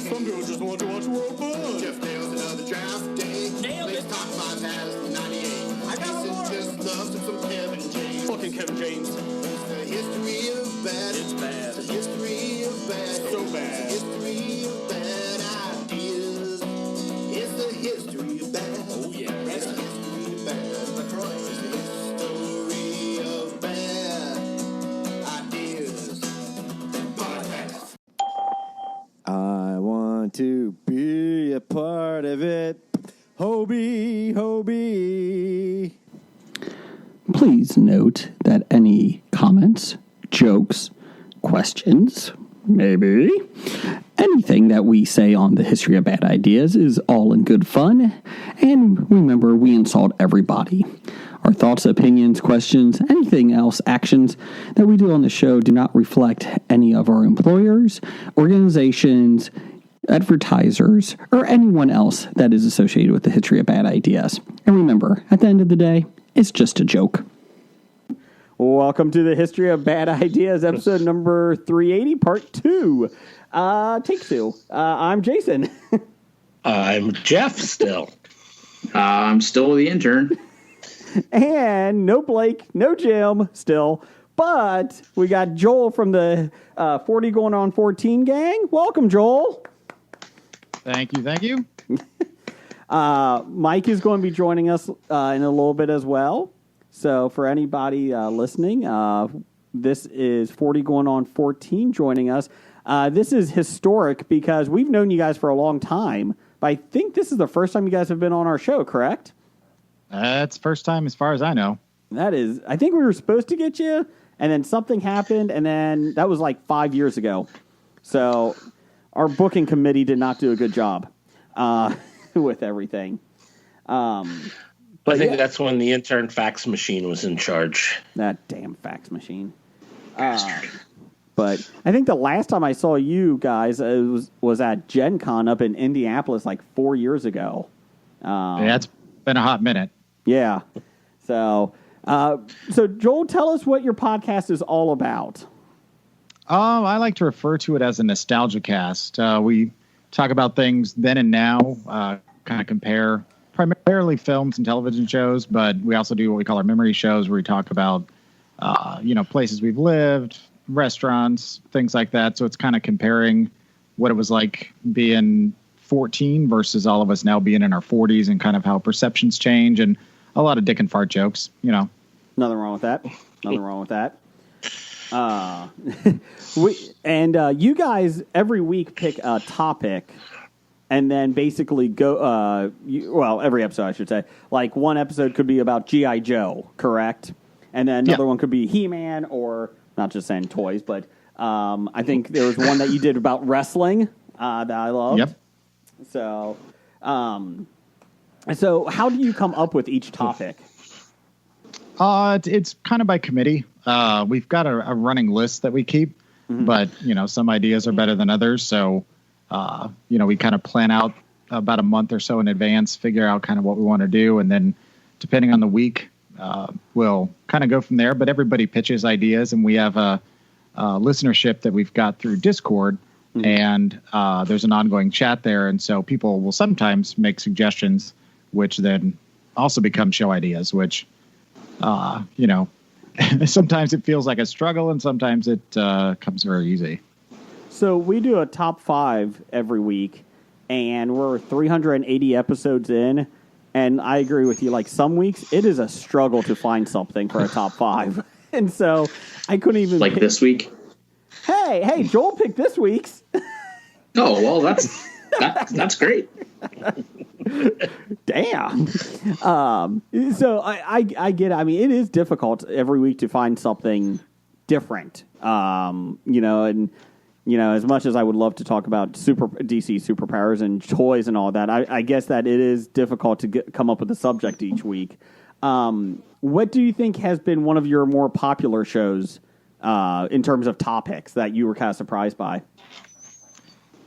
Some people just want to watch world fun. Jeff nails another draft day. Nailed it. Top 5 has 98. I got one more. Just loves some Kevin James. Fucking Kevin James. It's the history of bad. It's bad. It's the history of bad. So bad. It's the history of bad ideas. It's the history of bad. Oh, yeah. It's the history of bad. That's right. It's the history of bad ideas. Podcast. I want to be a part of it. Hobie, Hobie. Please note that any comments, jokes, questions, maybe anything that we say on the history of bad ideas is all in good fun. And remember, we insult everybody. Our thoughts, opinions, questions, anything else, actions that we do on the show do not reflect any of our employers, organizations, advertisers, or anyone else that is associated with the history of bad ideas. And remember, at the end of the day, it's just a joke. Welcome to the History of Bad Ideas, episode number 380, part 2. Take 2. I'm Jason. I'm Jeff still. I'm still the intern. And no Blake, no Jim still. But we got Joel from the 40 going on 14 gang. Welcome, Joel. Thank you. Mike is going to be joining us in a little bit as well. So for anybody listening, this is 40 going on 14 joining us. This is historic because we've known you guys for a long time, but I think this is the first time you guys have been on our show, correct? That's first time as far as I know. That is. I think we were supposed to get you, and then something happened, and then that was like 5 years ago. So our booking committee did not do a good job with everything. I think that's when the intern fax machine was in charge. That damn fax machine. But I think the last time I saw you guys was at Gen Con up in Indianapolis like 4 years ago. Yeah, it's been a hot minute. Yeah. So Joel, tell us what your podcast is all about. I like to refer to it as a nostalgia cast. We talk about things then and now, kind of compare primarily films and television shows, but we also do what we call our memory shows, where we talk about, places we've lived, restaurants, things like that. So it's kind of comparing what it was like being 14 versus all of us now being in our 40s, and kind of how perceptions change, and a lot of dick and fart jokes, Nothing wrong with that. You guys every week pick a topic, and then basically go. Every episode, I should say. Like one episode could be about G.I. Joe, correct? And then another one could be He-Man, or not just saying toys, but I think there was one that you did about wrestling that I loved. Yep. So how do you come up with each topic? It's kind of by committee. We've got a running list that we keep, but some ideas are better than others. So, we kind of plan out about a month or so in advance, figure out kind of what we want to do, and then depending on the week, we'll kind of go from there. But everybody pitches ideas, and we have a listenership that we've got through Discord, and there's an ongoing chat there, and so people will sometimes make suggestions, which then also become show ideas, which sometimes it feels like a struggle, and sometimes it comes very easy. So we do a top 5 every week, and we're 380 episodes in, and I agree with you. Like some weeks, it is a struggle to find something for a top 5, and so I couldn't even Like this week? Hey, Joel picked this week's. Oh, well, that's great. Damn. So I get it. I mean, it is difficult every week to find something different. As much as I would love to talk about DC superpowers and toys and all that, I guess that it is difficult to come up with a subject each week. What do you think has been one of your more popular shows in terms of topics that you were kind of surprised by?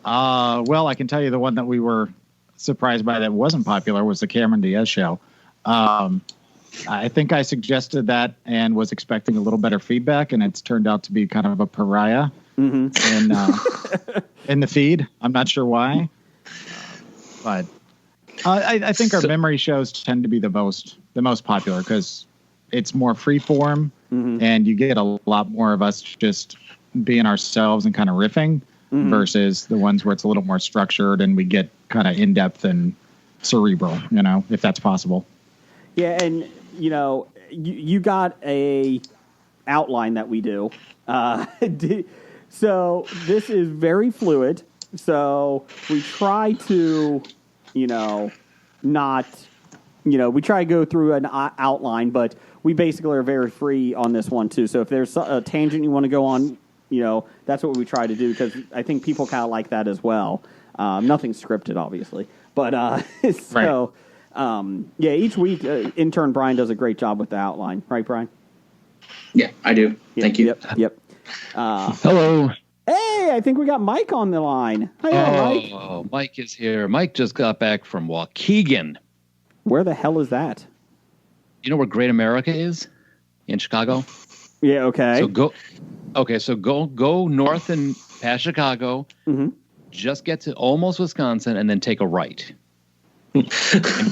Well, I can tell you the one that we were surprised by that wasn't popular was the Cameron Diaz show. I think I suggested that and was expecting a little better feedback, and it's turned out to be kind of a pariah. in the feed. I'm not sure why, but I think our memory shows tend to be the most popular because it's more freeform, and you get a lot more of us just being ourselves and kind of riffing versus the ones where it's a little more structured and we get kind of in depth and cerebral. If that's possible. Yeah, and you got a outline that we do. So this is very fluid. So we try to, not, we try to go through an outline, but we basically are very free on this one too. So if there's a tangent you want to go on, that's what we try to do because I think people kind of like that as well. Nothing scripted, obviously, but so. Right. Each week, intern Brian does a great job with the outline. Right, Brian? Yeah, I do. Thank you. Yep. Hello. Hey, I think we got Mike on the line. Hi, Mike. Oh, Mike is here. Mike just got back from Waukegan. Where the hell is that? You know where Great America is? In Chicago? Yeah, okay. So go north and past Chicago, just get to almost Wisconsin, and then take a right. And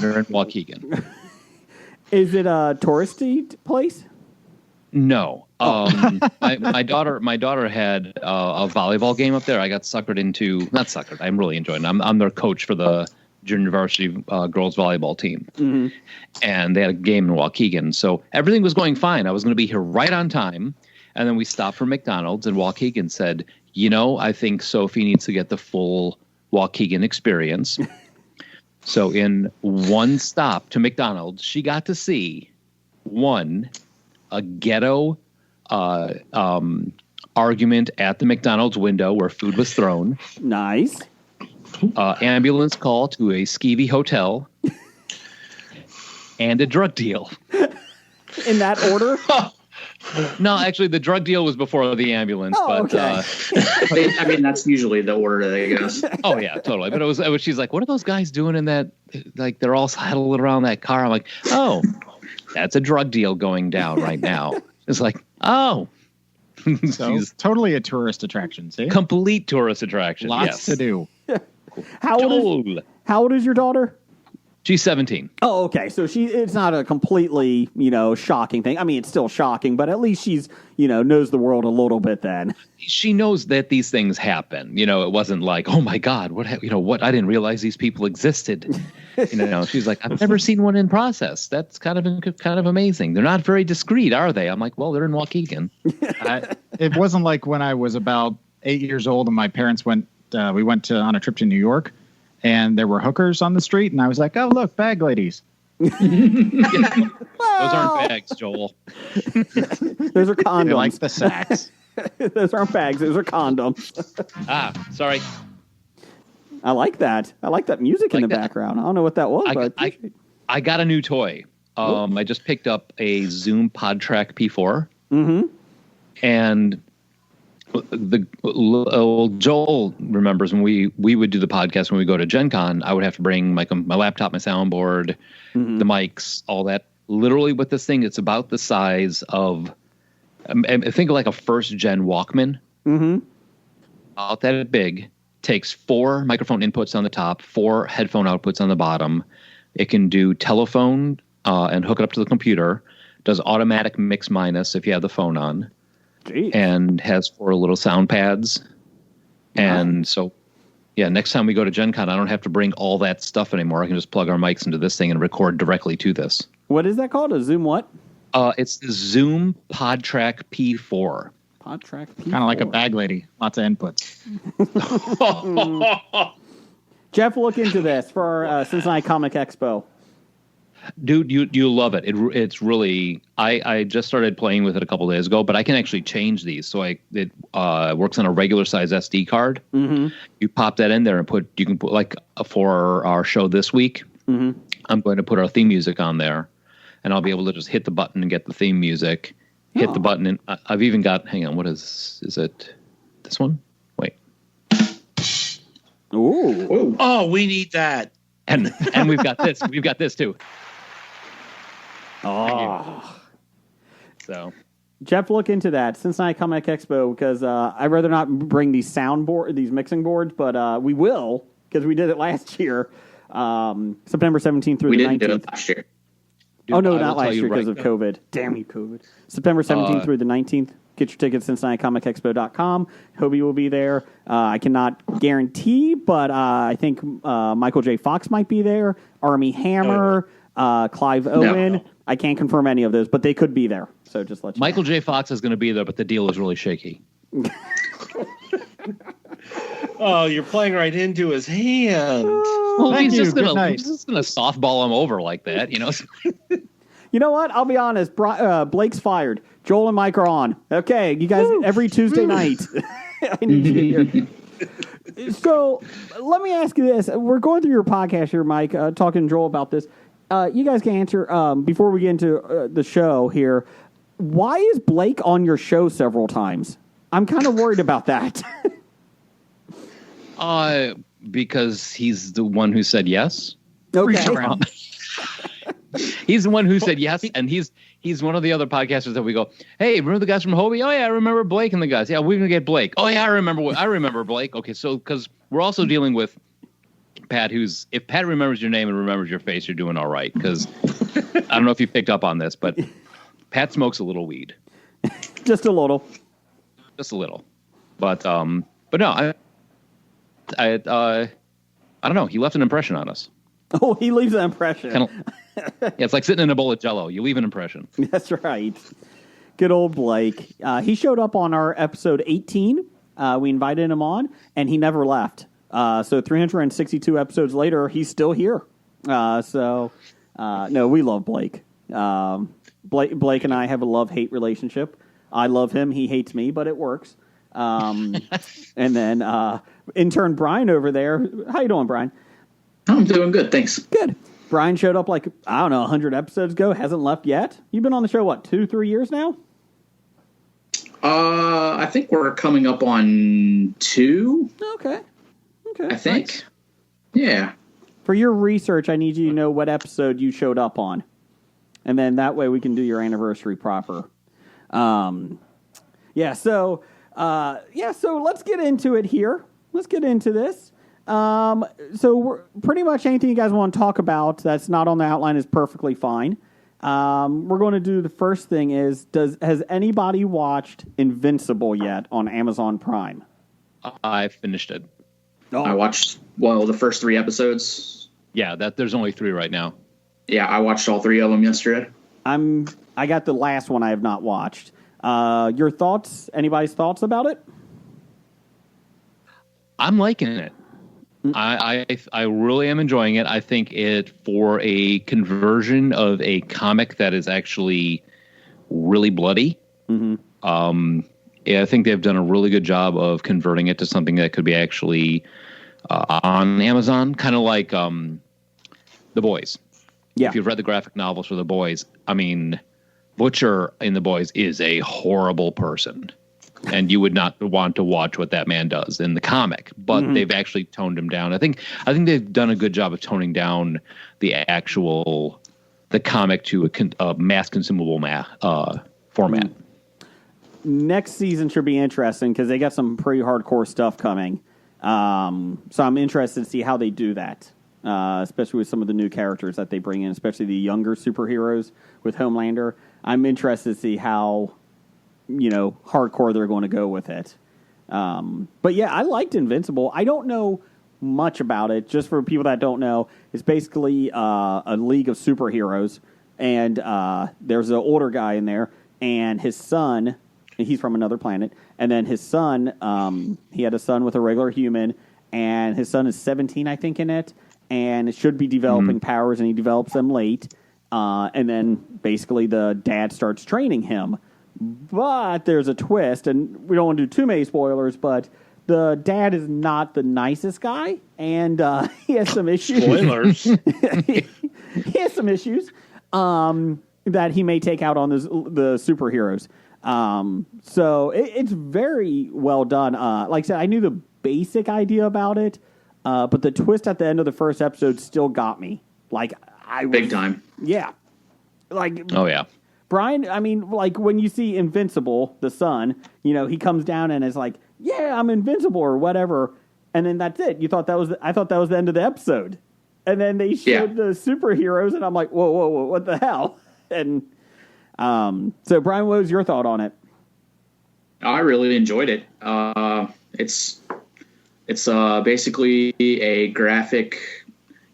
you're in Waukegan. Is it a touristy place? No. My daughter had a volleyball game up there. I got not suckered. I'm really enjoying it. I'm their coach for the junior varsity girls volleyball team. And they had a game in Waukegan. So everything was going fine. I was going to be here right on time. And then we stopped for McDonald's and Waukegan said, I think Sophie needs to get the full Waukegan experience. So in one stop to McDonald's, she got to see a ghetto argument at the McDonald's window where food was thrown. Nice. Ambulance call to a skeevy hotel. And a drug deal. In that order? No, actually, the drug deal was before the ambulance. Okay. I mean, that's usually the order, I guess. Oh, yeah, totally. But it was she's like, what are those guys doing in that? Like, they're all huddled around that car. I'm like, oh, that's a drug deal going down right now. It's like, oh. So totally a tourist attraction, see? Complete tourist attraction. Lots to do. How old is your daughter? She's 17. Oh, okay. So it's not a completely, shocking thing. I mean, it's still shocking, but at least she's, knows the world a little bit then. She knows that these things happen. It wasn't like, oh my God, what, I didn't realize these people existed. She's like, I've never seen one in process. That's kind of amazing. They're not very discreet, are they? I'm like, well, they're in Waukegan. It wasn't like when I was about 8 years old and my parents went on a trip to New York. And there were hookers on the street, and I was like, oh, look, bag ladies. Those aren't bags, Joel. Those are condoms. They like the sacks. Those aren't bags. Those are condoms. Sorry. I like that. I like that music in the background. I don't know what that was, but I appreciate it. I got a new toy. I just picked up a Zoom PodTrack P4. And the old Joel remembers when we would do the podcast when we go to Gen Con, I would have to bring my laptop, my soundboard, the mics, all that. Literally with this thing, it's about the size of, I think like a first gen Walkman. About that big. Takes 4 microphone inputs on the top, 4 headphone outputs on the bottom. It can do telephone and hook it up to the computer. Does automatic mix minus if you have the phone on. Jeez. And has 4 little sound pads. And so, next time we go to Gen Con, I don't have to bring all that stuff anymore. I can just plug our mics into this thing and record directly to this. What is that called? A Zoom what? It's the Zoom PodTrack P4. PodTrack P4. Kind of like a bag lady. Lots of inputs. Jeff, look into this for our Cincinnati Comic Expo. Dude, you love it. It's really. I just started playing with it a couple days ago, but I can actually change these. So it works on a regular size SD card. You pop that in there and you can put like for our show this week. I'm going to put our theme music on there, and I'll be able to just hit the button and get the theme music. Hit the button, and I've even got. Hang on, what is it? This one? Wait. Ooh. Oh, we need that. And we've got this. We've got this too. Oh. So, Jeff, look into that Cincinnati Comic Expo because I'd rather not bring these these mixing boards, but we will because we did it last year, September 17th through the 19th. We didn't do it last year. Dude, oh, no, not last year because of COVID. Damn you, COVID. September 17th through the 19th. Get your tickets at CincinnatiComicExpo.com. Hobie will be there. I cannot guarantee, but I think Michael J. Fox might be there. Armie Hammer, Clive Owen. No. I can't confirm any of those, but they could be there. So just let you Michael know. J. Fox is going to be there, but the deal is really shaky. Oh, you're playing right into his hand. Well, he's just going to softball him over like that, you know. You know what? I'll be honest. Blake's fired. Joel and Mike are on. Okay, you guys, every Tuesday night. I need you here. So let me ask you this. We're going through your podcast here, Mike, talking to Joel about this. You guys can answer, before we get into the show here, why is Blake on your show several times? I'm kind of worried about that. Because he's the one who said yes. Okay. He's the one who said yes, and he's one of the other podcasters that we go, hey, remember the guys from Hobie? Oh yeah, I remember Blake and the guys. Yeah, we're gonna get Blake. Oh yeah, I remember Blake. Okay, so because we're also dealing with Pat, if Pat remembers your name and remembers your face, you're doing all right. Because I don't know if you picked up on this, but Pat smokes a little weed, just a little, but no, I don't know. He left an impression on us. Oh, he leaves an impression. Yeah, it's like sitting in a bowl of Jell-O. You leave an impression. That's right. Good old Blake. He showed up on our episode 18. We invited him on, and he never left. So 362 episodes later, he's still here. No, we love Blake. Blake and I have a love-hate relationship. I love him. He hates me, but it works. And then intern Brian over there. How you doing, Brian? I'm doing good, thanks. Good. Brian showed up 100 episodes ago, hasn't left yet. You've been on the show, 2-3 years now? I think we're coming up on 2. Okay. I think. Nice. Yeah. For your research, I need you to know what episode you showed up on. And then that way we can do your anniversary proper. So let's get into it here. Let's get into this. So we're pretty much anything you guys want to talk about that's not on the outline is perfectly fine. We're going to do the first thing is, has anybody watched Invincible yet on Amazon Prime? I finished it. Oh. I watched, the first 3 episodes. Yeah, there's only 3 right now. Yeah, I watched all 3 of them yesterday. I got the last one I have not watched. Your thoughts? Anybody's thoughts about it? I'm liking it. I really am enjoying it. I think it, for a conversion of a comic that is actually really bloody, I think they've done a really good job of converting it to something that could be actually on Amazon, kind of like The Boys. Yeah. If you've read the graphic novels for The Boys, I mean, Butcher in The Boys is a horrible person. And you would not want to watch what that man does in the comic, but they've actually toned him down. I think they've done a good job of toning down the comic to a mass consumable format. Next season should be interesting because they got some pretty hardcore stuff coming. So I'm interested to see how they do that, especially with some of the new characters that they bring in, especially the younger superheroes with Homelander. I'm interested to see how hardcore they're going to go with it. But yeah, I liked Invincible. I don't know much about it. Just for people that don't know, it's basically a league of superheroes, and there's an older guy in there, and his son, he's from another planet, and then his son, he had a son with a regular human, and his son is 17, I think, in it, and it should be developing powers, and he develops them late, and then basically the dad starts training him. But there's a twist, and we don't want to do too many spoilers, but the dad is not the nicest guy, and he has some issues. Spoilers. He has some issues that he may take out on the superheroes. So it's very well done. Like I said, I knew the basic idea about it, but the twist at the end of the first episode still got me. Big time. Yeah. Oh, yeah. Brian, I mean, like when you see Invincible, the son, he comes down and is like, "Yeah, I'm invincible" or whatever, and then that's it. I thought that was the end of the episode, and then they showed the superheroes, and I'm like, whoa, what the hell? And so, Brian, what was your thought on it? I really enjoyed it. It's basically a graphic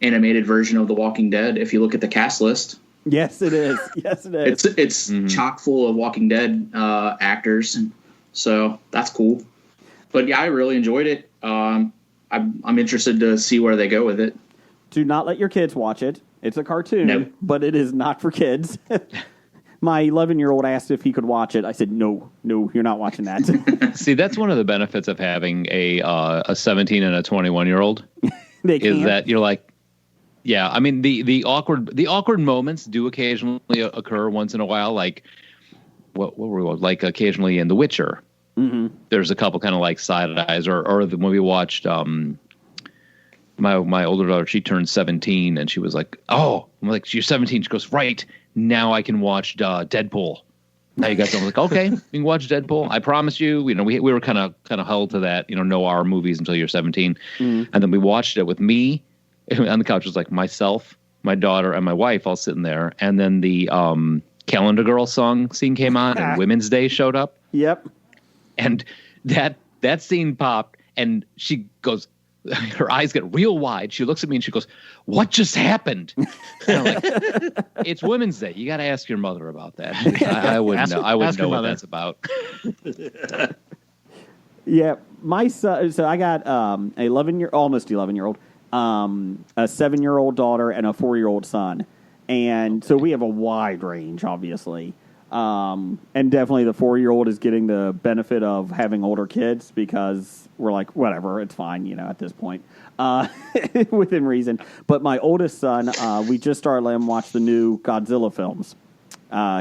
animated version of The Walking Dead. If you look at the cast list. Yes, it is. It's chock full of Walking Dead actors, so that's cool. But yeah, I really enjoyed it. I'm interested to see where they go with it. Do not let your kids watch it. It's a cartoon, but it is not for kids. My 11-year-old asked if he could watch it. I said, no, you're not watching that. See, that's one of the benefits of having a 17 and a 21-year-old. Is that you're like, yeah, I mean the awkward moments do occasionally occur once in a while. Like what were we like occasionally in The Witcher. Mm-hmm. There's a couple kind of like side eyes, or when we watched my older daughter, she turned 17 and she was like, "Oh," I'm like, "You're 17." She goes, "Right now I can watch Deadpool." Now you guys are like, "Okay, you can watch Deadpool." I promise you. We were kind of held to that. No R movies until you're 17, and then we watched it with me. On the couch was like myself, my daughter, and my wife all sitting there. And then the Calendar Girl song scene came on, and Women's Day showed up. Yep. And that scene popped, and she goes, her eyes get real wide. She looks at me and she goes, "What just happened?" And I'm like, "It's Women's Day. You got to ask your mother about that." I wouldn't know. I wouldn't know what that's about. Yeah, my son. So I got almost 11-year-old. A 7-year-old daughter and a 4-year-old son. And so we have a wide range, obviously. And definitely the 4-year-old is getting the benefit of having older kids because we're like, whatever, it's fine, at this point, within reason. But my oldest son, we just started letting him watch the new Godzilla films.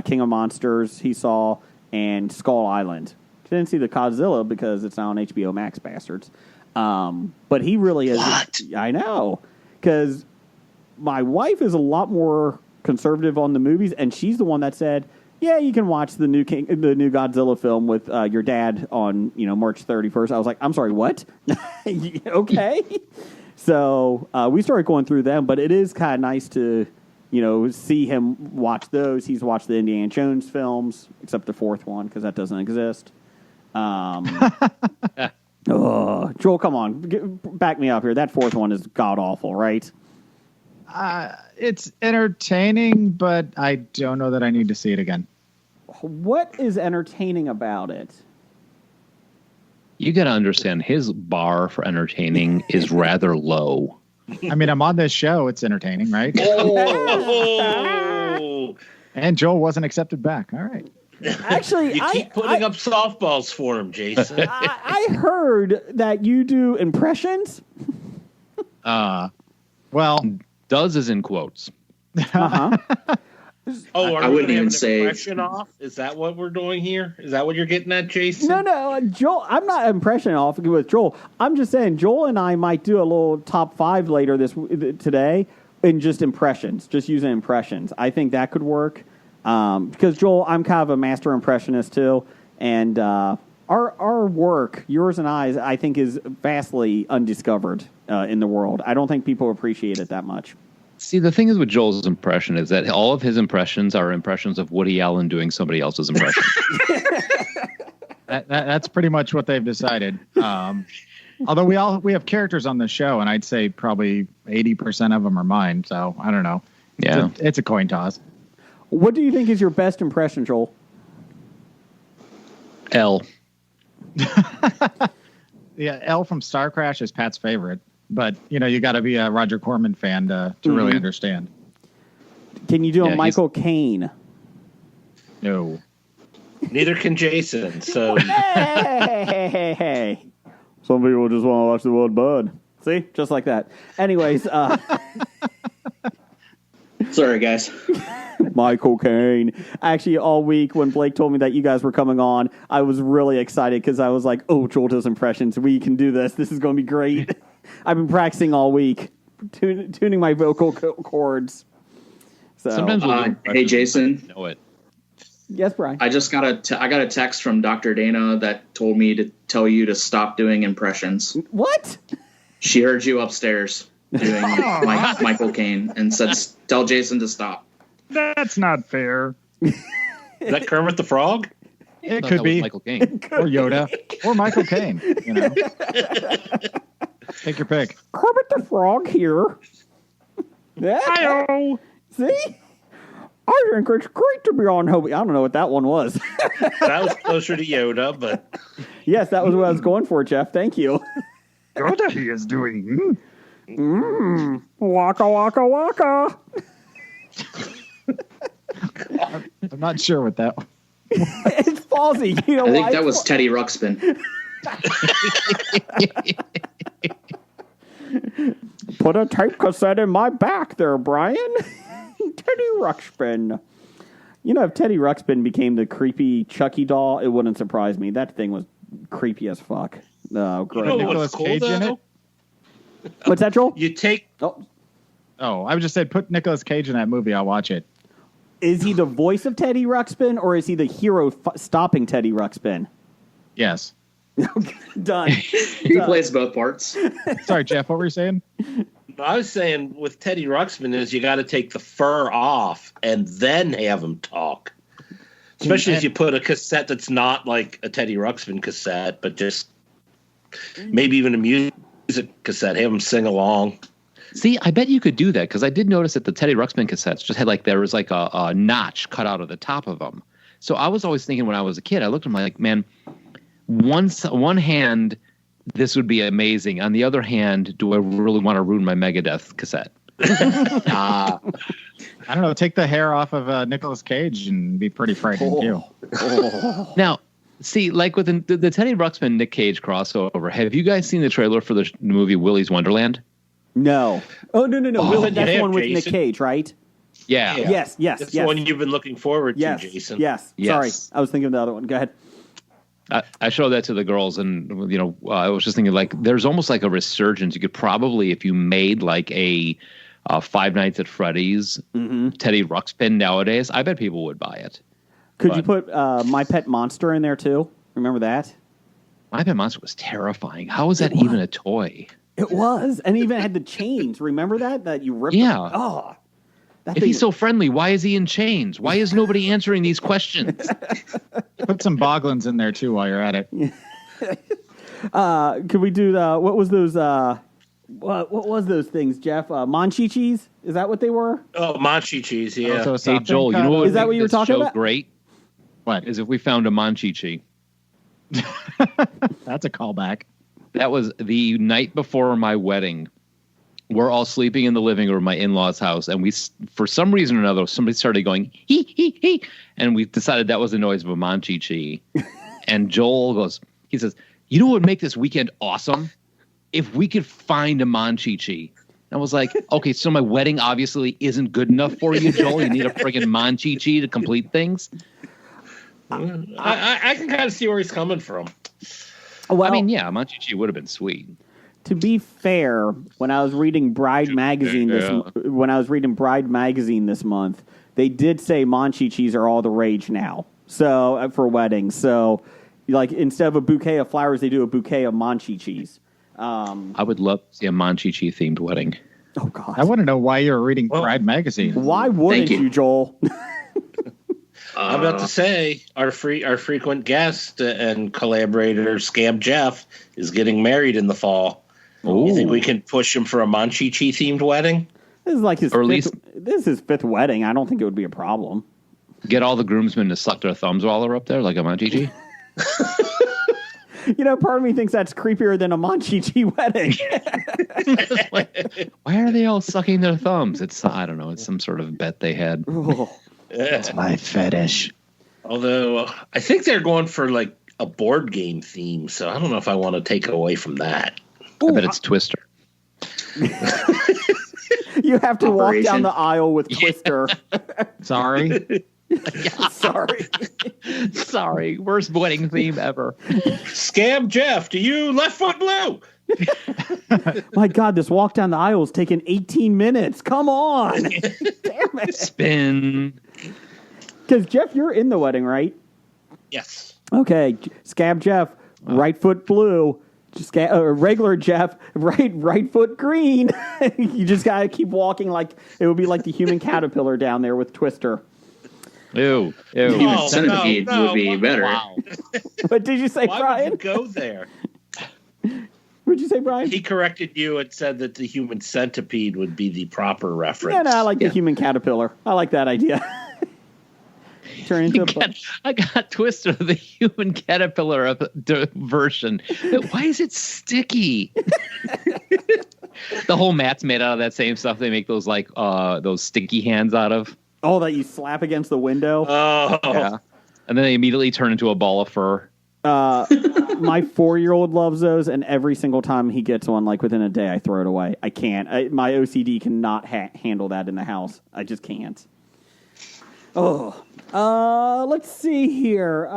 King of Monsters he saw, and Skull Island. Didn't see the Godzilla because it's not on HBO Max, bastards. But he really is. What? I know, because my wife is a lot more conservative on the movies, and she's the one that said, "Yeah, you can watch the new Godzilla film with your dad on March 31st." I was like, "I'm sorry, what?" Okay. So we started going through them, but it is kind of nice to see him watch those. He's watched the Indiana Jones films, except the fourth one because that doesn't exist. Oh, Joel, come on. Back me up here. That fourth one is god-awful, right? It's entertaining, but I don't know that I need to see it again. What is entertaining about it? You got to understand, his bar for entertaining is rather low. I mean, I'm on this show. It's entertaining, right? Oh. And Joel wasn't accepted back. All right. Actually, you keep putting up softballs for him, Jason. I heard that you do impressions. Well, does is in quotes. Uh-huh. Oh, I wouldn't even say impression off. Is that what we're doing here? Is that what you're getting at, Jason? No, Joel. I'm not impression off with Joel. I'm just saying Joel and I might do a little top 5 later today in just impressions, just using impressions. I think that could work. Because Joel, I'm kind of a master impressionist too, and our work, yours and I think, is vastly undiscovered in the world. I don't think people appreciate it that much. See, the thing is with Joel's impression is that all of his impressions are impressions of Woody Allen doing somebody else's impression. That's pretty much what they've decided. Although we have characters on the show, and I'd say probably 80% of them are mine. So I don't know. Yeah, it's a coin toss. What do you think is your best impression, Joel? L. Yeah, L from Star Crash is Pat's favorite. But, you got to be a Roger Corman fan to really understand. Can you do a Michael Caine? No. Neither can Jason. So Hey. Some people just want to watch the one bud. See? Just like that. Anyways. Sorry, guys. Michael Caine. Actually, all week when Blake told me that you guys were coming on, I was really excited because I was like, "Oh, Joel does impressions. We can do this. This is going to be great." I've been practicing all week, tuning my vocal cords. So, sometimes we'll hey, Jason. know it. Yes, Brian. I just got I got a text from Dr. Dana that told me to tell you to stop doing impressions. What? She heard you upstairs doing Michael Caine and said, tell Jason to stop. That's not fair. Is that Kermit the Frog? It could be Michael Caine or Yoda or Michael Caine. You know, take your pick. Kermit the Frog here. Yeah. Hi-yo. See? I think it's great to be on Hobie. I don't know what that one was. That was closer to Yoda, but Yes, that was what I was going for, Jeff. Thank you. Yoda he is doing. Waka, waka, waka. I'm not sure what that. It's Falsey. You know I think why? that was Teddy Ruxpin. Put a tape cassette in my back there, Brian. Teddy Ruxpin. You know, if Teddy Ruxpin became the creepy Chucky doll, it wouldn't surprise me. That thing was creepy as fuck. Oh, great. You know Nicolas what's cool, Cage in though? it? What's that, Joel? You take Oh, I just said put Nicolas Cage in that movie. I'll watch it. Is he the voice of Teddy Ruxpin, or is he the hero stopping Teddy Ruxpin? Yes. Done. He plays both parts. Sorry, Jeff. What were you saying? I was saying with Teddy Ruxpin is you got to take the fur off and then have him talk. Especially if you put a cassette that's not like a Teddy Ruxpin cassette, but just maybe even a music cassette. Have him sing along. See, I bet you could do that because I did notice that the Teddy Ruxpin cassettes just had there was a notch cut out of the top of them. So I was always thinking when I was a kid, I looked at them like, man, one hand, this would be amazing. On the other hand, do I really want to ruin my Megadeth cassette? I don't know. Take the hair off of Nicolas Cage and be pretty frightening too. Now, see, like with the Teddy Ruxpin Nick Cage crossover, have you guys seen the trailer for the movie Willy's Wonderland? No. Oh, no. That's the one with Jason. Nick Cage, right? Yeah. Yes. That's the one you've been looking forward Yes. to, Jason. Yes. Sorry. I was thinking of the other one. Go ahead. I showed that to the girls, and I was just thinking there's almost like a resurgence. You could probably, if you made like a Five Nights at Freddy's Teddy Ruxpin nowadays, I bet people would buy it. Could you put My Pet Monster in there too? Remember that? My Pet Monster was terrifying. How is that even a toy? It was, and even had the chains. Remember that you ripped? Yeah. Oh, if he's so friendly, why is he in chains? Why is nobody answering these questions? Put some Boglins in there too while you're at it. Could we do what was those? What was those things, Jeff? Monchichis? Is that what they were? Oh, Monchichis, yeah. Hey, Joel, you know what? Is that what you were talking about? Great. What is if we found a Monchichi? That's a callback. That was the night before my wedding. We're all sleeping in the living room of my in-laws' house, and we, for some reason or another, somebody started going, hee, hee, hee, and we decided that was the noise of a Monchichi. And Joel he says, you know what would make this weekend awesome? If we could find a Monchichi. And I was like, okay, so my wedding obviously isn't good enough for you, Joel. You need a friggin' Monchichi to complete things. I can kind of see where he's coming from. Well, I mean, yeah, Monchichi would have been sweet. To be fair, when I was reading Bride magazine this month, they did say Monchichis are all the rage now. So for weddings, so like instead of a bouquet of flowers, they do a bouquet of Monchichis. I would love to see a Monchichi themed wedding. Oh God! I want to know why you're reading Bride magazine. Why wouldn't you, Joel? I'm about to say our frequent guest and collaborator Scam Jeff is getting married in the fall. Ooh. You think we can push him for a Monchichi themed wedding? This is like this is his fifth wedding. I don't think it would be a problem. Get all the groomsmen to suck their thumbs while they're up there, like a Monchichi. Part of me thinks that's creepier than a Monchichi wedding. Why are they all sucking their thumbs? I don't know. It's some sort of bet they had. That's my fetish. Although I think they're going for like a board game theme, so I don't know if I want to take away from that. I bet it's Twister. You have to walk down the aisle with Twister. Sorry. Sorry. Worst wedding theme ever. Scam Jeff, do you left foot blue? My God, this walk down the aisle is taking 18 minutes. Come on. Damn it. Spin. Because, Jeff, you're in the wedding, right? Yes. Okay, Scab Jeff, right foot blue. Regular Jeff, right foot green. You just gotta keep walking like it would be like the human caterpillar down there with Twister. Ew. Human centipede would be better. Wow. What did you say, Why Brian? would you go there? What'd you say, Brian? He corrected you and said that the human centipede would be the proper reference. Yeah, no, I like the human caterpillar. I like that idea. Turn into I got Twister, the human caterpillar version. Why is it sticky? The whole mat's made out of that same stuff they make those those sticky hands out of. Oh, that you slap against the window? Oh. Yeah. And then they immediately turn into a ball of fur. My 4-year-old loves those, and every single time he gets one, like within a day, I throw it away. I can't. My OCD cannot handle that in the house. I just can't. Oh. Let's see here.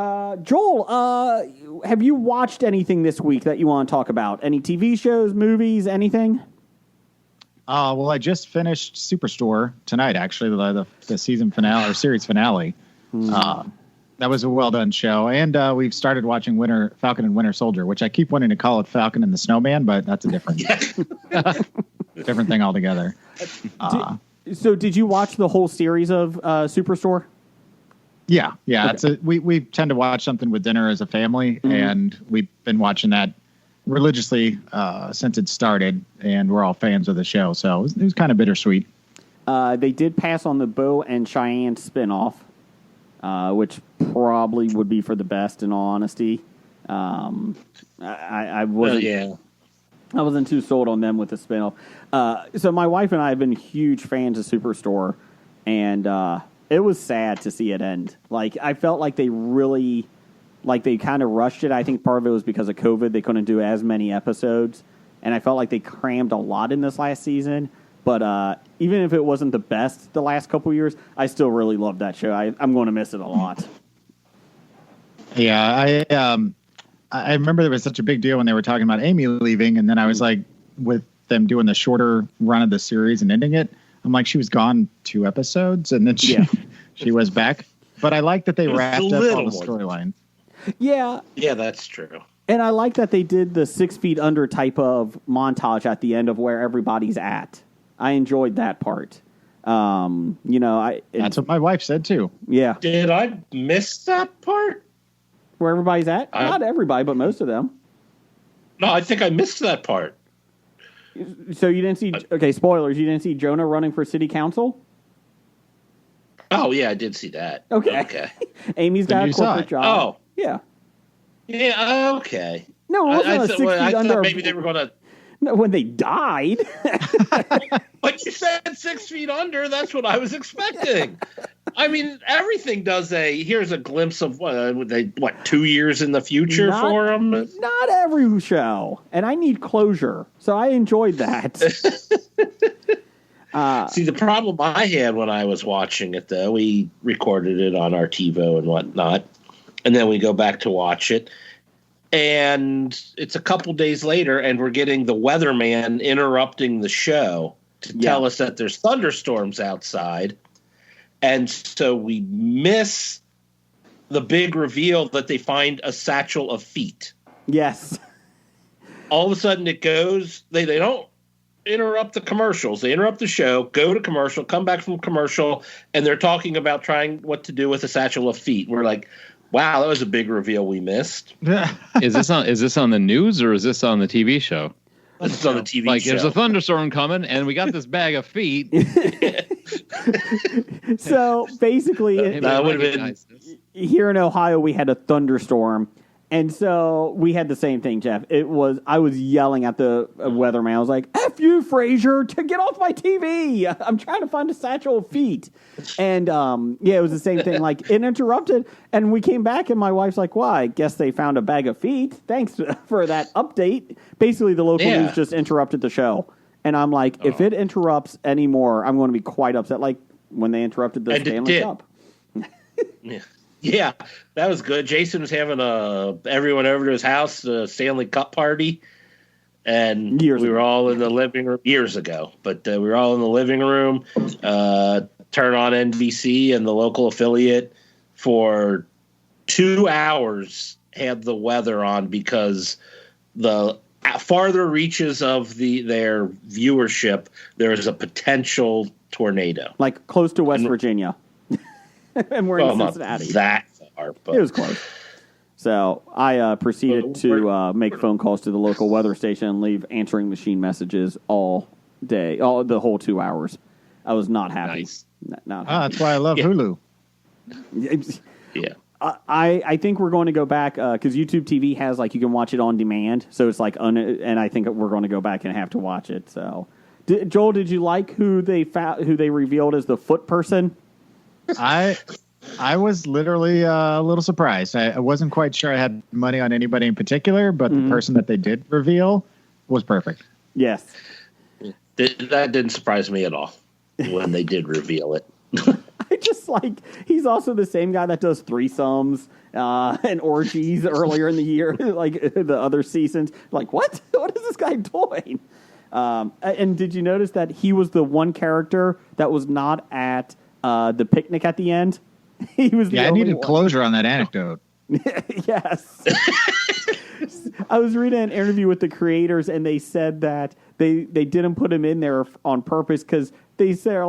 Joel, have you watched anything this week that you want to talk about? Any TV shows, movies, anything? Well, I just finished Superstore tonight, actually, the season finale or series finale. That was a well-done show. And we've started watching Falcon and Winter Soldier, which I keep wanting to call it Falcon and the Snowman, but that's a different thing altogether. So did you watch the whole series of Superstore? Yeah. Okay. We tend to watch something with dinner as a family, and we've been watching that religiously since it started, and we're all fans of the show, so it was kind of bittersweet. They did pass on the Bo and Cheyenne spinoff, which probably would be for the best, in all honesty. I wasn't. I wasn't too sold on them with the spinoff. So my wife and I have been huge fans of Superstore, and it was sad to see it end. Like, I felt like they really, they kind of rushed it. I think part of it was because of COVID. They couldn't do as many episodes, and I felt like they crammed a lot in this last season. But even if it wasn't the best the last couple years, I still really loved that show. I'm going to miss it a lot. Yeah, I remember there was such a big deal when they were talking about Amy leaving, and then I was like, with them doing the shorter run of the series and ending it, I'm like, she was gone 2 episodes, and then she was back. But I like that they wrapped up all the storylines. Yeah. Yeah, that's true. And I like that they did the 6 feet under type of montage at the end of where everybody's at. I enjoyed that part. That's what my wife said too. Yeah. Did I miss that part? Where everybody's at? Not everybody, but most of them. No, I think I missed that part. So you didn't see... Okay, spoilers. You didn't see Jonah running for city council? Oh, yeah, I did see that. Okay. Amy's got a corporate job. Oh. Yeah. Yeah, okay. No, it wasn't a 6 feet under... thought maybe they were going to... No, when they died. But you said 6 feet under. That's what I was expecting. I mean, everything does here's a glimpse of 2 years in the future for them? Not every show. And I need closure. So I enjoyed that. See, the problem I had when I was watching it, though, we recorded it on our TiVo and whatnot, and then we go back to watch it. And it's a couple days later, and we're getting the weatherman interrupting the show to tell us that there's thunderstorms outside. And so we miss the big reveal that they find a satchel of feet. Yes. All of a sudden it goes, they don't interrupt the commercials. They interrupt the show, go to commercial, come back from commercial, and they're talking about trying what to do with a satchel of feet. We're like, wow, that was a big reveal we missed. Is this on the news or is this on the TV show? It's on the TV show. Like, there's a thunderstorm coming, and we got this bag of feet. So basically, that would have been here in Ohio. We had a thunderstorm, and so we had the same thing, Jeff. I was yelling at the weatherman. I was like, "F you, Frazier, to get off my TV! I'm trying to find a satchel of feet." And it was the same thing. Like, it interrupted, and we came back, and my wife's like, "Well, I guess they found a bag of feet. Thanks for that update." Basically, the local news just interrupted the show, and I'm like, if it interrupts anymore, I'm going to be quite upset. Like when they interrupted the Stanley Cup. Yeah, that was good. Jason was having everyone over to his house, a Stanley Cup party, and we were all in the living room years ago. But we were all in the living room. turn on NBC and the local affiliate for 2 hours had the weather on because the farther reaches of their viewership, there is a potential tornado. Like close to West Virginia. And we're in Cincinnati. Not that far, but it was close. So I proceeded to make phone calls to the local weather station and leave answering machine messages all day, the whole 2 hours. I was not happy. Nice. Not happy. That's why I love Hulu. Yeah. I think we're going to go back because YouTube TV has you can watch it on demand. So it's and I think we're going to go back and have to watch it. So, Joel, did you like who they revealed as the foot person? I was literally a little surprised. I wasn't quite sure I had money on anybody in particular, but the person that they did reveal was perfect. Yes. That didn't surprise me at all when they did reveal it. I just he's also the same guy that does threesomes and orgies earlier in the year, the other seasons. What? What is this guy doing? And did you notice that he was the one character that was not at the picnic at the end? He was the I only needed one. closure on that anecdote. Yes. I was reading an interview with the creators, and they said that they didn't put him in there on purpose because they say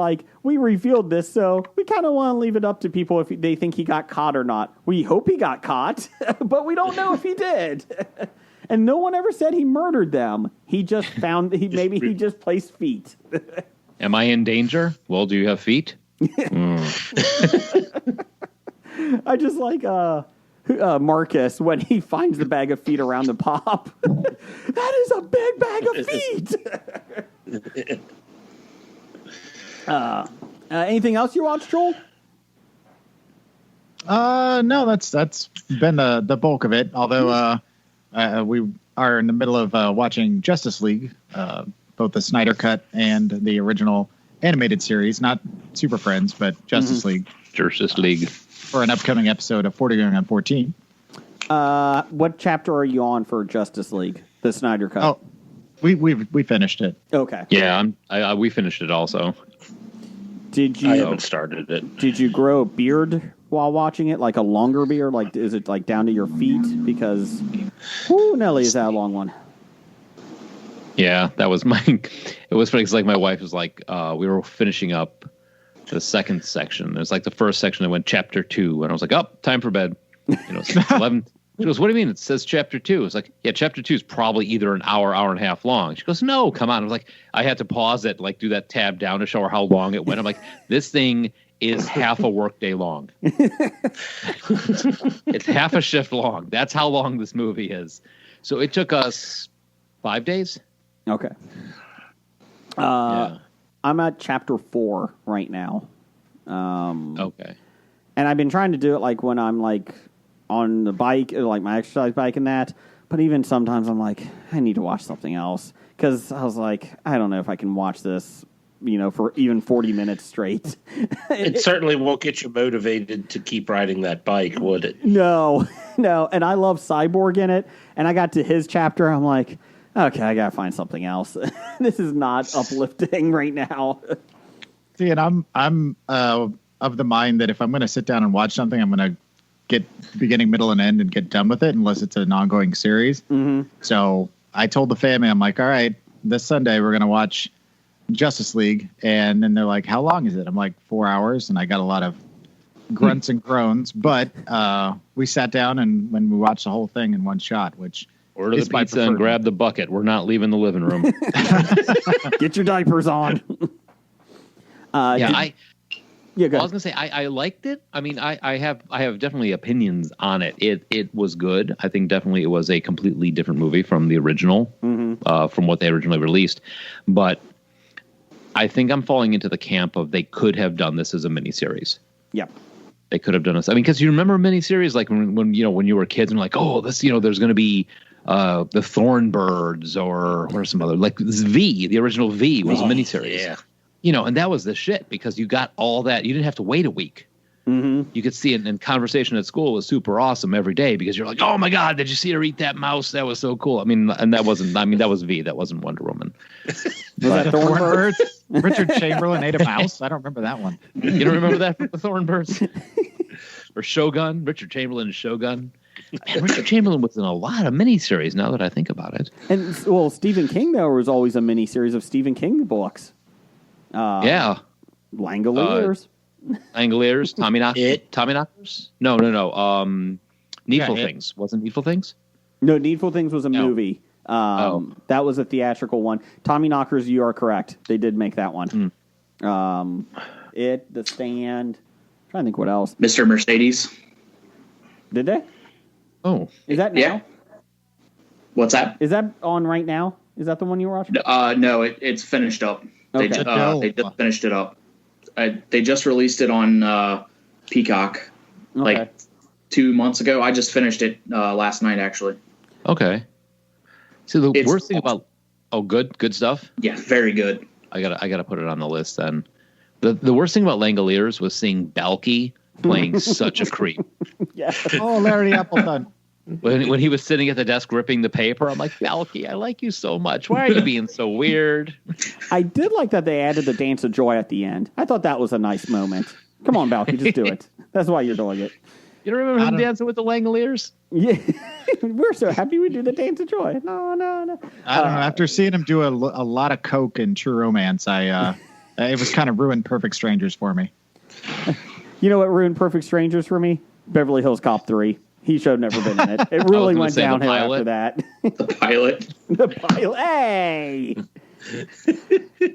we revealed this, so we kind of want to leave it up to people if they think he got caught or not. We hope he got caught, but we don't know if he did. And no one ever said he murdered them. He just found he just placed feet. Am I in danger? Well, do you have feet? I just Marcus when he finds the bag of feet around the pop. That is a big bag of feet. Anything else you watched, Joel? No, that's been the bulk of it. Although we are in the middle of watching Justice League, both the Snyder Cut and the original animated series, not Super Friends, but Justice League. Justice League. For an upcoming episode of 40 Going on 14. What chapter are you on for Justice League, the Snyder Cut? Oh, we finished it. Okay. Yeah, we finished it also. I haven't started it. Did you grow a beard while watching it, like a longer beard? Is it down to your feet? Because, Nelly, is that a long one? Yeah, that was mine. It was funny because my wife was we were finishing up the second section. It was the first section that went chapter 2, and I was like, "Oh, time for bed." It's 11. She goes, "What do you mean? It says chapter 2." It's yeah, chapter 2 is probably either an hour and a half long. She goes, "No, come on." I was I had to pause it, do that tab down to show her how long it went. I'm this thing is half a workday long. It's half a shift long. That's how long this movie is. So it took us 5 days. Okay. Yeah. I'm at chapter 4 right now. Okay. And I've been trying to do it when I'm on the bike, my exercise bike and that. But even sometimes I'm I need to watch something else. Because I was I don't know if I can watch this, for even 40 minutes straight. It certainly won't get you motivated to keep riding that bike, would it? No. And I love Cyborg in it. And I got to his chapter. I'm okay, I gotta find something else. This is not uplifting right now. See, and I'm of the mind that if I'm going to sit down and watch something, I'm going to get beginning, middle, and end and get done with it, unless it's an ongoing series. Mm-hmm. So I told the family, I'm all right, this Sunday we're going to watch Justice League, and then they're how long is it? I'm 4 hours, and I got a lot of grunts and groans, but we sat down and when we watched the whole thing in one shot, which. Order the pizza and grab the bucket. We're not leaving the living room. Get your diapers on. I was gonna say I liked it. I mean, I have definitely opinions on it. It was good. I think definitely it was a completely different movie from the original, from what they originally released. But I think I'm falling into the camp of they could have done this as a miniseries. Yep. They could have done this. I mean, because you remember miniseries when you were kids and this there's going to be. The Thornbirds or some other V, the original V was a miniseries. Yeah. And that was the shit because you got all that. You didn't have to wait a week. You could see it in conversation at school was super awesome every day because you're like, oh my God, did you see her eat that mouse? That was so cool. I mean, and that wasn't, that was V. That wasn't Wonder Woman. Was that Thornbirds? Richard Chamberlain ate a mouse? I don't remember that one. You don't remember that from the Thornbirds? Or Shogun? Richard Chamberlain and Shogun? Man, Richard Chamberlain was in a lot of miniseries now that I think about it. And, well, Stephen King, there was always a miniseries of Stephen King books. Yeah. Langoliers. Langoliers, Tommyknockers? No. Needful Things. Wasn't Needful Things? No, Needful Things was a movie. That was a theatrical one. Tommyknockers, you are correct. They did make that one. The Stand. I'm trying to think what else. Mr. Mercedes. Did they? Oh. Is that now? Yeah. What's that? Is that on right now? Is that the one you were watching? No, it's finished up. Okay. They just finished it up. They just released it on Peacock like 2 months ago. I just finished it last night, actually. Okay. See, the worst thing about good stuff. Yeah, very good. I gotta put it on the list then. The worst thing about Langoliers was seeing Balky playing such a creep. Yeah. Oh, Larry Appleton. When he was sitting at the desk ripping the paper, I'm like, Balky, I like you so much. Why are you being so weird? I did like that they added the Dance of Joy at the end. I thought that was a nice moment. Come on, Balky, just do it. That's why you're doing it. You don't remember him dancing with the Langoliers? Yeah. We're so happy we do the Dance of Joy. No. I don't know. After seeing him do a lot of coke in True Romance, it was kind of ruined Perfect Strangers for me. You know what ruined Perfect Strangers for me? Beverly Hills Cop 3. He should have never been in it. It really went downhill after that. The pilot. The pilot. Hey!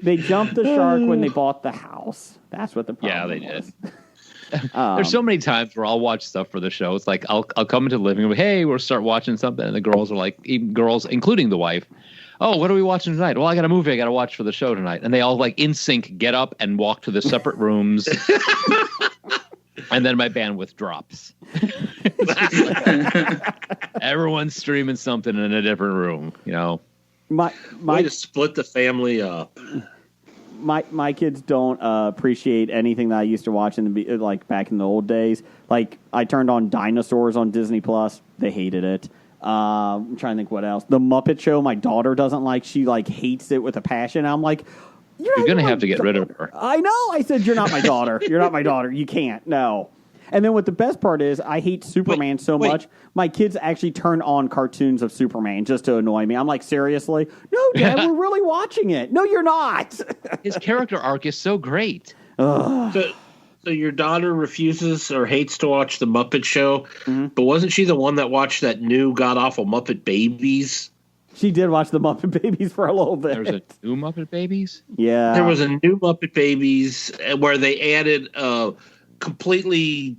They jumped the shark when they bought the house. That's what the problem was. Yeah, they did. There's so many times where I'll watch stuff for the show. It's like I'll come into the living room. Hey, we'll start watching something, and the girls are like, even girls, including the wife. Oh, what are we watching tonight? Well, I got a movie I got to watch for the show tonight, and they all like in sync get up and walk to the separate rooms, and then my bandwidth drops. Everyone's streaming something in a different room. You know, way to split the family up. My kids don't appreciate anything that I used to watch like back in the old days. Like I turned on Dinosaurs on Disney Plus. They hated it. I'm trying to think what else. The Muppet Show. My daughter doesn't like. She like hates it with a passion. I'm like, you're going to have to get rid of her. I know. I said you're not my daughter. You're not my daughter. You can't. No. And then what the best part is, I hate Superman so much. My kids actually turn on cartoons of Superman just to annoy me. I'm like, seriously? No, Dad, we're really watching it. No, you're not. His character arc is so great. So your daughter refuses or hates to watch the Muppet Show, but wasn't she the one that watched that new god-awful Muppet Babies? She did watch the Muppet Babies for a little bit. There's a new Muppet Babies? Yeah. There was a new Muppet Babies where they added a completely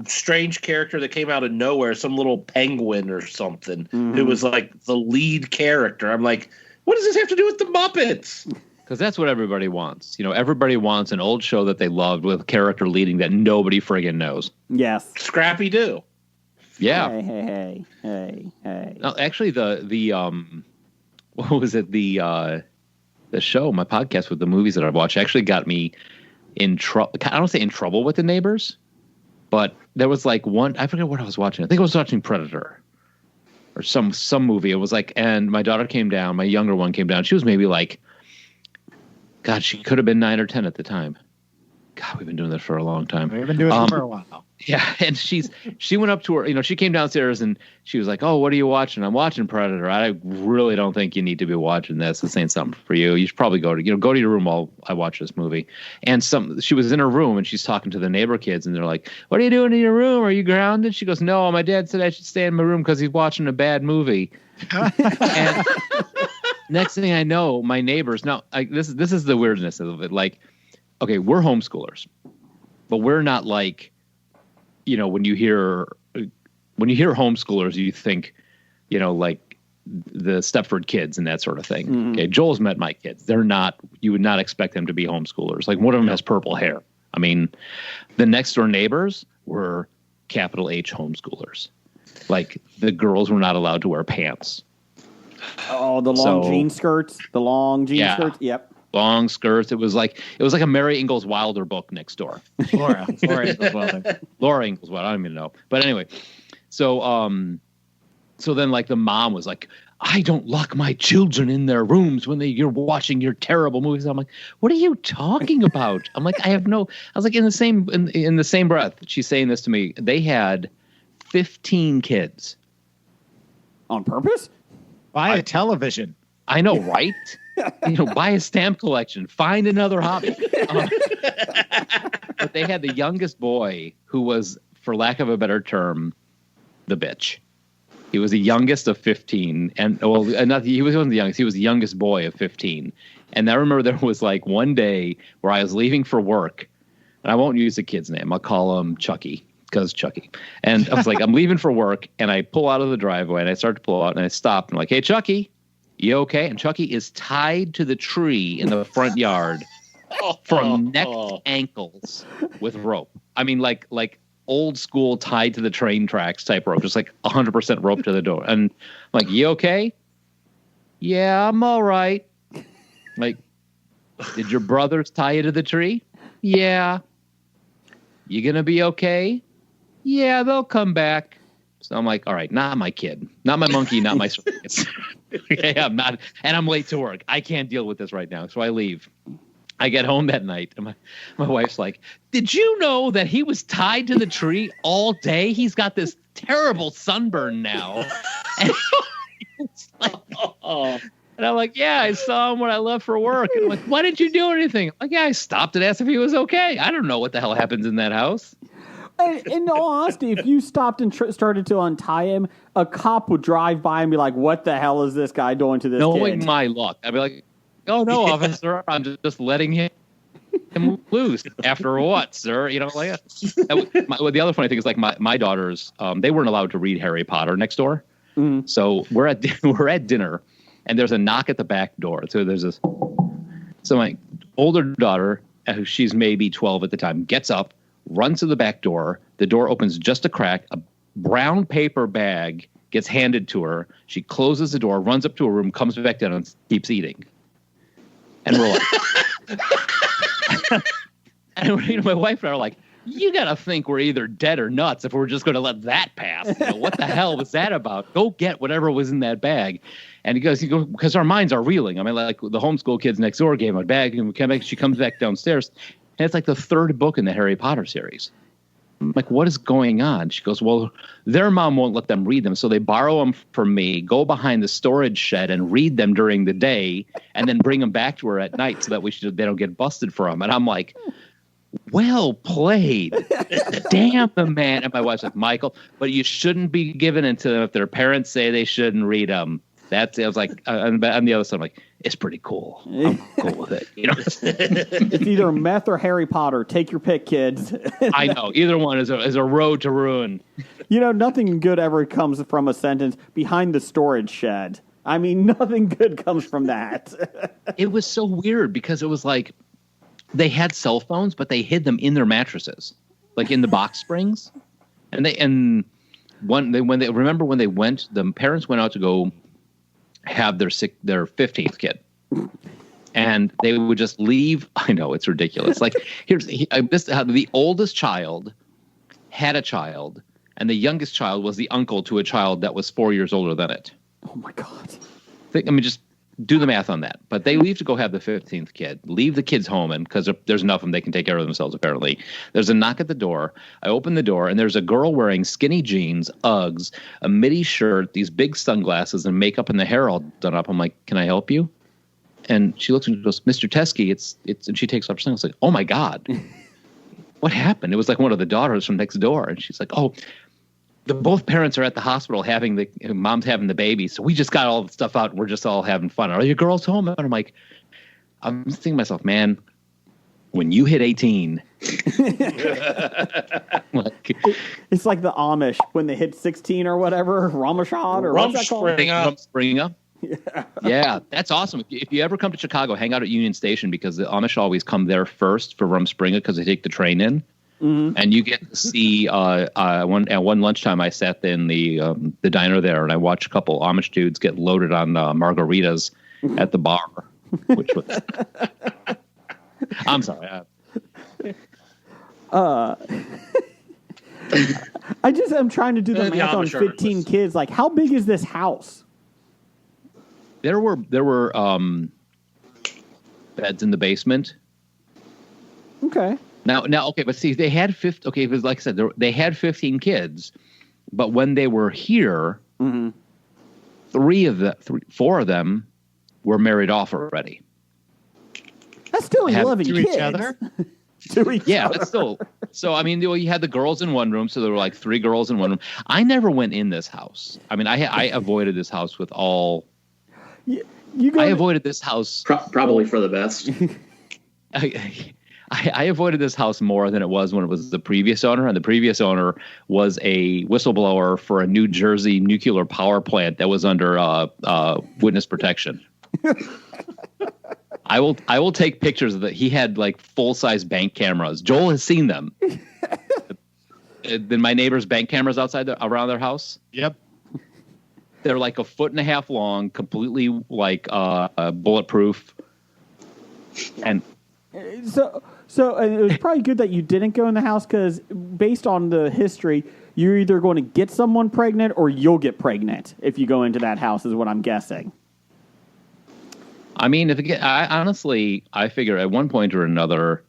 strange character that came out of nowhere, some little penguin or something, who was like the lead character. I'm like, what does this have to do with the Muppets? Because that's what everybody wants. You know, everybody wants an old show that they loved with a character leading that nobody friggin' knows. Yes. Scrappy Doo. Yeah. Hey. No, actually, the what was it? The show, my podcast with the movies that I've watched actually got me in trouble. I don't say in trouble with the neighbors, but there was like one, I forget what I was watching. I think I was watching Predator or some movie. It was like, and my daughter came down, my younger one came down. She was maybe like, God, she could have been 9 or 10 at the time. God, we've been doing this for a long time. We've been doing it for a while. Yeah, and she went up to her, she came downstairs and she was like, "Oh, what are you watching?" "I'm watching Predator." "I really don't think you need to be watching this. This ain't something for you. You should probably go to your room while I watch this movie." And she was in her room and she's talking to the neighbor kids and they're like, "What are you doing in your room? Are you grounded?" She goes, "No, my dad said I should stay in my room because he's watching a bad movie." And next thing I know, my neighbors, now this is the weirdness of it. Like, okay, we're homeschoolers, but we're not like, when you hear homeschoolers, you think, like the Stepford kids and that sort of thing. Mm-hmm. Okay, Joel's met my kids. They're not. You would not expect them to be homeschoolers. Like one of them has purple hair. I mean, the next door neighbors were capital H homeschoolers. Like the girls were not allowed to wear pants. Oh, the long jean skirts. The long jean skirts. Yep. long skirts. It was like a Mary Ingalls Wilder book next door. Laura Ingalls Wilder. Laura Ingalls Wilder. I don't even know. But anyway, so then like the mom was like, I don't lock my children in their rooms when you're watching your terrible movies. I'm like, what are you talking about? I'm like, I was like, in the same breath, she's saying this to me. They had 15 kids. On purpose? Buy a television. I know, right? Buy a stamp collection. Find another hobby. But they had the youngest boy who was, for lack of a better term, the bitch. He was the youngest of 15, and he wasn't the youngest. He was the youngest boy of 15. And I remember there was like one day where I was leaving for work, and I won't use the kid's name. I'll call him Chucky, because Chucky. And I was like, I'm leaving for work, and I pull out of the driveway, and I start to pull out, and I stop, and I'm like, hey, Chucky, you okay? And Chucky is tied to the tree in the front yard from neck to ankles with rope. I mean, like old school tied to the train tracks type rope, just like 100% rope to the door. And I'm like, you okay? Yeah, I'm all right. Like, did your brothers tie you to the tree? Yeah. You gonna be okay? Yeah, they'll come back. So I'm like, all right, not my kid, not my monkey, not my circus. Okay, I'm not, and I'm late to work. I can't deal with this right now. So I leave. I get home that night, and my wife's like, did you know that he was tied to the tree all day? He's got this terrible sunburn now. And, and I'm like, yeah, I saw him when I left for work. And I'm like, why didn't you do anything? I'm like, yeah, I stopped and asked if he was okay. I don't know what the hell happens in that house. In all honesty, if you stopped and started to untie him, a cop would drive by and be like, what the hell is this guy doing to this Knowing kid? my luck, I'd be like, oh, no, officer, I'm just letting him loose. After what, sir? You know, like the other funny thing is, like, my daughters, they weren't allowed to read Harry Potter next door. Mm-hmm. So we're at dinner, and there's a knock at the back door. So my older daughter, she's maybe 12 at the time, gets up, runs to the back door. The door opens just a crack. A brown paper bag gets handed to her. She closes the door, runs up to her room, comes back down, and keeps eating. And we're like, and my wife and I are like, you got to think we're either dead or nuts if we're just going to let that pass. What the hell was that about? Go get whatever was in that bag. And he goes, because our minds are reeling. I mean, like the homeschool kids next door gave him a bag, and we came back. She comes back downstairs, and it's like the third book in the Harry Potter series. I'm like, what is going on? She goes, well, their mom won't let them read them, so they borrow them from me, go behind the storage shed and read them during the day, and then bring them back to her at night so that they don't get busted for them. And I'm like, well played. Damn the man. And my wife's like, Michael, but you shouldn't be giving it to them if their parents say they shouldn't read them. I was like, on the other side, I'm like, it's pretty cool. I'm cool with it. You know, it's either meth or Harry Potter. Take your pick, kids. I know either one is a road to ruin. You know, nothing good ever comes from a sentence behind the storage shed. I mean, nothing good comes from that. It was so weird because it was like they had cell phones, but they hid them in their mattresses, like in the box springs. And when they went, the parents went out to go have their 15th kid, and they would just leave. I know it's ridiculous. Like the oldest child had a child, and the youngest child was the uncle to a child that was 4 years older than it. Oh my God! Just do the math on that. But they leave to go have the 15th kid. Leave the kids home, and because there's enough of them, they can take care of themselves. Apparently, there's a knock at the door. I open the door, and there's a girl wearing skinny jeans, Uggs, a midi shirt, these big sunglasses, and makeup, and the hair all done up. I'm like, "Can I help you?" And she looks and goes, "Mr. Teskey, it's," and she takes off her sunglasses. Like, "Oh my God, what happened?" It was like one of the daughters from next door, and she's like, "Oh." Both parents are at the hospital mom's having the baby. So we just got all the stuff out and we're just all having fun. Are your girls home? And I'm like, I'm thinking to myself, man, when you hit 18, it's like the Amish when they hit 16 or whatever, Ramashad or what's that called? Rumspringa. Yeah, that's awesome. If you ever come to Chicago, hang out at Union Station because the Amish always come there first for Rumspringa because they take the train in. Mm-hmm. And you get to see one lunchtime I sat in the diner there and I watched a couple Amish dudes get loaded on margaritas at the bar. which was. I'm sorry. I'm trying to do the math on 15 kids. Like, how big is this house? There were beds in the basement. Okay. Now, okay, but see, they had 50. Okay, it was like I said, they had 15 kids, but when they were here, mm-hmm. 4 of them were married off already. That's still 11 to kids. each other. To each Yeah, other. but still. So I mean, you had the girls in one room, so there were like 3 girls in one room. I never went in this house. I mean, I avoided this house with all. I avoided this house probably for the best. I avoided this house more than it was when it was the previous owner, and the previous owner was a whistleblower for a New Jersey nuclear power plant that was under witness protection. I will take pictures of that. He had like full-size bank cameras. Joel has seen them. Then my neighbor's bank cameras around their house. Yep. They're like 1.5 feet long, completely like bulletproof, and. So it was probably good that you didn't go in the house because based on the history, you're either going to get someone pregnant or you'll get pregnant if you go into that house, is what I'm guessing. I mean, I figure at one point or another,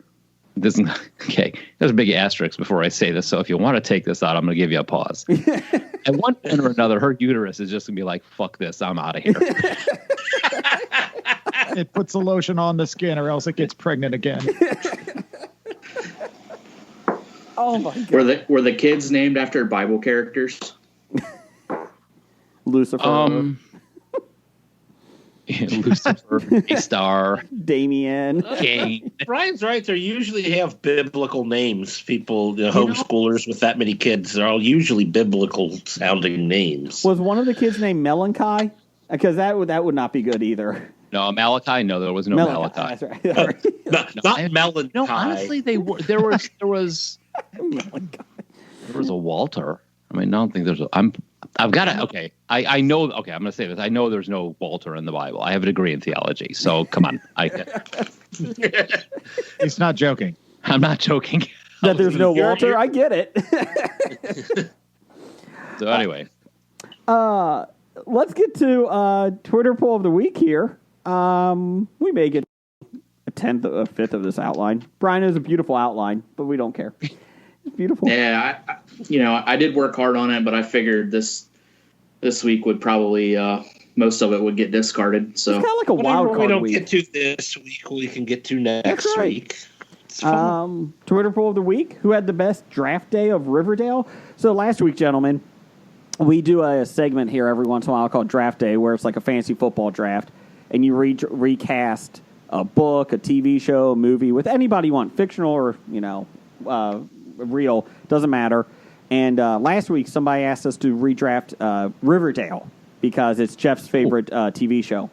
this okay. There's a big asterisk before I say this, so if you want to take this out, I'm going to give you a pause. At one point or another, her uterus is just going to be like, "Fuck this, I'm out of here." It puts the lotion on the skin, or else it gets pregnant again. Oh my God! Were the kids named after Bible characters? Lucifer, Lucifer, a star, Damien, Cain. Brian's right. They usually have biblical names. People, homeschoolers with that many kids, they're all usually biblical sounding names. Was one of the kids named Melanchi? Because that would not be good either. No, Malachi. No, there was no Malachi. That's right. Not Melanchi. No, honestly, there was a Walter. I mean, I don't think there's I've got to. Okay, I know. Okay, I'm going to say this. I know there's no Walter in the Bible. I have a degree in theology, so come on. He's not joking. I'm not joking. That there's no Walter. I get it. So anyway, let's get to Twitter poll of the week here. We may get a 10th, a 5th of this outline. Brian has a beautiful outline, but we don't care. It's beautiful. Yeah, I did work hard on it, but I figured this week would probably most of it would get discarded. So it's kind of like a wild card we don't week. get to this week, we can get to next week. Twitter poll of the week: who had the best draft day of Riverdale? So last week, gentlemen, we do a segment here every once in a while called Draft Day, where it's like a fantasy football draft, and you recast a book, a TV show, a movie with anybody you want, fictional or real, doesn't matter. And last week, somebody asked us to redraft Riverdale because it's Jeff's favorite TV show.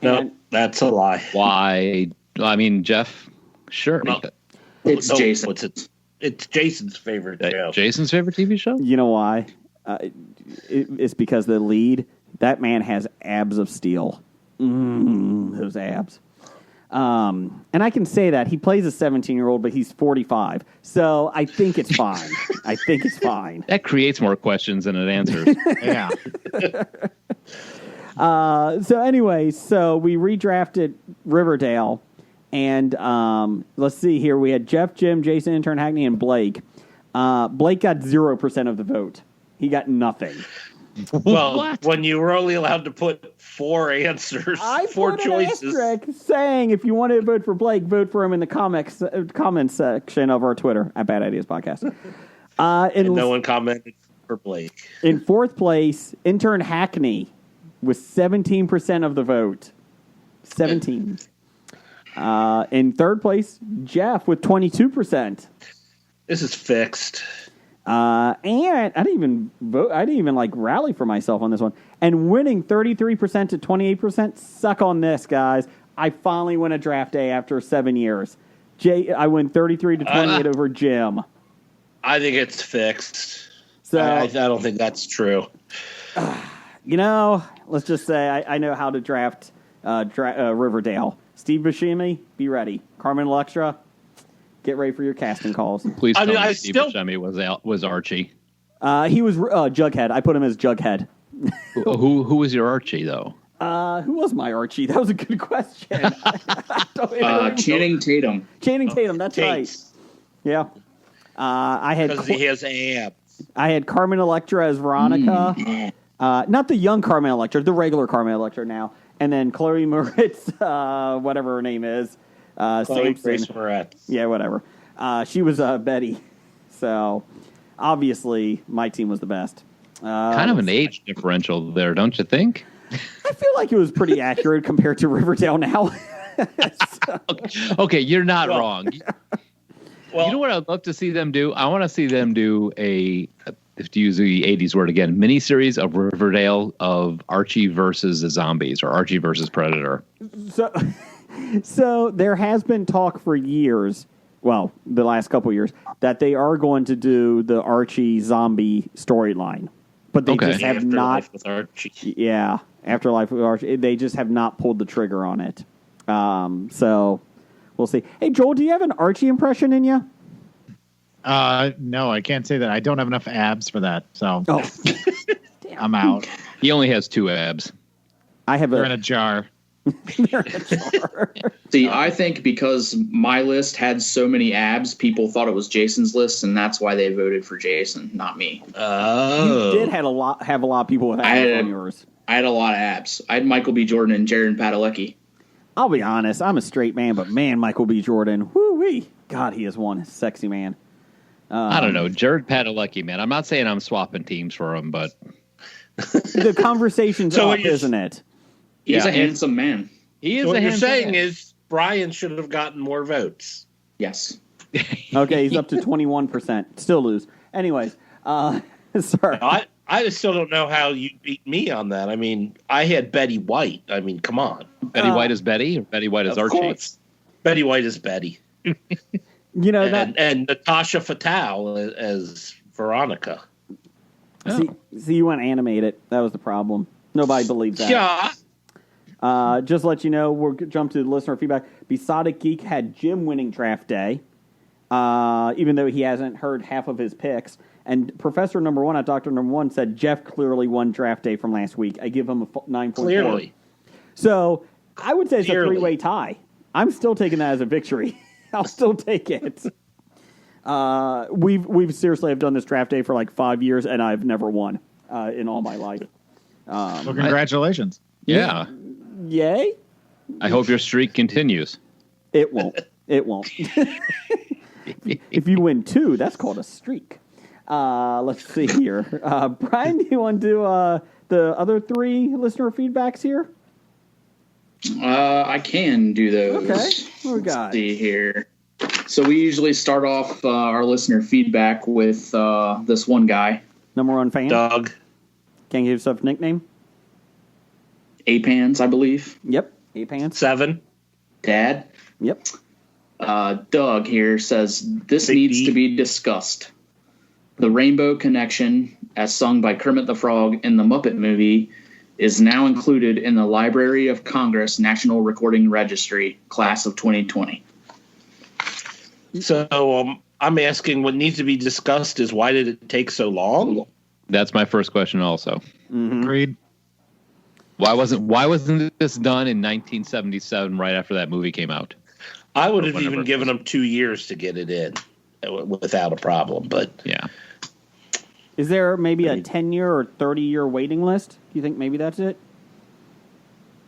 No, that's a lie. Why? I mean, Jeff, sure. No, it's Jason. It's Jason's favorite show. Jason's favorite TV show? You know why? It's because the lead, that man has abs of steel. Those abs. And I can say that. He plays a 17-year-old, but he's 45. So I think it's fine. That creates more questions than it answers. Yeah. So anyway, so we redrafted Riverdale. And let's see here. We had Jeff, Jim, Jason, Intern Hackney, and Blake. Blake got 0% of the vote. He got nothing. Well, when you were only allowed to put 4 answers, I 4 put choices. An asterisk saying if you want to vote for Blake, vote for him in the comments section of our Twitter at Bad Ideas Podcast. And no one commented for Blake. In 4th place, Intern Hackney with 17% of the vote. 17. In 3rd place, Jeff with 22%. This is fixed. And I didn't even vote. I didn't even rally for myself on this one. And winning 33% to 28%. Suck on this, guys. I finally win a draft day after 7 years. I win 33 to 28 over Jim. I think it's fixed. So I don't think that's true. Let's just say I know how to draft Riverdale. Steve Buscemi, be ready. Carmen Electra, get ready for your casting calls. Please tell me Steve Buscemi was Archie. He was Jughead. I put him as Jughead. Who was your Archie, though? Who was my Archie? That was a good question. Channing Tatum. Channing Tatum, that's right. Yeah. I had because he has abs. I had Carmen Electra as Veronica. Not the young Carmen Electra, the regular Carmen Electra now. And then Chloe Moretz, whatever her name is. Chloe Grace Moretz. Yeah, whatever. She was Betty. So, obviously, my team was the best. Kind of an age differential there, don't you think? I feel like it was pretty accurate compared to Riverdale now. Okay, you're not wrong. Well, you know what I'd love to see them do? I want to see them do if to use the 80s word again, miniseries of Riverdale of Archie versus the zombies or Archie versus Predator. So there has been talk for years, well, the last couple of years, that they are going to do the Archie zombie storyline. But they just have not. With Archie. Yeah, Afterlife with Archie. They just have not pulled the trigger on it. So we'll see. Hey, Joel, do you have an Archie impression in you? No, I can't say that. I don't have enough abs for that. So I'm out. He only has 2 abs. They're in a jar. See, I think because my list had so many abs, people thought it was Jason's list, and that's why they voted for Jason, not me. You did have a lot of people with abs on yours. I had a lot of abs. I had Michael B. Jordan and Jared Padalecki. I'll be honest, I'm a straight man, but man, Michael B. Jordan, woo-wee. God, he is one sexy man. I don't know, Jared Padalecki, man. I'm not saying I'm swapping teams for him, but the conversation's up, isn't it? He's a handsome man. He is. So what you're saying is Brian should have gotten more votes. Yes. Okay, he's up to 21%. Still lose. Anyways, sorry. I still don't know how you beat me on that. I mean, I had Betty White. I mean, come on. Betty White is Betty, or Betty White is Archie? Course. Betty White is Betty. You know that, and Natasha Fatale as Veronica. See, you went animated. That was the problem. Nobody believed that. Yeah. Just to let you know, we'll jump to the listener feedback. Besotted Geek had Jim winning draft day, even though he hasn't heard half of his picks. And Professor Number One at Doctor Number One said Jeff clearly won draft day from last week. I give him a 9.4. Clearly. So I would say it's a 3-way tie. I'm still taking that as a victory. I'll still take it. We've seriously have done this draft day for like 5 years, and I've never won in all my life. Well, congratulations. Yeah. Yay? I hope your streak continues. It won't. It won't. If you win 2, that's called a streak. Let's see here. Brian, do you want to do the other 3 listener feedbacks here? I can do those. Okay. What we got? Let's see here. So we usually start off our listener feedback with this one guy. Number 1 fan? Doug. Can't give yourself a nickname? Apans, I believe. Yep. Apans. 7. Dad. Yep. Doug here says, this needs to be discussed. The Rainbow Connection, as sung by Kermit the Frog in the Muppet movie, is now included in the Library of Congress National Recording Registry, class of 2020. So I'm asking, what needs to be discussed is why did it take so long? That's my first question also. Mm-hmm. Agreed. Why wasn't this done in 1977 right after that movie came out? I would have even given them 2 years to get it in without a problem, but yeah. Is there maybe a 10-year or 30-year waiting list? Do you think maybe that's it?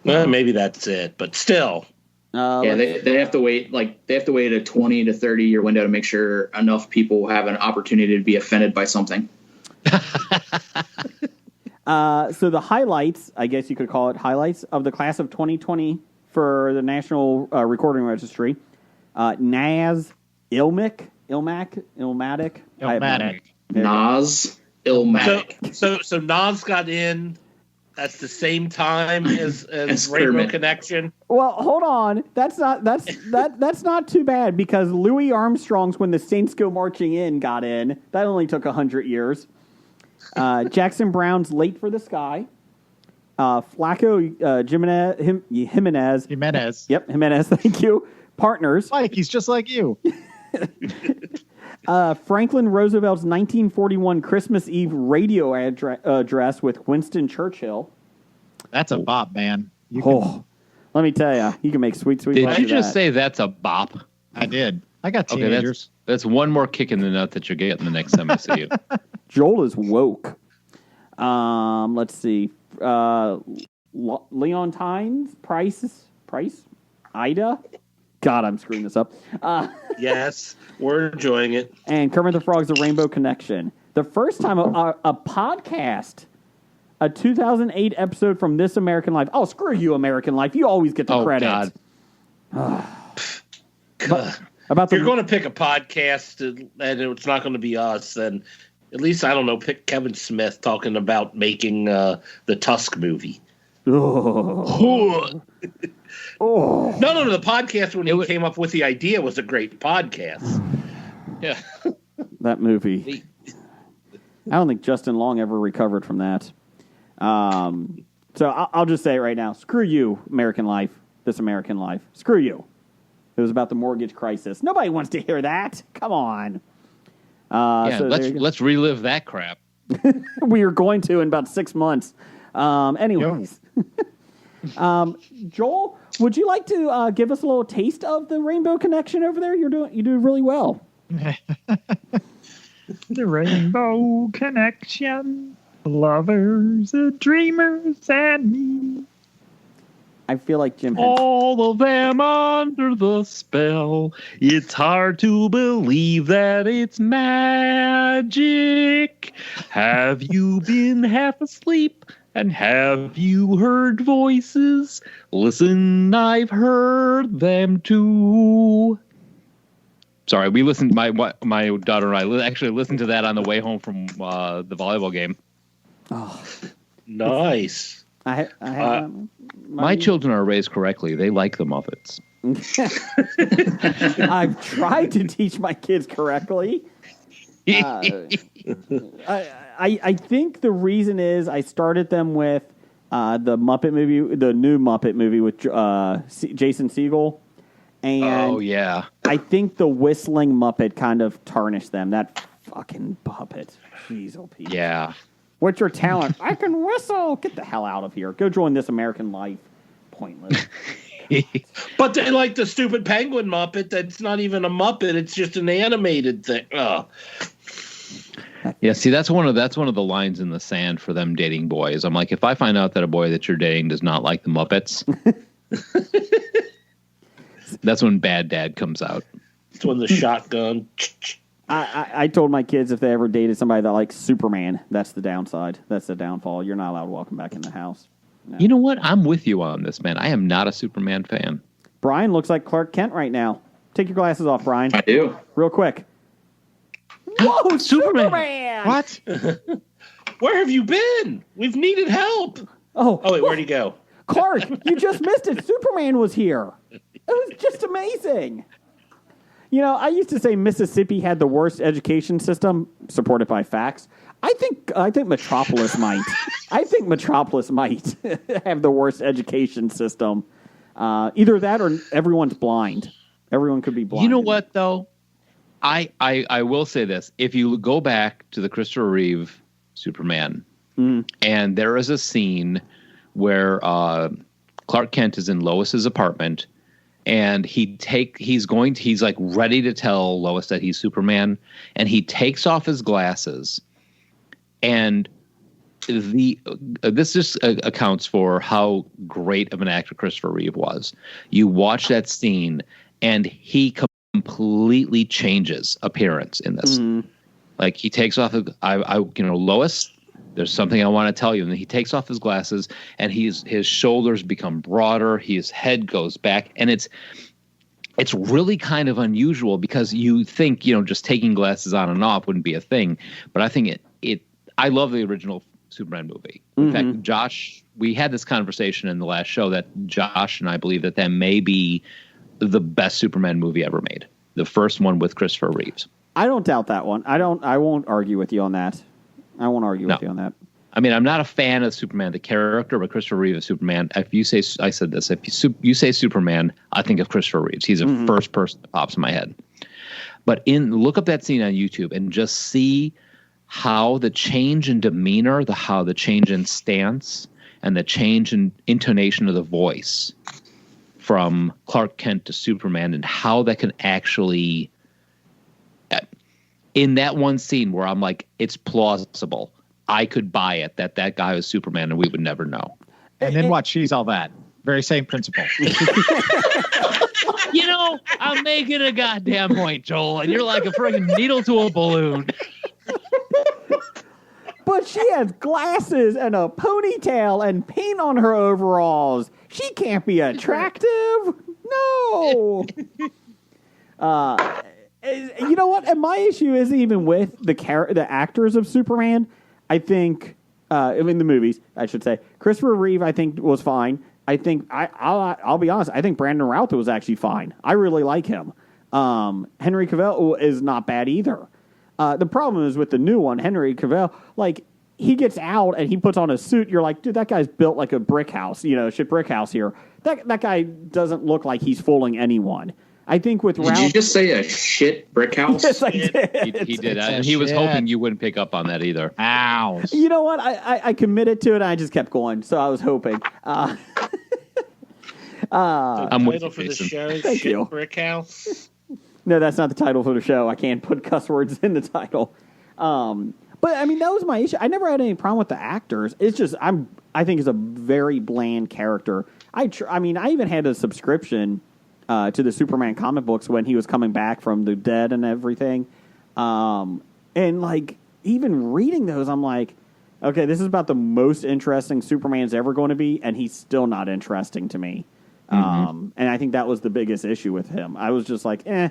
Well, maybe that's it, but still. Yeah, they have to wait. They have to wait a 20 to 30-year window to make sure enough people have an opportunity to be offended by something. So the highlights, I guess you could call it highlights, of the class of 2020 for the National Recording Registry. Naz Ilmatic. Naz Ilmatic. So Naz got in at the same time as Rainbow Connection. Well, hold on. That's not too bad, because Louis Armstrong's When the Saints Go Marching In got in. That only took 100 years. Jackson Brown's Late for the Sky. Flaco Jimenez. Jimenez. Yep, Jimenez. Thank you. Partners. Mike, he's just like you. Franklin Roosevelt's 1941 Christmas Eve radio address with Winston Churchill. That's a bop, man. Let me tell you, you can make sweet love Did you to just that. say that's a bop? I did. I got teenagers. That's one more kick in the nut that you're getting the next time I see you. Joel is woke. Let's see. Leontine's Price? Ida? God, I'm screwing this up. Yes, we're enjoying it. And Kermit the Frog's The Rainbow Connection. The first time a podcast, a 2008 episode from This American Life. Oh, screw you, American Life. You always get the credit. God. About if you're going to pick a podcast and it's not going to be us, then at least, I don't know, pick Kevin Smith talking about making the Tusk movie. Oh. No, the podcast when he came up with the idea was a great podcast. Yeah. That movie. I don't think Justin Long ever recovered from that. So I'll just say it right now. Screw you, American Life. This American Life. Screw you. It was about the mortgage crisis. Nobody wants to hear that. Come on. So let's relive that crap. We are going to in about 6 months. Anyways. Joel, would you like to give us a little taste of the Rainbow Connection over there? You do really well. The Rainbow Connection, lovers, dreamers, and me. I feel like Jim had... All of them under the spell. It's hard to believe that it's magic. Have you been half asleep? And have you heard voices? Listen, I've heard them too. Sorry, we listened. My daughter and I actually listened to that on the way home from the volleyball game. Oh, nice. My children are raised correctly. They like the Muppets. I've tried to teach my kids correctly. I think the reason is I started them with the Muppet movie, the new Muppet movie with Jason Segel. And I think the whistling Muppet kind of tarnished them. That fucking puppet. Jeez, oh, Pete. Yeah. What's your talent? I can whistle. Get the hell out of here. Go join This American Life. Pointless. But they like the stupid penguin Muppet that's not even a Muppet. It's just an animated thing. Oh. Yeah, see, that's one of the lines in the sand for them dating boys. I'm like, if I find out that a boy that you're dating does not like the Muppets, that's when bad dad comes out. It's when the shotgun. I told my kids if they ever dated somebody that likes Superman, that's the downside. That's the downfall. You're not allowed to welcome them back in the house. No. You know what? I'm with you on this, man. I am not a Superman fan. Brian looks like Clark Kent right now. Take your glasses off, Brian. I do. Real quick. Whoa, Superman! What? Where have you been? We've needed help. Oh, wait, where'd he go? Clark, you just missed it. Superman was here. It was just amazing. You know, I used to say Mississippi had the worst education system, supported by facts. I think Metropolis might. I think Metropolis might have the worst education system. Either that or everyone's blind. Everyone could be blind. You know what, though? I will say this. If you go back to the Christopher Reeve Superman, and there is a scene where Clark Kent is in Lois's apartment, and he's like ready to tell Lois that he's Superman, and he takes off his glasses, and this just accounts for how great of an actor Christopher Reeve was. You watch that scene, and he completely changes appearance in this. Like he takes off, Lois, there's something I want to tell you. And he takes off his glasses, and his shoulders become broader. His head goes back, and it's really kind of unusual because you think, just taking glasses on and off wouldn't be a thing. But I think I love the original Superman movie. In fact, Josh, we had this conversation in the last show that Josh and I believe that may be the best Superman movie ever made. The first one with Christopher Reeves. I don't doubt that one. I won't argue with you on that. I won't argue with you on that. I mean, I'm not a fan of Superman, the character, but Christopher Reeve as Superman. If you say, I said this, if you say Superman, I think of Christopher Reeves. He's the first person that pops in my head. But look up that scene on YouTube and just see how the change in demeanor, how the change in stance, and the change in intonation of the voice from Clark Kent to Superman, and how that can actually, in that one scene where I'm like, it's plausible. I could buy it that guy was Superman and we would never know. And then watch She's All That. Very same principle. You know, I'm making a goddamn point, Joel, and you're like a friggin' needle to a balloon. But she has glasses and a ponytail and paint on her overalls. She can't be attractive. No. You know what? And my issue isn't even with the actors of Superman. I think, in the movies, I should say, Christopher Reeve, I think, was fine. I think, I'll be honest, I think Brandon Routh was actually fine. I really like him. Henry Cavill is not bad either. The problem is with the new one, Henry Cavill, like, he gets out and he puts on a suit. You're like, dude, that guy's built like a brick house, shit brick house here. That guy doesn't look like he's fooling anyone. I think with Did you just say a shit brick house? Yes, I did. He did. And he was hoping you wouldn't pick up on that either. Ow. You know what? I committed to it and I just kept going. So I was hoping. The I'm with title you, for the Jason. show, Thank Shit you. Brick House. No, that's not the title for the show. I can't put cuss words in the title. But I mean, that was my issue. I never had any problem with the actors. It's just I think it's a very bland character. I mean, I even had a subscription to the Superman comic books when he was coming back from the dead and everything. And like even reading those, I'm like, okay, this is about the most interesting Superman's ever going to be, and he's still not interesting to me. And I think that was the biggest issue with him. I was just like, eh.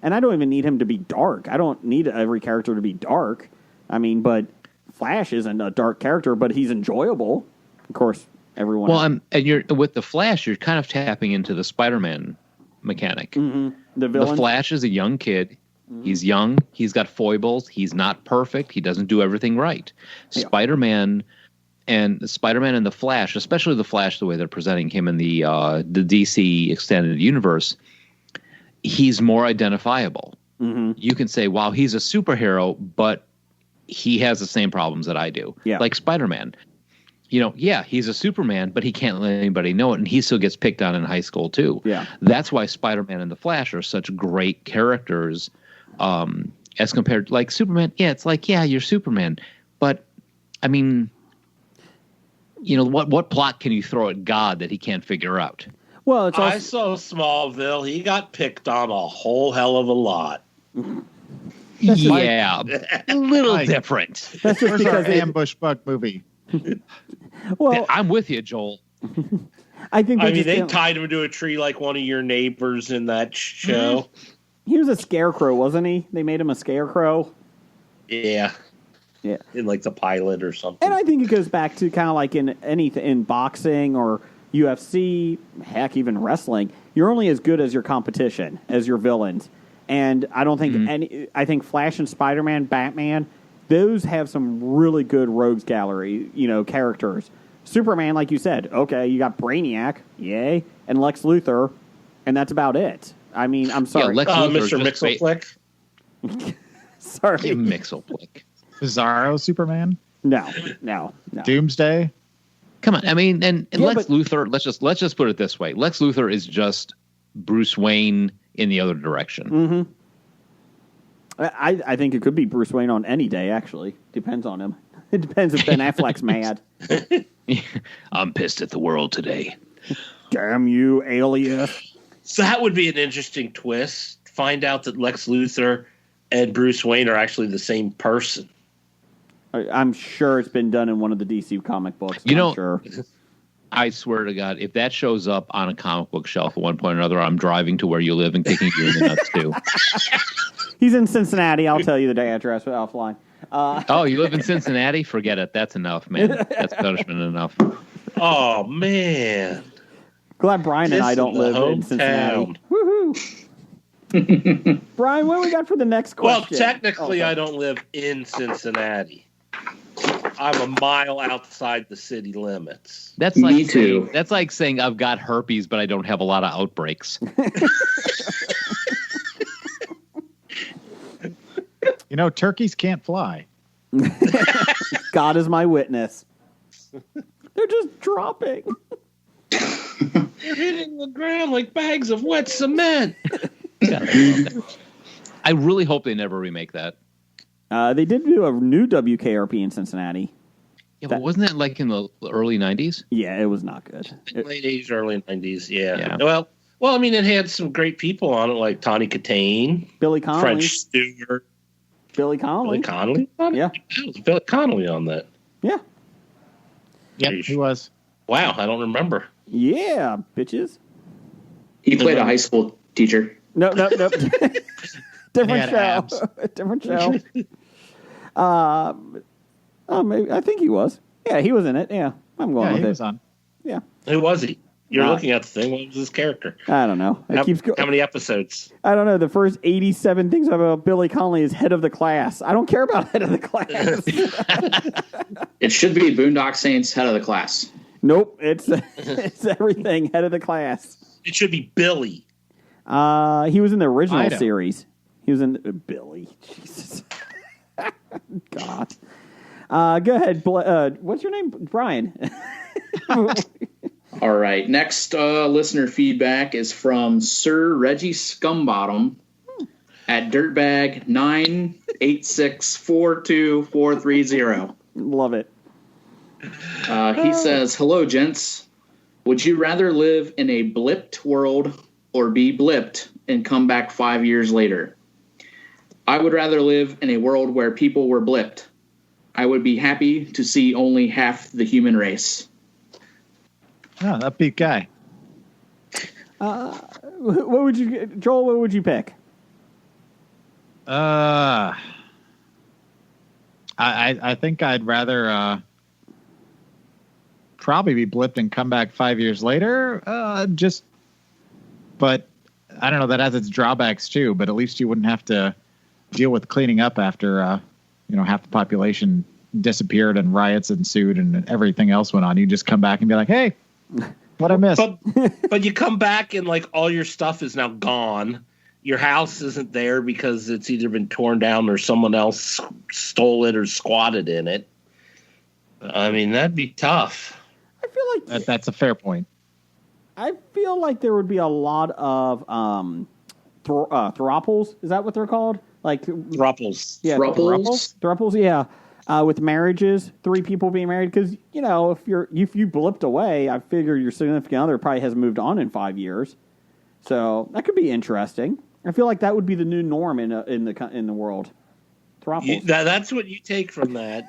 And I don't even need him to be dark. I don't need every character to be dark. I mean, but Flash isn't a dark character, but he's enjoyable. Of course, everyone. Well, and you're with the Flash, you're kind of tapping into the Spider-Man mechanic. The villain. The Flash is a young kid. He's young. He's got foibles. He's not perfect. He doesn't do everything right. Yeah. Spider-Man and the Flash, especially the Flash, the way they're presenting him in the DC extended universe, he's more identifiable. You can say, wow, he's a superhero, but he has the same problems that I do. Yeah. Like Spider-Man. He's a Superman, but he can't let anybody know it, and he still gets picked on in high school too. Yeah. That's why Spider-Man and the Flash are such great characters, as compared to like Superman. Yeah, it's like, yeah, you're Superman, but I mean, what plot can you throw at God that he can't figure out? Well, it's I saw Smallville. He got picked on a whole hell of a lot. Yeah, a little different. That's just Where's our because ambush bug movie? well, I'm with you, Joel. I think they tied him to a tree like one of your neighbors in that show. He was a scarecrow, wasn't he? They made him a scarecrow. Yeah. Yeah. In like the pilot or something. And I think it goes back to kind of like in boxing or UFC, heck, even wrestling. You're only as good as your competition, as your villains. And I don't think I think Flash and Spider-Man, Batman, those have some really good rogues gallery, characters. Superman, like you said, okay, you got Brainiac, yay, and Lex Luthor, and that's about it. I mean, I'm sorry. Yeah, Mr. Mixelflick. Sorry. Mixelflick. Bizarro Superman? No. Doomsday? Come on, I mean, and Lex but- Luthor. Let's just put it this way: Lex Luthor is just Bruce Wayne in the other direction. I think it could be Bruce Wayne on any day, actually. Depends on him. It depends if Ben Affleck's mad. I'm pissed at the world today. Damn you, alias. So that would be an interesting twist. Find out that Lex Luthor and Bruce Wayne are actually the same person. I'm sure it's been done in one of the DC comic books. I'm sure. I swear to God, if that shows up on a comic book shelf at one point or another, I'm driving to where you live and kicking you in the nuts too. He's in Cincinnati. I'll tell you the address offline. Oh, you live in Cincinnati? Forget it. That's enough, man. That's punishment enough. Oh, man. Glad Brian and I don't live in Cincinnati. Woohoo! Brian, what do we got for the next question? Well, technically, I don't live in Cincinnati. I'm a mile outside the city limits. That's like Me too. That's like saying I've got herpes, but I don't have a lot of outbreaks. You know, turkeys can't fly. God is my witness. They're just dropping. They're hitting the ground like bags of wet cement. I really hope they never remake that. They did do a new WKRP in Cincinnati. Yeah, but wasn't it like in the early 90s? Yeah, it was not good. Late 80s, early 90s, yeah. Well, I mean, it had some great people on it, like Tawny Katane, Billy Connolly, French Stewart. Billy Connolly? Yeah. It was Billy Connolly on that. Yeah. Yep, he was. Wow, I don't remember. Yeah, bitches. He played a high school teacher. Nope. Different show. Different show. Maybe, I think he was. Yeah, he was in it. Yeah, I'm going with it. He was on. Yeah. Who was he? You're looking at the thing. What was his character? I don't know. How many episodes? I don't know. The first 87 things about Billy Connolly is head of the class. I don't care about head of the class. It should be Boondock Saints head of the class. Nope. It's everything head of the class. It should be Billy. He was in the original series. He was in Billy. Jesus. God. Go ahead. What's your name? Brian. All right. Next listener feedback is from Sir Reggie Scumbottom at Dirtbag 986424430. Love it. He says, "Hello, gents. Would you rather live in a blipped world or be blipped and come back 5 years later? I would rather live in a world where people were blipped. I would be happy to see only half the human race." Oh, upbeat guy. What would you, Joel? What would you pick? I think I'd rather probably be blipped and come back 5 years later. But I don't know. That has its drawbacks too. But at least you wouldn't have to deal with cleaning up after half the population disappeared and riots ensued and everything else went on. You just come back and be like, "Hey, what I missed?" But you come back and like all your stuff is now gone. Your house isn't there because it's either been torn down or someone else stole it or squatted in it. I mean, that'd be tough. I feel like that's a fair point. I feel like there would be a lot of throuples. Is that what they're called? Like thruples. Yeah, thruples. Yeah, with marriages, 3 people being married. Because if you blipped away, I figure your significant other probably has moved on in 5 years. So that could be interesting. I feel like that would be the new norm in the world. Throuples. That's what you take from that.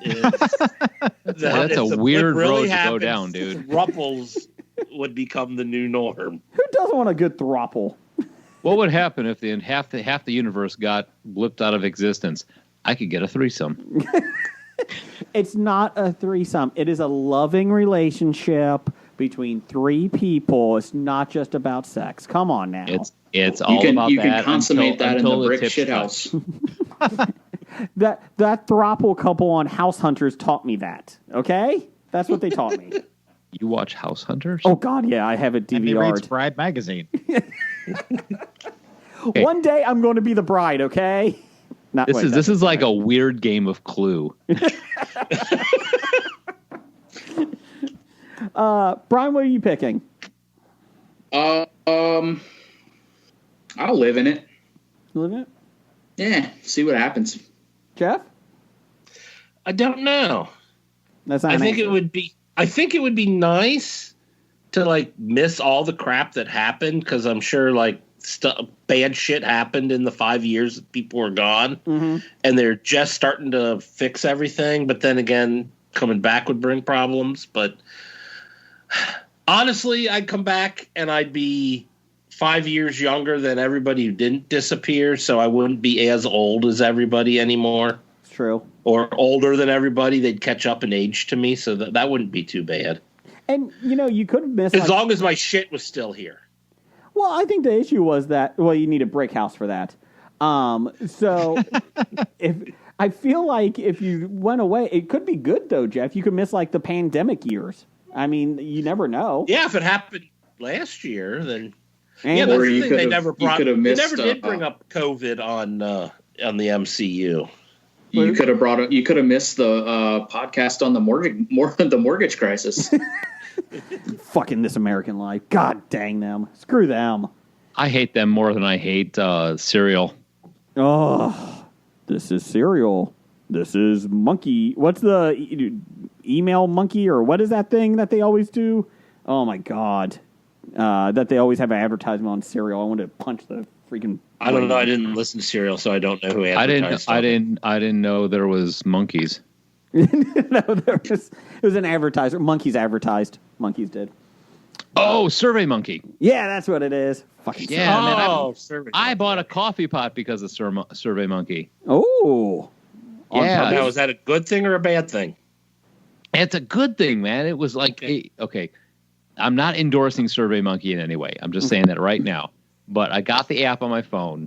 That's a weird road to go down, dude. Throuples would become the new norm. Who doesn't want a good throuple? What would happen if half the universe got blipped out of existence? I could get a threesome. It's not a threesome. It is a loving relationship between 3 people. It's not just about sex. Come on now. It's all about that. You can consummate that in the brick shit house. that throuple couple on House Hunters taught me that. Okay? That's what they taught me. You watch House Hunters? Oh, God, yeah. I have it DVR'd. And he reads Bride magazine. Okay. One day I'm going to be the bride, okay? This is like a weird game of Clue. Brian, what are you picking? I'll live in it. Live in it? Yeah, see what happens. Jeff? I don't know. I think it would be nice to like miss all the crap that happened, because I'm sure like bad shit happened in the 5 years that people were gone, and they're just starting to fix everything. But then again, coming back would bring problems. But honestly, I'd come back and I'd be 5 years younger than everybody who didn't disappear, so I wouldn't be as old as everybody anymore. It's true. Or older than everybody. They'd catch up in age to me, so that wouldn't be too bad. And, you could miss... As long as my shit was still here. Well, I think the issue was that, you need a brick house for that. So, if I feel like if you went away, it could be good though, Jeff. You could miss like the pandemic years. I mean, you never know. Yeah, if it happened last year, then And yeah, that's Or the you thing. could They have- never you brought. could have They missed, never did bring up COVID on the MCU. You could have you could have missed the podcast on the mortgage crisis. Fucking This American Life. God dang them. Screw them. I hate them more than I hate cereal. Oh, this is cereal. This is monkey. What's the email monkey or what is that thing that they always do? Oh my God. That they always have an advertisement on cereal. I want to punch the freaking. I don't know. I didn't listen to Serial, so I don't know who advertised. I didn't know there was monkeys. No, it was an advertiser. Monkeys advertised. Monkeys did. Oh, Survey Monkey. Yeah, that's what it is. Fucking Yeah, man. Survey. I bought a coffee pot because of Survey Monkey. Oh. Yeah. Now, is that a good thing or a bad thing? It's a good thing, man. It was like, okay, I'm not endorsing Survey Monkey in any way. I'm just saying that right now. But I got the app on my phone,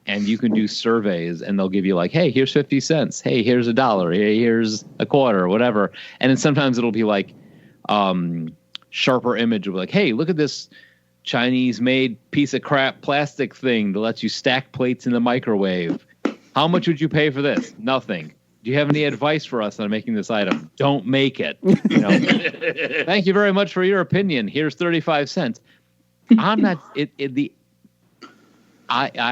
and you can do surveys, and they'll give you like, hey, here's 50 cents. Hey, here's $1. Hey, here's a quarter, or whatever. And then sometimes it'll be like sharper image of like, hey, look at this Chinese-made piece of crap plastic thing that lets you stack plates in the microwave. How much would you pay for this? Nothing. Do you have any advice for us on making this item? Don't make it. You know, thank you very much for your opinion. Here's 35 cents. I'm not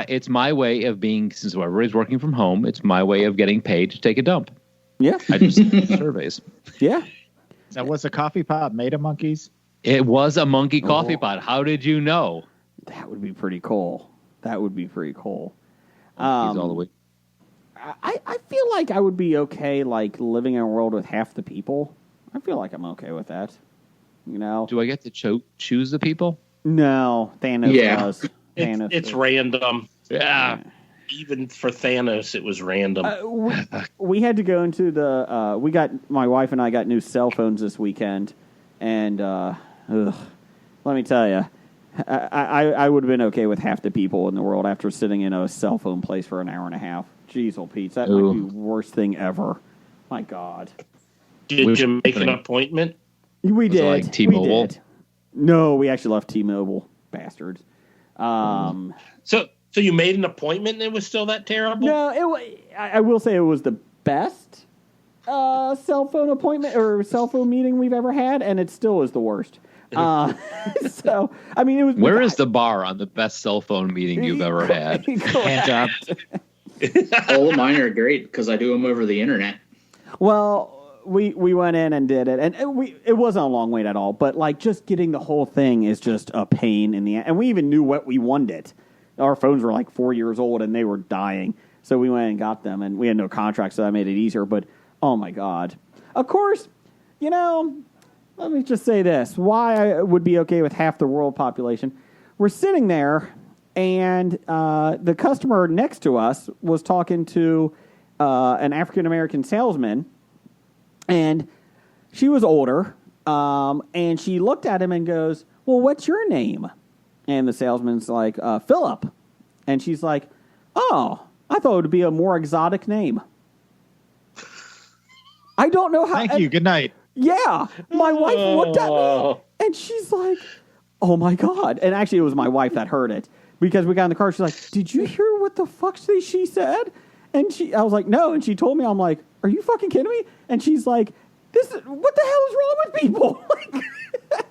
it's my way of being, since everybody's working from home, it's my way of getting paid to take a dump. Yeah. I just surveys. Yeah. Now, was the coffee pot made of monkeys? It was a monkey coffee pot. How did you know? That would be pretty cool. Monkeys all the way. I feel like I would be okay, like, living in a world with half the people. I feel like I'm okay with that. You know? Do I get to choose the people? No. Thanos does. Thanos It's does. random. Yeah. Even for Thanos, it was random. We had to go into the... my wife and I got new cell phones this weekend, and let me tell you, I would have been okay with half the people in the world after sitting in a cell phone place for an hour and a half. Jeez, old Pete, that might be the worst thing ever. My God. Did you make an appointment? We did. Like T-Mobile? We did. No, we actually left T-Mobile. Bastards. So you made an appointment and it was still that terrible? No, I will say it was the best cell phone appointment or cell phone meeting we've ever had, and it still is the worst. So, I mean, it was. Where is the bar on the best cell phone meeting you've ever had? All of mine are great because I do them over the internet. Well, we went in and did it, and it wasn't a long wait at all. But like, just getting the whole thing is just a pain in the end. And we even knew what we wanted. Our phones were like 4 years old, and they were dying. So we went and got them, and we had no contract, so that made it easier. But oh my God, of course, you know. Let me just say this: why I would be okay with half the world population. We're sitting there, and the customer next to us was talking to an African American salesman. And she was older, and she looked at him and goes, well, what's your name? And the salesman's like, Philip. And she's like, oh, I thought it would be a more exotic name. I don't know how. Thank you. Good night. Yeah. My wife looked at me, and she's like, oh, my God. And actually, it was my wife that heard it. Because we got in the car, she's like, did you hear what the fuck she said? And I was like, no. And she told me, I'm like, are you fucking kidding me? And she's like, what the hell is wrong with people? Like,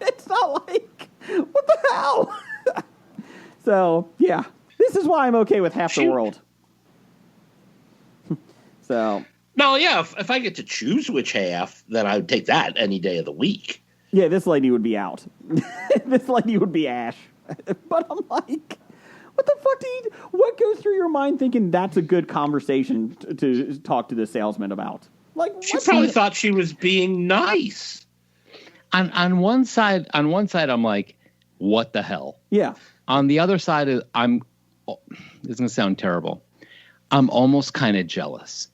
it's not like, what the hell? So, yeah. This is why I'm okay with half the world. So. No, yeah, if I get to choose which half, then I would take that any day of the week. Yeah, this lady would be out. This lady would be Ash. But I'm like, what the fuck what goes through your mind thinking that's a good conversation to talk to the salesman about? Like, she probably thought she was being nice. On one side, I'm like, what the hell? Yeah. On the other side, this is going to sound terrible. I'm almost kind of jealous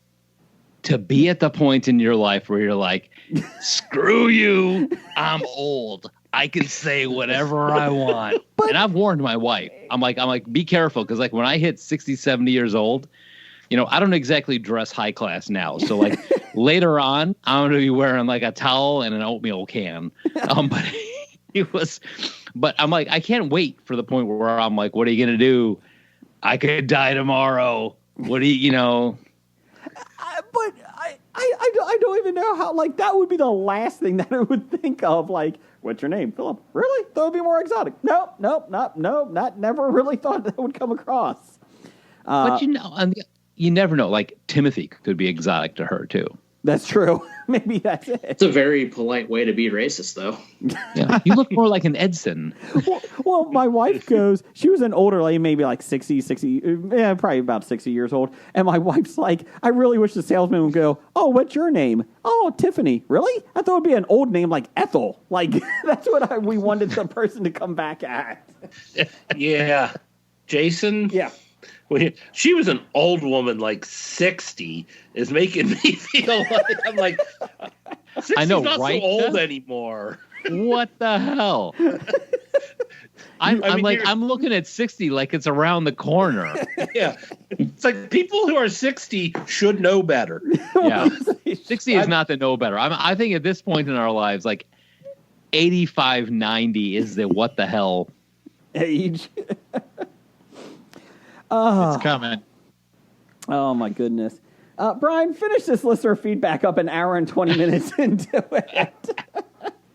to be at the point in your life where you're like, screw you, I'm old. I can say whatever I want. And I've warned my wife. I'm like, be careful. Because like when I hit 60, 70 years old, I don't exactly dress high class now. So like later on, I'm going to be wearing like a towel and an oatmeal can. But I'm like, I can't wait for the point where I'm like, what are you going to do? I could die tomorrow. What do you know? But I don't even know how, like, that would be the last thing that I would think of. Like, what's your name? Philip. Really? That would be more exotic. Nope, never really thought that would come across. But you never know. Like, Timothy could be exotic to her, too. That's true. Maybe that's it. It's a very polite way to be racist, though. Yeah. You look more like an Edson. Well, my wife goes, she was an older lady, maybe like 60, probably about 60 years old. And my wife's like, I really wish the salesman would go, oh, what's your name? Oh, Tiffany. Really? I thought it would be an old name like Ethel. Like, that's what we wanted the person to come back at. Yeah. Jason? Yeah. She was an old woman, like 60, is making me feel like I'm like, 60's not so old anymore. What the hell? I'm looking at 60 like it's around the corner. Yeah, it's like people who are 60 should know better. Yeah, 60 is not to know better. I think at this point in our lives, like 85, 90 is the what the hell age. It's coming. Oh, my goodness. Brian, finish this listener feedback up an hour and 20 minutes into it.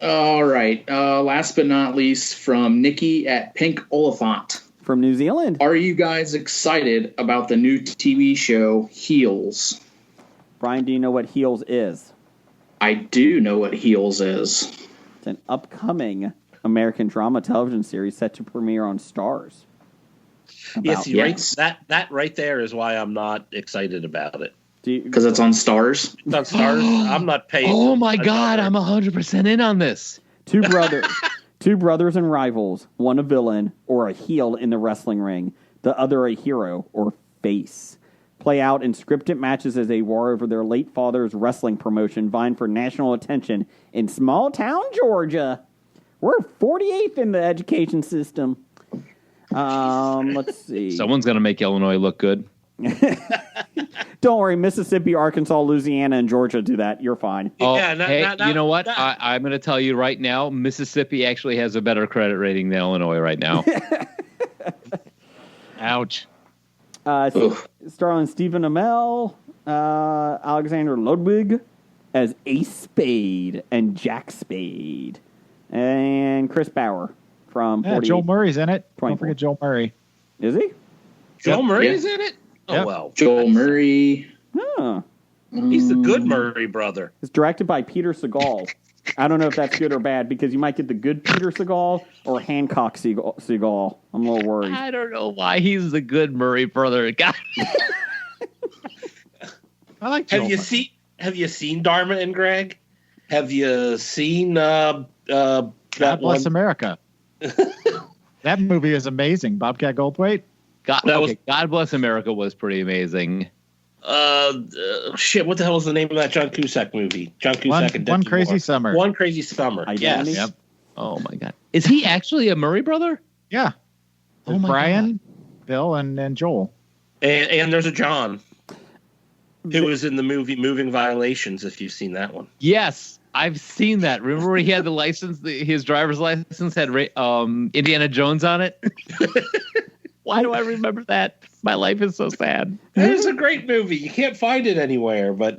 All right. Last but not least, from Nikki at Pink Oliphant. From New Zealand. Are you guys excited about the new TV show, Heels? Brian, do you know what Heels is? I do know what Heels is. It's an upcoming American drama television series set to premiere on Starz. Yes. That right there is why I'm not excited about it. Because it's on Starz? It's on Starz. I'm not paying. Oh my God, I'm 100% in on this. Two brothers and rivals, one a villain or a heel in the wrestling ring, the other a hero or face. Play out in scripted matches as they war over their late father's wrestling promotion, vying for national attention in small town Georgia. We're 48th in the education system. Let's see. Someone's going to make Illinois look good. Don't worry, Mississippi, Arkansas, Louisiana, and Georgia do that. You're fine. Oh, you know what? I'm going to tell you right now, Mississippi actually has a better credit rating than Illinois right now. Ouch. Starring Stephen Amell, Alexander Ludwig as Ace Spade and Jack Spade, and Chris Bauer from 48. Joel Murray's in it. 24. Don't forget Joel Murray. Is he? Joel Murray's in it? Oh, Yep. well. Joel Murray. Huh. He's the good Murray brother. It's directed by Peter Segal. I don't know if that's good or bad because you might get the good Peter Segal or Hancock Segal. I'm a little worried. I don't know why he's the good Murray brother. God. I like Have Joel you Murray. Have you seen Dharma and Greg? Have you seen God Bless America? That movie is amazing. Bobcat Goldthwait. God Bless America was pretty amazing. Shit, what the hell was the name of that John Cusack movie? John Cusack and One Demi Crazy Moore. Summer. One Crazy Summer. Identity? Yes. Yep. Oh my God. Is he actually a Murray brother? Yeah. Oh my Brian, Bill, and Joel. And there's a John who was in the movie Moving Violations, if you've seen that one. Yes, I've seen that. Remember where he had the license, his driver's license had Indiana Jones on it? Why do I remember that? My life is so sad. It was a great movie. You can't find it anywhere, but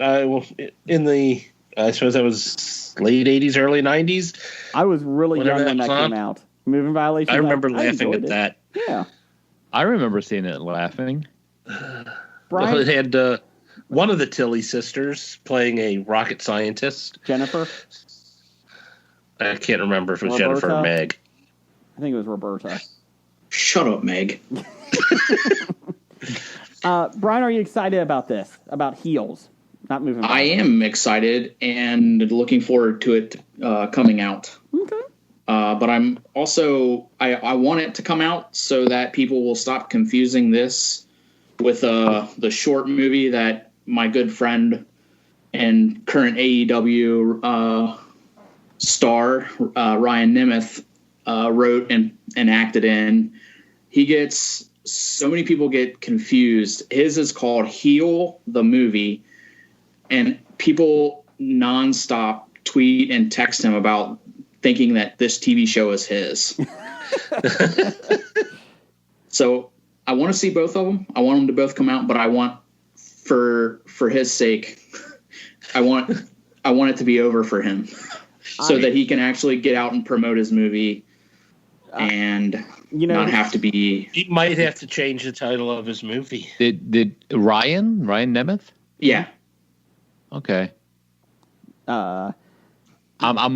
in the, I suppose that was late 80s, early 90s. I was really Whenever young when that that was came out. Moving Violations. I remember I laughing at enjoyed it. that. Yeah. I remember seeing it and laughing. Brian, It had one of the Tilly sisters playing a rocket scientist. Jennifer. I can't remember if it was Roberta? Jennifer or Meg. I think it was Roberta. Shut up, Meg. Brian, are you excited about this? About Heels? Not Moving I Violations. am excited and looking forward to it coming out. Okay. But I'm also I want it to come out so that people will stop confusing this with the short movie that my good friend and current AEW star Ryan Nemeth wrote and acted in. He gets so many people get confused. His is called Heel the Movie, and people nonstop tweet and text him about thinking that this TV show is his. So I want to see both of them. I want them to both come out, but I want, for his sake, I want it to be over for him, so that he can actually get out and promote his movie, and not have to be. He might have to change the title of his movie. Did Ryan Nemeth? Yeah. Okay. I'm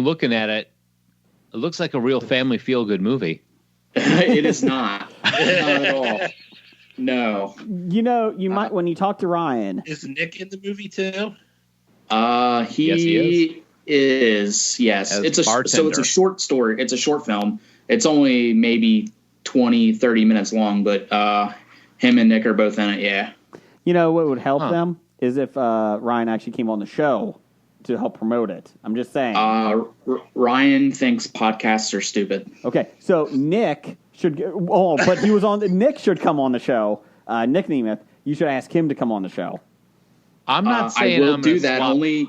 looking at it. It looks like a real family feel-good movie. It is not. Not at all. No. You might, when you talk to Ryan. Is Nick in the movie too? He is. Yes. As bartender. So it's a short story. It's a short film. It's only maybe 20, 30 minutes long, but him and Nick are both in it. Yeah. You know what would help them is if Ryan actually came on the show to help promote it. I'm just saying. Ryan thinks podcasts are stupid. Okay, so Nick should. But he was on. Nick should come on the show. Nick Nemeth. You should ask him to come on the show. I'm not saying I will do that only.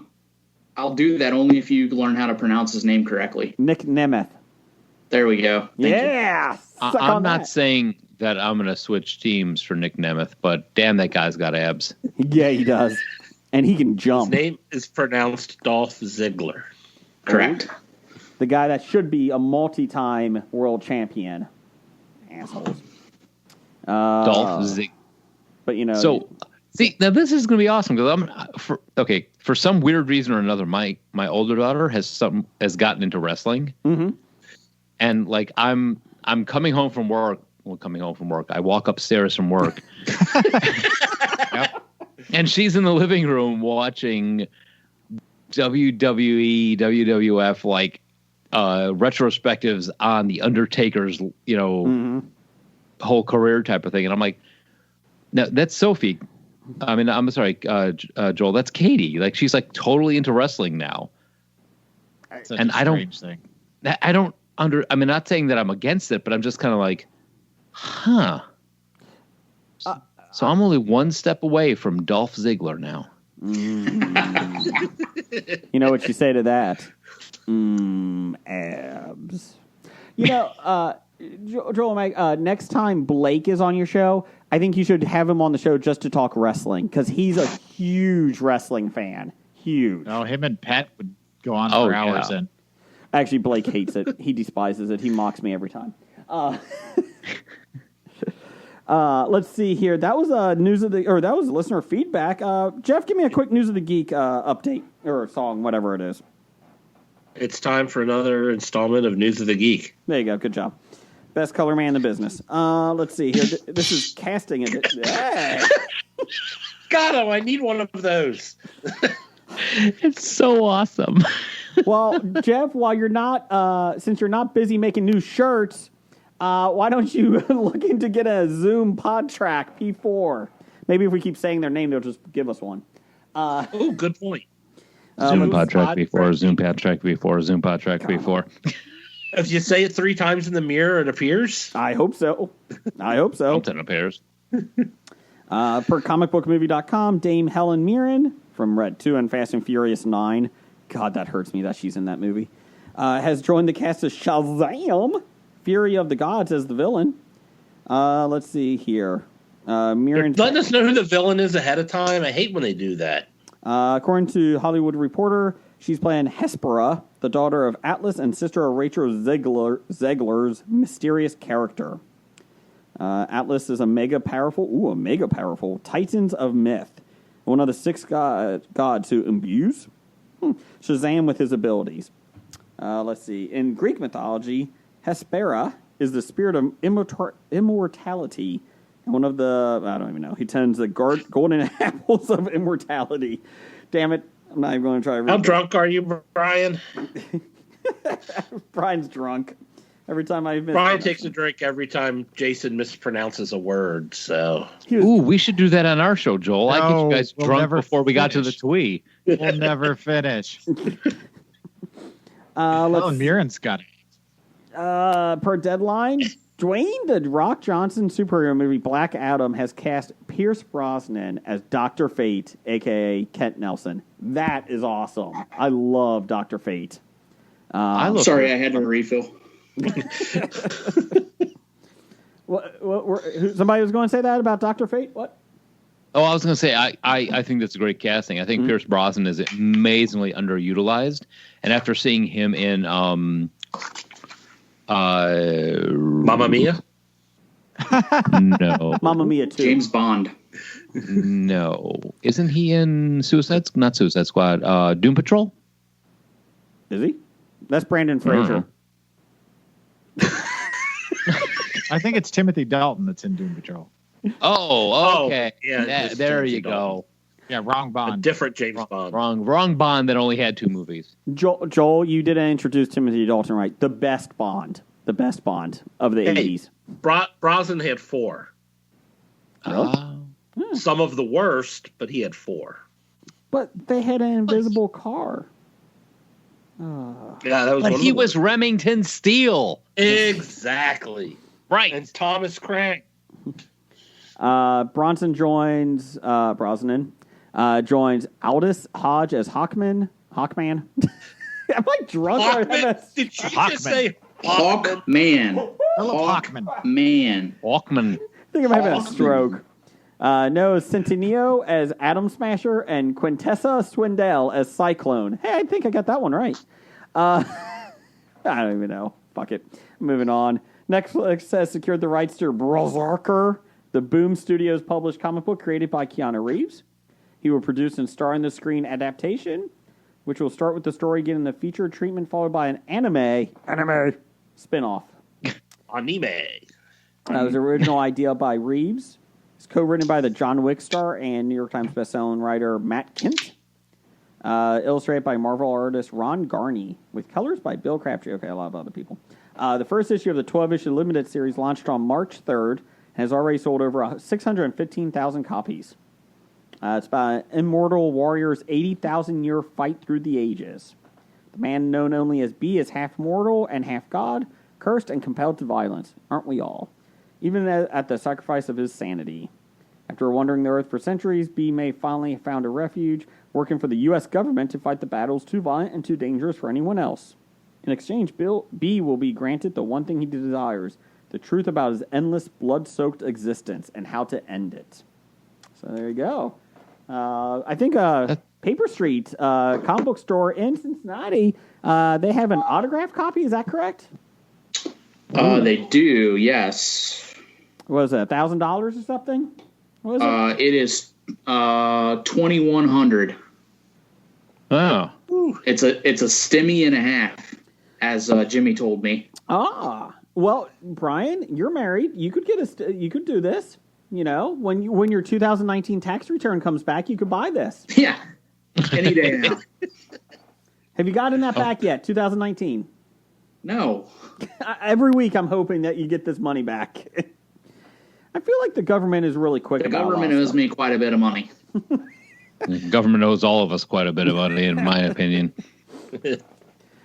I'll do that only if you learn how to pronounce his name correctly. Nick Nemeth. There we go. Thank you. I'm not saying that I'm going to switch teams for Nick Nemeth, but damn, that guy's got abs. Yeah, he does. And he can jump. His name is pronounced Dolph Ziggler. Correct. The guy that should be a multi-time world champion. Assholes. Dolph Ziggler. But So, see, now this is going to be awesome because for some weird reason or another, my older daughter has gotten into wrestling. Mm-hmm. And like I'm coming home from work. Well, coming home from work, I walk upstairs from work. Yep. And she's in the living room watching WWE, WWF, like retrospectives on the Undertaker's, whole career type of thing. And I'm like, no, that's Sophie. I mean, I'm sorry, Joel. That's Katie. Like, she's like totally into wrestling now. And I don't I'm not saying that I'm against it, but I'm just kind of like, huh. So I'm only one step away from Dolph Ziggler now. You know what you say to that? Abs. Joel and Mike, next time Blake is on your show, I think you should have him on the show just to talk wrestling, because he's a huge wrestling fan. Huge. No, him and Pat would go on for hours. And actually, Blake hates it. He despises it. He mocks me every time. Let's see here. That was that was listener feedback. Jeff, give me a quick News of the Geek update or song, whatever it is. It's time for another installment of News of the Geek. There you go. Good job. Best color man in the business. Let's see here. This is casting it. Hey. Got him. I need one of those. It's so awesome. Well, Jeff, while you're not, since you're not busy making new shirts, why don't you look into get a Zoom PodTrack P4? Maybe if we keep saying their name, they'll just give us one. Oh, good point. Zoom PodTrack P4, Zoom PodTrack P4, Zoom PodTrack P4. If you say it 3 times in the mirror, it appears? I hope so. Something appears. Per comicbookmovie.com, Dame Helen Mirren from Red 2 and Fast and Furious 9. God, that hurts me that she's in that movie. Has joined the cast as Shazam, Fury of the Gods as the villain. Let's see here. Mirren letting us know who the villain is ahead of time. I hate when they do that. According to Hollywood Reporter, she's playing Hespera, the daughter of Atlas and sister of Rachel Zegler's mysterious character. Atlas is a mega powerful Titans of myth, one of the 6 gods who imbues Shazam with his abilities. Let's see. In Greek mythology, Hespera is the spirit of immortality. And one of the, I don't even know, he tends the golden apples of immortality. Damn it. I'm not even going to try to read How drunk are you, Brian? Brian's drunk. Every time Brian takes a drink every time Jason mispronounces a word, so. Ooh, we should do that on our show, Joel. I get you guys drunk before we got to the twee. We'll never finish. Helen Mirren's got it. Per Deadline, Dwayne The Rock Johnson superhero movie Black Adam has cast Pierce Brosnan as Dr. Fate, a.k.a. Kent Nelson. That is awesome. I love Dr. Fate. Sorry, I had to refill. Somebody was going to say that about Dr. Fate? What? Oh, I was going to say, I think that's a great casting. I think Pierce Brosnan is amazingly underutilized. And after seeing him in Mamma Mia? No. Mamma Mia 2. James Bond. No. Isn't he in not Suicide Squad, Doom Patrol? Is he? That's Brandon Fraser. I think it's Timothy Dalton that's in Doom Patrol. Oh, okay. Yeah, there you go. Yeah, wrong Bond. A different James Bond. Wrong Bond that only had 2 movies. Joel, you didn't introduce Timothy Dalton right. The best Bond of the 80s. Brosnan had 4. Some of the worst, but he had 4. But they had an invisible car. Yeah, that was. But he was Remington Steele. Exactly. Right. And Thomas Crank. Brosnan joins Aldous Hodge as Hawkman. Am I drunk? Hawkman? Did you just say Hawkman? Hawkman. Hawkman. I think I'm having a stroke. Noah Centineo as Atom Smasher and Quintessa Swindell as Cyclone. Hey, I think I got that one right. I don't even know. Fuck it. Moving on. Netflix has secured the rights to Berserker, the Boom Studios published comic book created by Keanu Reeves. He will produce and star in the screen adaptation, which will start with the story getting the feature treatment followed by an anime spinoff. Anime. That was original idea by Reeves. It's co-written by the John Wick star and New York Times bestselling writer Matt Kent. Illustrated by Marvel artist Ron Garney, with colors by Bill Crabtree. Okay, a lot of other people. The first issue of the 12-issue limited series launched on March 3rd and has already sold over 615,000 copies. It's about immortal warrior's 80,000-year fight through the ages. The man known only as B is half mortal and half god, cursed and compelled to violence. Aren't we all? Even at the sacrifice of his sanity. After wandering the earth for centuries, B may finally have found a refuge, working for the U.S. government to fight the battles too violent and too dangerous for anyone else. In exchange, B will be granted the one thing he desires, the truth about his endless, blood-soaked existence and how to end it. So there you go. I think Paper Street, comic book store in Cincinnati, they have an autographed copy. Is that correct? They do, yes. What is it, $1,000 or something? What is it? It is $2,100. Oh. It's a stimmy and a half, as Jimmy told me. Well, Brian, you're married. You could you could do this. You know, when your 2019 tax return comes back, you could buy this. Yeah, any day now. Have you gotten that back yet? 2019. No. Every week, I'm hoping that you get this money back. I feel like the government is really quick. The government owes me quite a bit of money. The government owes all of us quite a bit of money, in my opinion.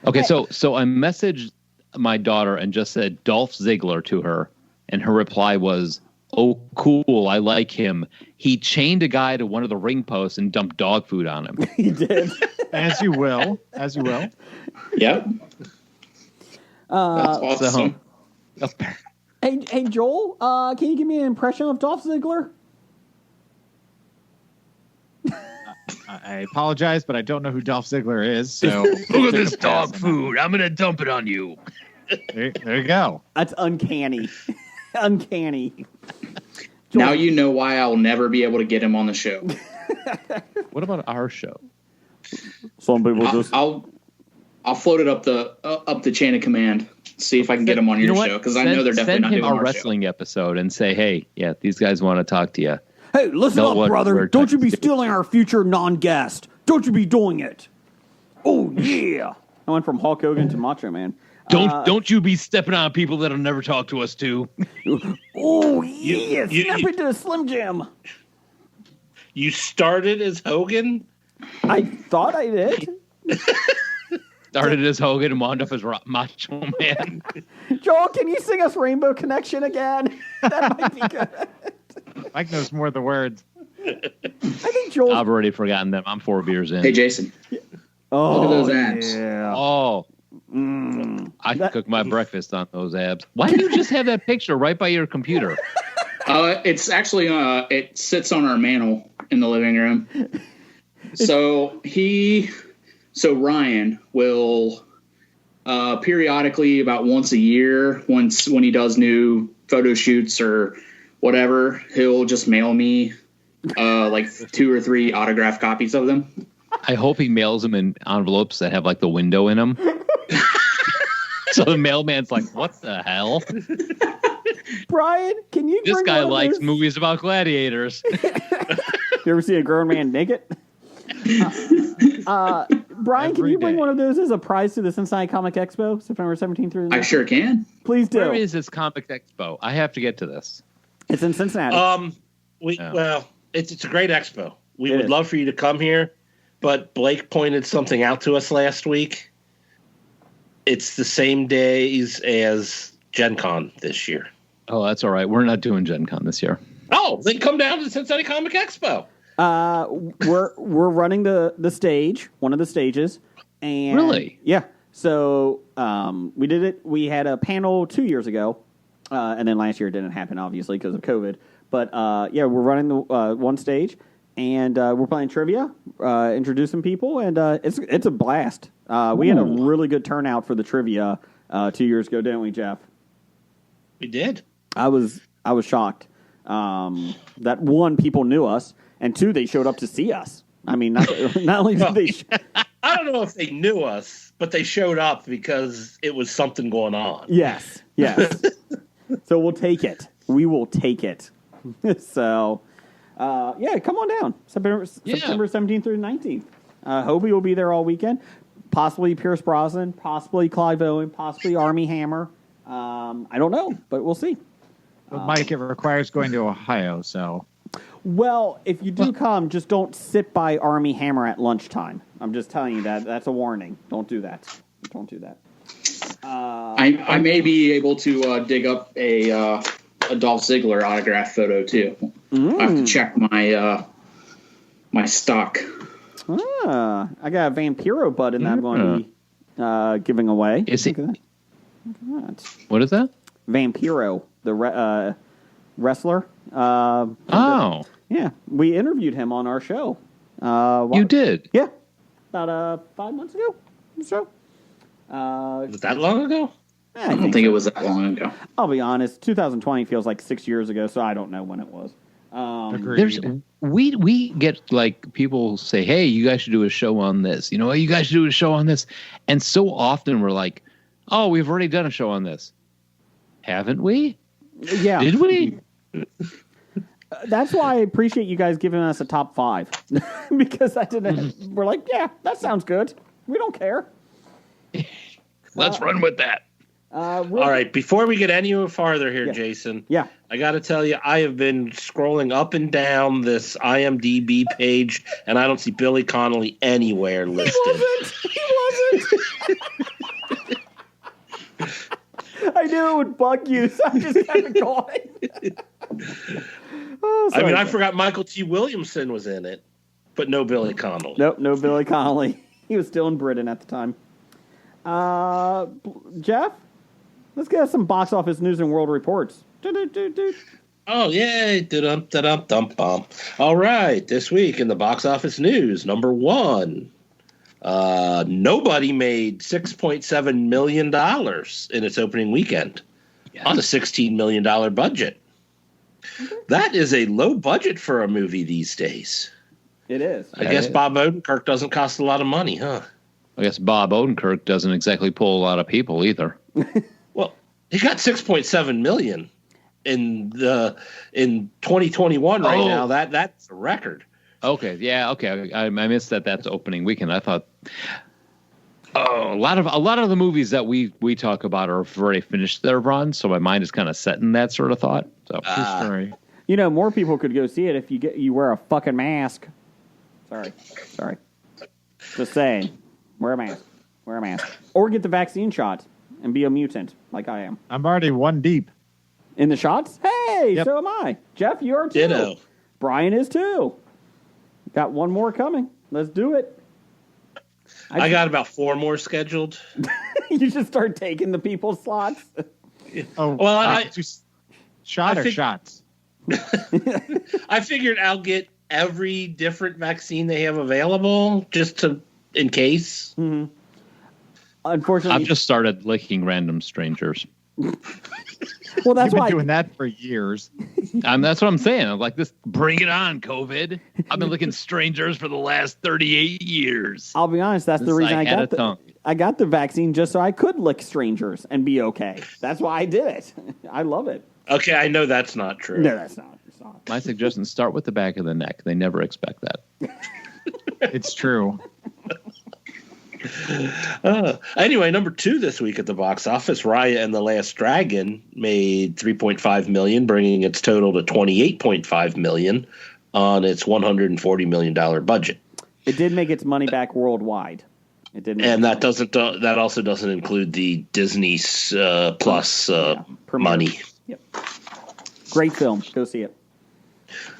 Okay, so I messaged my daughter and just said Dolph Ziggler to her, and her reply was, "Oh, cool, I like him. He chained a guy to one of the ring posts and dumped dog food on him." He did. As you will. Yep. That's awesome. Hey, Joel, can you give me an impression of Dolph Ziggler? I apologize, but I don't know who Dolph Ziggler is. So look at this dog food. I'm gonna dump it on you. There you go. That's uncanny. Uncanny. Now you know why I'll never be able to get him on the show. What about our show? Some people I'll float it up the chain of command. See if I can get him on your show, because I know they're definitely not doing our our wrestling episode and say, "Hey, yeah, these guys want to talk to you." Hey, listen up, brother. Don't you be stealing our future non-guest. Don't you be doing it. Oh, yeah. I went from Hulk Hogan to Macho Man. Don't you be stepping on people that'll never talk to us, too. Oh, yeah. Snap into a Slim Jim. You started as Hogan? I thought I did. Started as Hogan and wound up as Macho Man. Joel, can you sing us Rainbow Connection again? That might be good. Mike knows more of the words. I think Joel. I've already forgotten them. I'm 4 beers in. Hey, Jason. Oh, Look at those abs. Yeah. Oh. I could cook my breakfast on those abs. Why do you just have that picture right by your computer? It's actually it sits on our mantle in the living room. So Ryan will periodically, about once a year, when he does new photo shoots or whatever, he'll just mail me like 2 or 3 autographed copies of them. I hope he mails them in envelopes that have like the window in them. So the mailman's like, "What the hell?" Brian, can you? This bring guy one of likes those? movies about gladiators. You ever see a grown man naked? Brian, can you bring one of those as a prize to the Cincinnati Comic Expo, September 17th through the 19th? I sure can. Please do. Where is this Comic Expo? I have to get to this. It's in Cincinnati. Well, it's a great expo. We would love for you to come here, but Blake pointed something out to us last week. It's the same days as Gen Con this year. Oh, that's all right. We're not doing Gen Con this year. Oh, then come down to the Cincinnati Comic Expo. We're running the stage, one of the stages, and really, yeah. So we did it. We had a panel 2 years ago, and then last year it didn't happen, obviously because of COVID. But yeah, we're running the one stage, and we're playing trivia, introducing people, and it's a blast. We had a really good turnout for the trivia 2 years ago, didn't we, Jeff? We did. I was shocked that one, people knew us, and two, they showed up to see us. I mean, not only did they. I don't know if they knew us, but they showed up because it was something going on. Yes. So we'll take it. We will take it. So, yeah, come on down. September 17th through 19th. Hobie will be there all weekend. Possibly Pierce Brosnan, possibly Clive Owen, possibly Armie Hammer. I don't know, but we'll see. But Mike, it requires going to Ohio, so. Well, if you do come, just don't sit by Armie Hammer at lunchtime. I'm just telling you that. That's a warning. Don't do that. Don't do that. I may be able to dig up a Dolph Ziggler autograph photo too. I have to check my my stock. I got a Vampiro button that I'm going to be giving away. Is it? Look at that. What is that? Vampiro, the wrestler. Yeah, we interviewed him on our show. You did? Yeah, about 5 months ago. So, was it that long ago? I don't think it was that long ago. I'll be honest. 2020 feels like 6 years ago, so I don't know when it was. We get like people say, "Hey, you guys should do a show on this." You know, you guys should do a show on this, and so often we're like, "Oh, we've already done a show on this, haven't we?" Yeah, did we? That's why I appreciate you guys giving us a top 5 because I didn't. We're like, yeah, that sounds good. We don't care. Let's run with that. All right, before we get any farther here, Jason. Yeah. I got to tell you, I have been scrolling up and down this IMDb page, and I don't see Billy Connolly anywhere listed. He wasn't. I knew it would bug you, so I just kept it going. I mean, I forgot Michael T. Williamson was in it, but no Billy Connolly. Nope, no Billy Connolly. He was still in Britain at the time. Jeff, let's get some box office news and world reports. Oh, yay. Da-dum-da-dum-dum-bum. All right, this week in the box office news, number 1. Nobody made $6.7 million in its opening weekend on a $16 million budget. Okay. That is a low budget for a movie these days. It is. I guess Bob Odenkirk doesn't cost a lot of money, huh? I guess Bob Odenkirk doesn't exactly pull a lot of people either. Well, he got $6.7 million in 2021 right now. That's a record. Okay, yeah, okay. I missed that. That's opening weekend. I thought, a lot of the movies that we talk about are already finished their run, so my mind is kind of set in that sort of thought. So, true story. You know, more people could go see it if you wear a fucking mask. Sorry. Just saying, wear a mask. Wear a mask. Or get the vaccine shot and be a mutant like I am. I'm already one deep. In the shots? Hey, Yep. so am I. Jeff, you are too. Ditto. Brian is too. Got one more coming. Let's do it. I got about 4 more scheduled. You just start taking the people's slots. Oh, Well, shot or shots? I figured I'll get every different vaccine they have available just in case. Mm-hmm. Unfortunately, I've just started licking random strangers. Well, that's You've been why doing that for years. That's what I'm saying. I'm like, this. Bring it on, COVID. I've been licking strangers for the last 38 years. I'll be honest. That's the reason I had got a the tongue. I got the vaccine just so I could lick strangers and be okay. That's why I did it. I love it. Okay, I know that's not true. No, that's not. It's not. My suggestion: start with the back of the neck. They never expect that. It's true. Anyway, number 2 this week at the box office, Raya and the Last Dragon made $3.5 million, bringing its total to $28.5 million on its $140 million budget. It did make its money back worldwide. It did, And that also doesn't include the Disney Plus money. Yep. Great film. Go see it.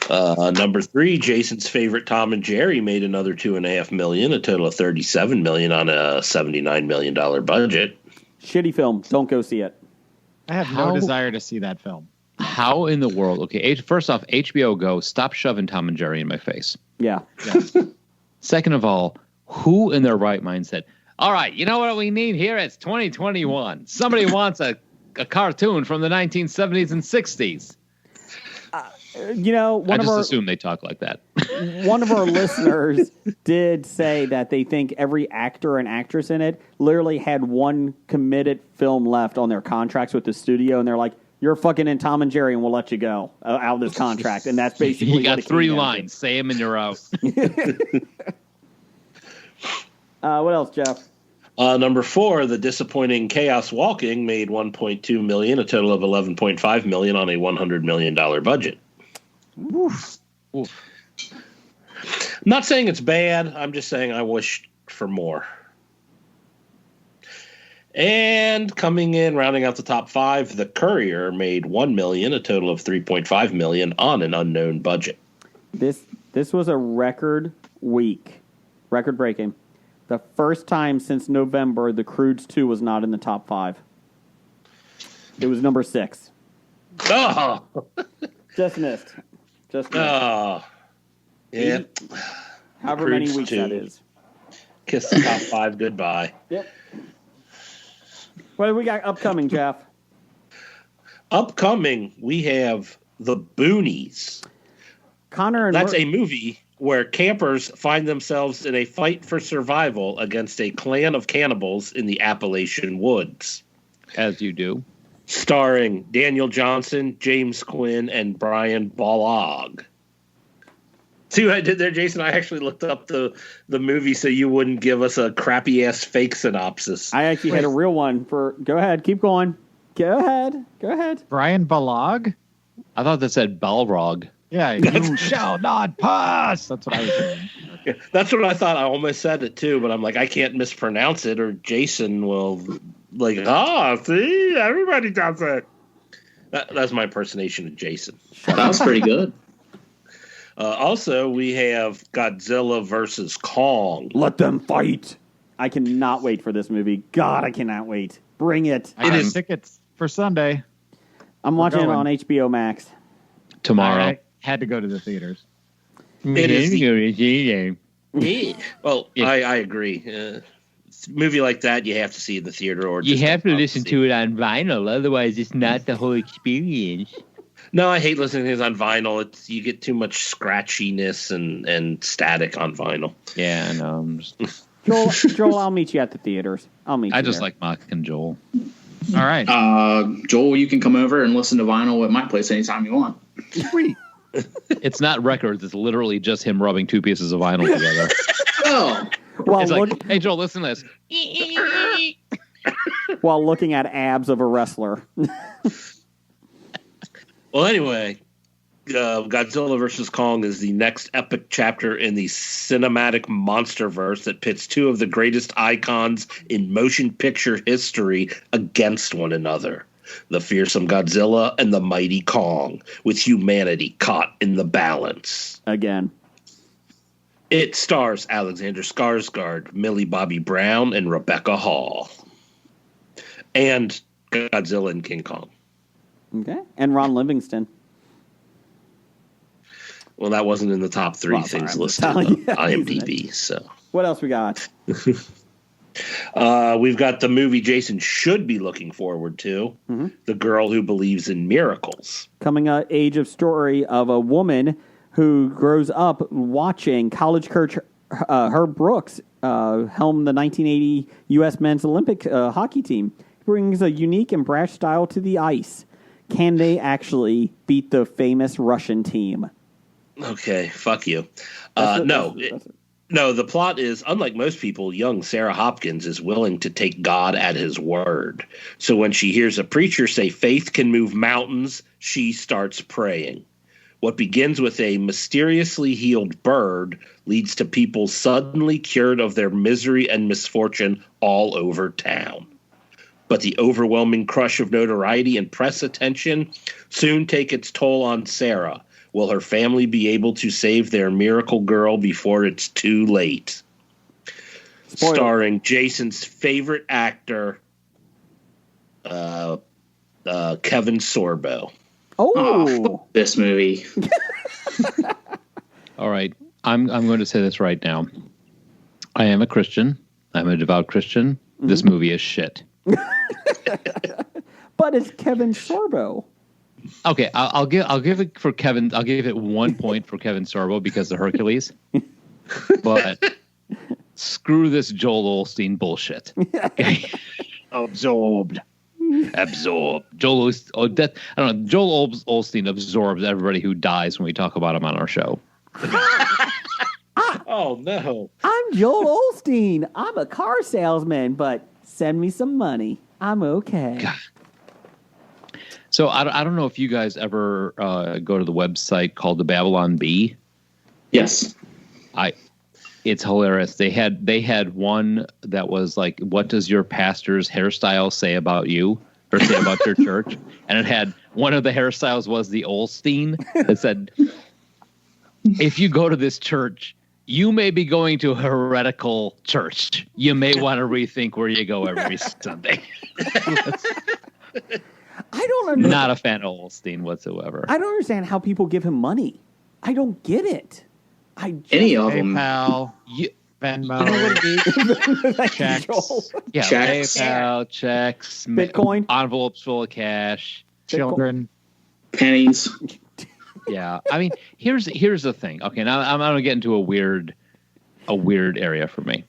Number 3, Jason's favorite Tom and Jerry made another $2.5 million, a total of $37 million on a $79 million budget. Shitty film. Don't go see it. I have no desire to see that film. How in the world? Okay, first off, HBO Go, stop shoving Tom and Jerry in my face. Yeah. Second of all, who in their right mind said, all right, you know what we need here? It's 2021. Somebody wants a cartoon from the 1970s and 60s. I just assume they talk like that. One of our listeners did say that they think every actor and actress in it literally had one committed film left on their contracts with the studio, and they're like, "You're fucking in Tom and Jerry, and we'll let you go out of this contract." And that's basically you got what it 3 came down lines. Say them, and you're out. What else, Jeff? Number 4, the disappointing Chaos Walking made $1.2 million, a total of $11.5 million on a $100 million budget. Oof. I'm not saying it's bad. I'm just saying I wished for more. And coming in, rounding out the top 5, The Courier made $1 million, a total of $3.5 million on an unknown budget. This was a record week, record breaking. The first time since November, The Croods 2 was not in the top 5. It was number 6. Oh, Just missed. oh, yeah. However many Croods weeks 2. that is. Kiss the top 5 goodbye. Yep. What do we got upcoming, Jeff? Upcoming, we have The Boonies. Connor and That's a movie where campers find themselves in a fight for survival against a clan of cannibals in the Appalachian woods. As you do. Starring Daniel Johnson, James Quinn, and Brian Balog. See what I did there, Jason? I actually looked up the movie so you wouldn't give us a crappy-ass fake synopsis. I actually had a real one for... Go ahead. Keep going. Go ahead. Brian Balog? I thought that said Balrog. Yeah, you shall not pass. That's what I was saying. Yeah, that's what I thought. I almost said it too, but I'm like, I can't mispronounce it, or Jason will see, everybody does it. That's my impersonation of Jason. That was pretty good. Also, we have Godzilla versus Kong. Let them fight. I cannot wait for this movie. God, I cannot wait. Bring it. I got tickets for Sunday. I'm watching it on HBO Max. Tomorrow. I had to go to the theaters. It is well, I agree. It's a movie like that, you have to see in the theater, or You just have to listen to it on vinyl, otherwise it's not the whole experience. No, I hate listening to things on vinyl. You get too much scratchiness and static on vinyl. Yeah, I know. Joel, I'll meet you at the theaters. I just like mocking Joel. All right. Joel, you can come over and listen to vinyl at my place anytime you want. Sweet. It's not records. It's literally just him rubbing 2 pieces of vinyl together. Oh. It's like, hey, Joel, listen to this. While looking at abs of a wrestler. Well, anyway, Godzilla vs. Kong is the next epic chapter in the cinematic monsterverse that pits two of the greatest icons in motion picture history against one another. The fearsome Godzilla and the mighty Kong, with humanity caught in the balance. Again. It stars Alexander Skarsgård, Millie Bobby Brown, and Rebecca Hall. And Godzilla and King Kong. Okay. And Ron Livingston. Well, that wasn't in the top three things listed on IMDb. So, what else we got? We've got the movie Jason should be looking forward to, The Girl Who Believes in Miracles. Coming of age of story of a woman who grows up watching college coach Herb Brooks helm the 1980 U.S. men's Olympic hockey team. He brings a unique and brash style to the ice. Can they actually beat the famous Russian team? Okay, fuck you. No, the plot is, unlike most people, young Sarah Hopkins is willing to take God at his word. So when she hears a preacher say faith can move mountains, she starts praying. What begins with a mysteriously healed bird leads to people suddenly cured of their misery and misfortune all over town. But the overwhelming crush of notoriety and press attention soon take its toll on Sarah. Will her family be able to save their miracle girl before it's too late? Spoiler. Starring Jason's favorite actor, Kevin Sorbo. Oh, this movie. All right. I'm going to say this right now. I am a Christian. I'm a devout Christian. This movie is shit. But it's Kevin Sorbo. Okay, I'll give it for Kevin. I'll give it 1 point for Kevin Sorbo because of Hercules. But screw this Joel Osteen bullshit. Okay? Absorbed. Joel Osteen absorbs everybody who dies when we talk about him on our show. Oh no! I'm Joel Osteen. I'm a car salesman, but send me some money. I'm okay. God. So I don't know if you guys ever go to the website called the Babylon Bee. Yes. It's hilarious. They had one that was like, what does your pastor's hairstyle say about you or say about your church? And it had one of the hairstyles was the Olstein that said, if you go to this church, you may be going to a heretical church. You may want to rethink where you go every Sunday. I don't understand. Not a fan of Olstein whatsoever. I don't understand how people give him money. I don't get it. Any of them. PayPal, Venmo, checks. Yeah, Checks. PayPal, checks, Bitcoin, envelopes full of cash, Children, pennies. Yeah, I mean, here's the thing. Okay, now I'm going to get into a weird area for me.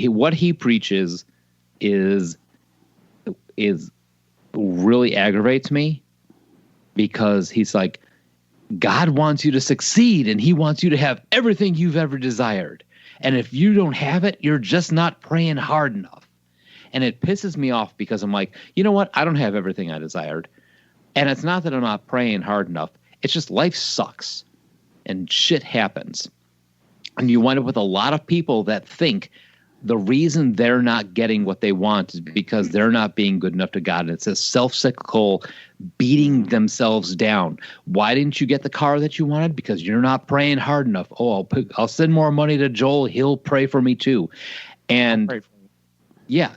What he preaches is really aggravates me because he's like, God wants you to succeed and he wants you to have everything you've ever desired. And if you don't have it, you're just not praying hard enough. And it pisses me off because I'm like, you know what? I don't have everything I desired. And it's not that I'm not praying hard enough. It's just life sucks and shit happens. And you wind up with a lot of people that think the reason they're not getting what they want is because they're not being good enough to God. And it's a self-cyclical beating themselves down. Why didn't you get the car that you wanted? Because you're not praying hard enough. Oh, I'll send more money to Joel. He'll pray for me too. And yeah,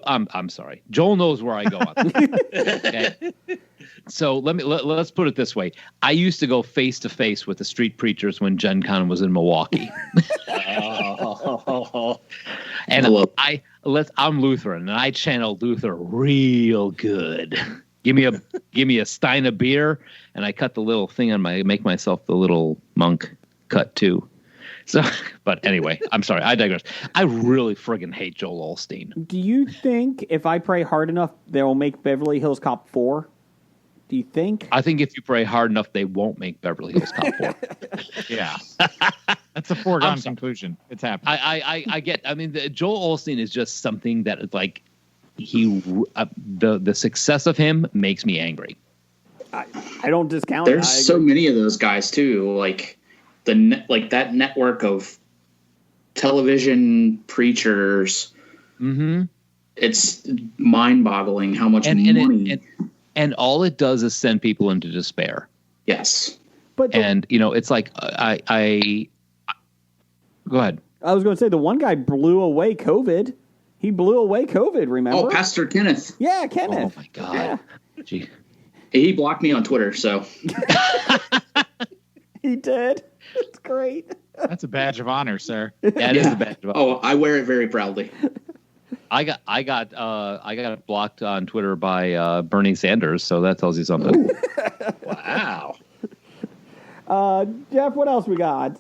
I'm sorry. Joel knows where I go on that. Okay? So let's put it this way. I used to go face to face with the street preachers when Gen Con was in Milwaukee. And I'm Lutheran and I channel Luther real good. Give me a stein of beer and I cut the little thing on make myself the little monk cut too. So, but anyway, I'm sorry. I digress. I really friggin' hate Joel Osteen. Do you think if I pray hard enough, they'll make Beverly Hills Cop 4? Do you think? I think if you pray hard enough, they won't make Beverly Hills Cop 4. Yeah. That's a foregone conclusion. It's happening. I mean, Joel Osteen is just something that is like the success of him makes me angry. I don't discount There's it. so many of those guys too. Like that network of television preachers. Mm-hmm. It's mind-boggling how much money. And all it does is send people into despair. Yes. But it's like I go ahead. I was going to say the one guy blew away COVID. He blew away COVID. Remember? Oh, Pastor Kenneth. Yeah, Kenneth. Oh my God. Yeah. Gee. He blocked me on Twitter, so He did. It's great. That's a badge of honor, sir. That is a badge of honor. Oh, I wear it very proudly. I got blocked on Twitter by Bernie Sanders, so that tells you something. Wow. Jeff, what else we got?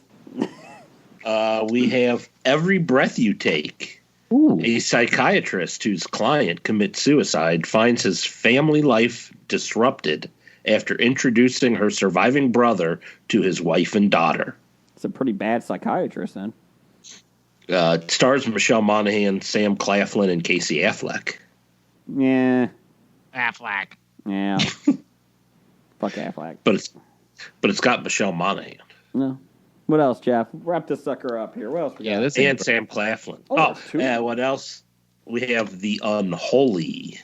We have Every Breath You Take. Ooh. A psychiatrist whose client commits suicide finds his family life disrupted after introducing her surviving brother to his wife and daughter. It's a pretty bad psychiatrist, then. It stars Michelle Monaghan, Sam Claflin, and Casey Affleck. Yeah. Affleck. Yeah. Fuck Affleck. But it's got Michelle Monaghan. No. What else, Jeff? Wrap this sucker up here. What else we got? And Sam Claflin. What else? We have The Unholy.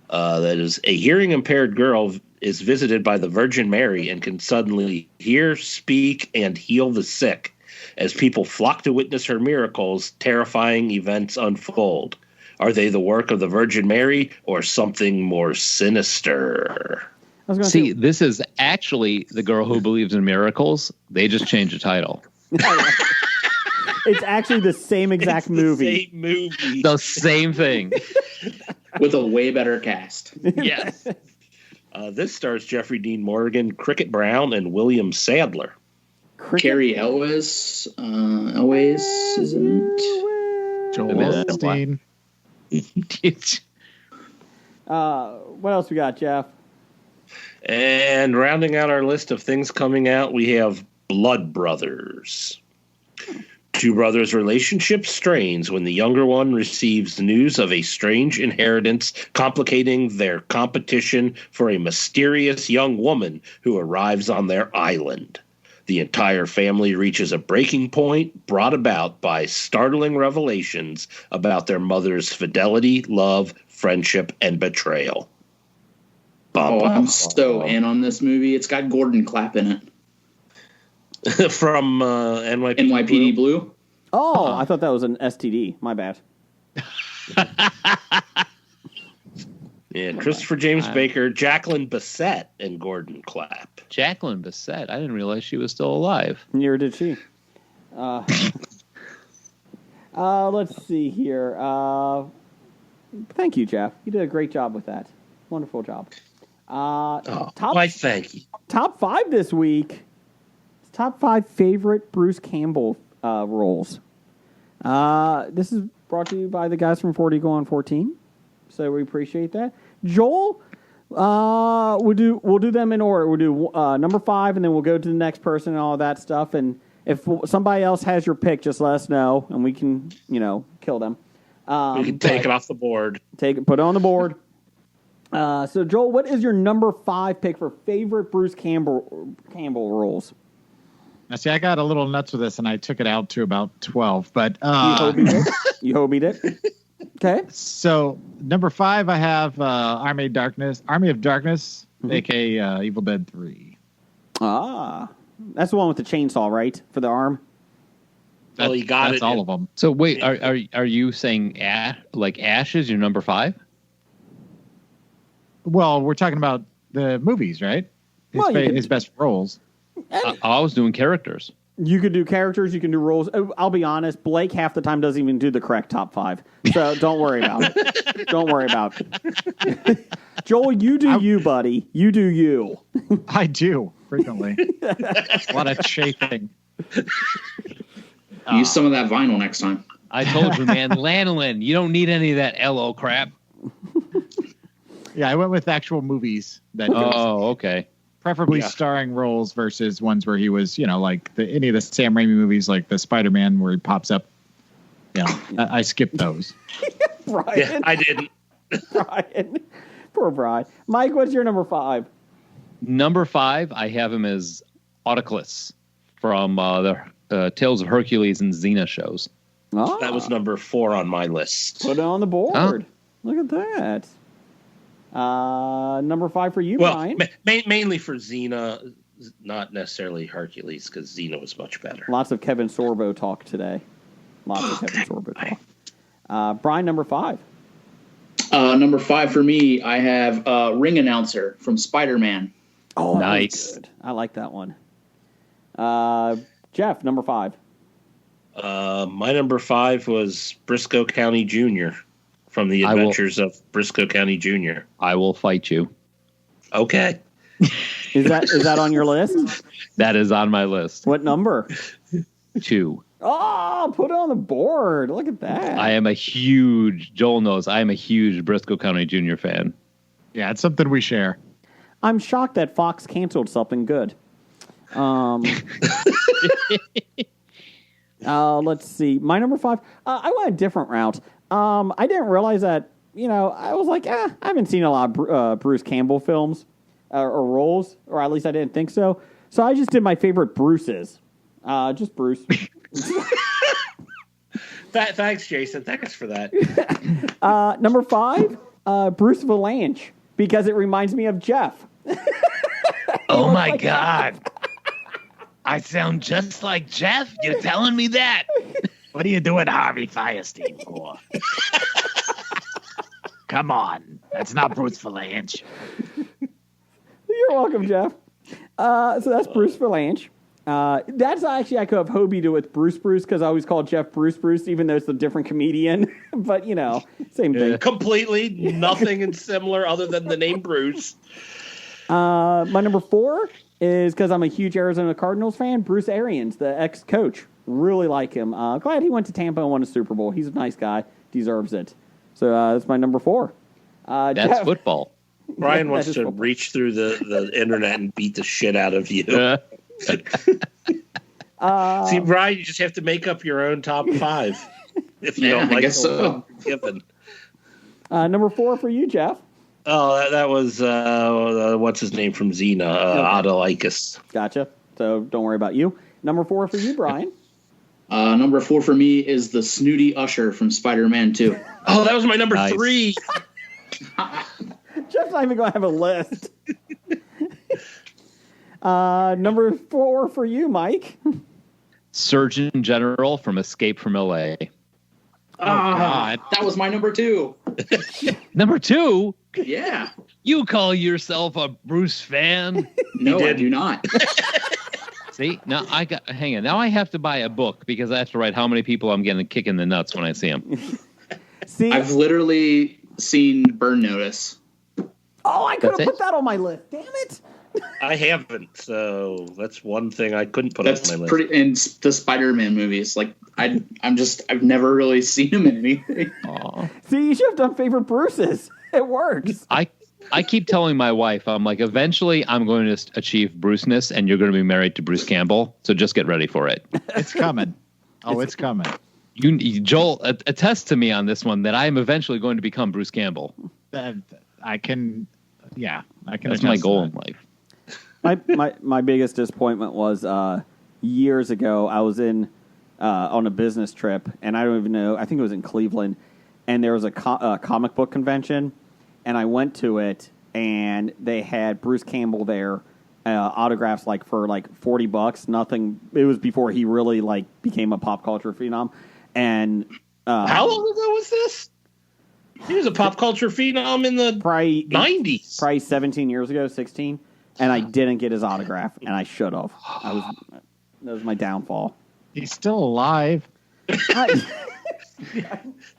That is a hearing impaired girl is visited by the Virgin Mary and can suddenly hear, speak, and heal the sick. As people flock to witness her miracles, terrifying events unfold. Are they the work of the Virgin Mary or something more sinister? See, this is actually The Girl Who Believes in Miracles. They just changed the title. It's actually the same exact movie. Same movie. The same thing. With a way better cast. Yes. This stars Jeffrey Dean Morgan, Cricket Brown, and William Sadler. Carrie Elwes. Elwes, isn't it? Joel Osteen. What else we got, Jeff? And rounding out our list of things coming out, we have Blood Brothers. Two brothers' relationship strains when the younger one receives news of a strange inheritance complicating their competition for a mysterious young woman who arrives on their island. The entire family reaches a breaking point brought about by startling revelations about their mother's fidelity, love, friendship, and betrayal. I'm so in on this movie. It's got Gordon Clapp in it. From NYPD Blue. Oh, I thought that was an STD. My bad. Yeah, Christopher James Baker, Jacqueline Bisset, and Gordon Clapp. Jacqueline Bisset. I didn't realize she was still alive. Neither did she. Let's see here. Thank you, Jeff. You did a great job with that. Wonderful job. Why, thank you. Top 5 this week. Top 5 favorite Bruce Campbell roles. This is brought to you by the guys from 40 Go on 14. So we appreciate that. Joel, we'll do them in order. We'll do number 5, and then we'll go to the next person and all that stuff. And if somebody else has your pick, just let us know, and we can, kill them. We can take it off the board. Put it on the board. So Joel, what is your number 5 pick for favorite Bruce Campbell roles? Now, see, I got a little nuts with this, and I took it out to about 12. But you hobied it. Okay. So number 5, I have Army of Darkness, aka Evil Dead 3. Ah, that's the one with the chainsaw, right, for the arm. Well, you got that's it. all of them. So wait, are you saying Ash is your number 5? Well, we're talking about the movies, right? His best roles. I was doing characters. You could do characters. You can do roles. I'll be honest. Blake half the time doesn't even do the correct top 5. So don't worry about it. Don't worry about it. Joel, you do you, buddy. You do you. I do frequently. A lot of chafing. Use some of that vinyl next time. I told you, man. Lanolin, you don't need any of that LO crap. Yeah, I went with actual movies. Okay. Preferably starring roles versus ones where he was, like any of the Sam Raimi movies, like the Spider-Man where he pops up. Yeah, I skipped those. Brian. Yeah, I didn't. Poor Brian. Mike, what's your number 5? Number 5, I have him as Autoclus from the Tales of Hercules and Xena shows. Oh, That was number 4 on my list. put it on the board. Oh. Look at that. Number 5 for you, Well, Brian. mainly for Xena, not necessarily Hercules, because Xena was much better. Lots of Kevin Sorbo talk today. Lots of Kevin Sorbo talk. Brian, number 5. Number 5 for me, I have Ring Announcer from Spider-Man. Oh, nice. Good. I like that one. Jeff, number 5. My number 5 was Briscoe County Jr. from the Adventures of Briscoe County Jr. I will fight you. Okay. Is that on your list? That is on my list. What number? 2. Oh, put it on the board. Look at that. I am a huge, Joel knows, I am a huge Briscoe County Jr. fan. Yeah, it's something we share. I'm shocked that Fox canceled something good. Let's see. My number 5. I went a different route. I didn't realize that. I was like, I haven't seen a lot of Bruce Campbell films or roles, or at least I didn't think so. So I just did my favorite Bruces. Just Bruce. Thanks, Jason. Thanks for that. Number 5, Bruce Valanche, because it reminds me of Jeff. Oh my God. I sound just like Jeff? You're telling me that? What are you doing Harvey Firestein for? Come on. That's not Bruce Valanche. You're welcome, Jeff. So that's Bruce Valanche. That's actually, I could have Hobie'd it with Bruce because I always call Jeff Bruce, even though it's a different comedian. But, same thing. Completely nothing and similar other than the name Bruce. My number 4 is, because I'm a huge Arizona Cardinals fan, Bruce Arians, the ex-coach. Really like him. Glad he went to Tampa and won a Super Bowl. He's a nice guy. Deserves it. So that's my number 4. That's Jeff. football. Brian wants to reach through the internet and beat the shit out of you. See, Brian, you just have to make up your own top 5. If you don't like guess so. Given. Number 4 for you, Jeff. Oh, that was what's his name from Xena, Autolycus. Gotcha. So don't worry about you. Number 4 for you, Brian. Number 4 for me is the snooty Usher from Spider-Man 2. Oh, that was my number 3. Jeff's not even going to have a list. Number 4 for you, Mike. Surgeon General from Escape from L.A. God. That was my number 2. Number 2? Yeah. You call yourself a Bruce fan? No, I do not. See, now hang on. Now I have to buy a book because I have to write how many people I'm getting a kick in the nuts when I see them. See, I've literally seen Burn Notice. Oh, I could have That's put that on my list. Damn it. I haven't, so that's one thing I couldn't put on my list. And the Spider-Man movies. Like I've never really seen him in anything. Aw. See, you should have done favorite Bruce's. It works. I keep telling my wife, I'm like, eventually I'm going to achieve Bruceness, and you're going to be married to Bruce Campbell. So just get ready for it. It's coming. Oh, it's coming. Joel, attest to me on this one that I am eventually going to become Bruce Campbell. I can. That's my goal in life. My biggest disappointment was years ago. I was on a business trip, and I don't even know. I think it was in Cleveland, and there was a comic book convention, and I went to it, and they had Bruce Campbell there, autographs for $40. Nothing. It was before he really became a pop culture phenom. And how long ago was this? He was a pop culture phenom in the 90s. Probably 17 years ago, 16. And I didn't get his autograph, and I should have. That was my downfall. He's still alive. It's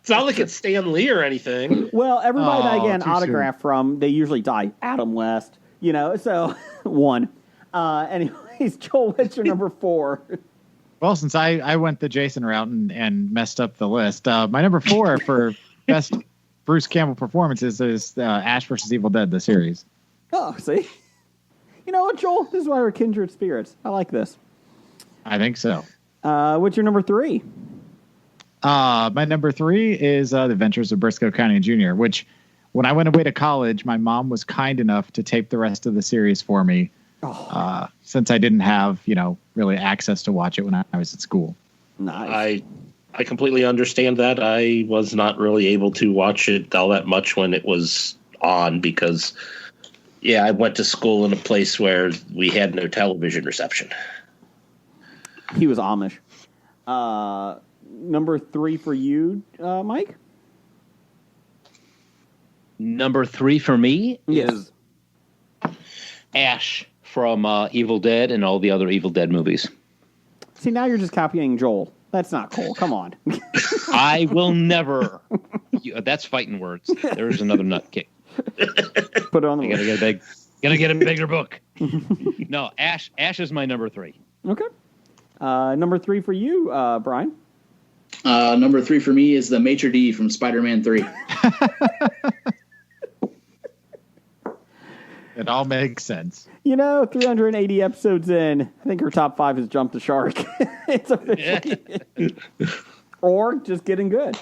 not like it's Stan Lee or anything. Well, everybody that I get an too autograph from, they usually die. Adam West, so one. Anyways, Joel, what's your number 4? Well, since I went the Jason route and messed up the list, my number 4 for best Bruce Campbell performances is Ash vs. Evil Dead, the series. Oh, see? You know what, Joel? This is why we're kindred spirits. I like this. I think so. What's your number 3? My number 3 is The Adventures of Briscoe County Jr., which when I went away to college, my mom was kind enough to tape the rest of the series for me, since I didn't have, really access to watch it when I was at school. Nice. I completely understand that. I was not really able to watch it all that much when it was on because, I went to school in a place where we had no television reception. He was Amish. Number 3 for you, Mike? Number 3 for me is Ash from Evil Dead and all the other Evil Dead movies. See, now you're just copying Joel. That's not cool. Come on. I will never. That's fighting words. There's another nut kick. Put it on the list. Gotta get a bigger book. No, Ash is my number 3. Okay. Number 3 for you, Brian. Number 3 for me is the Maitre D' from Spider-Man 3. It all makes sense. 380 episodes in, I think her top 5 has jumped the shark. It's officially or just getting good.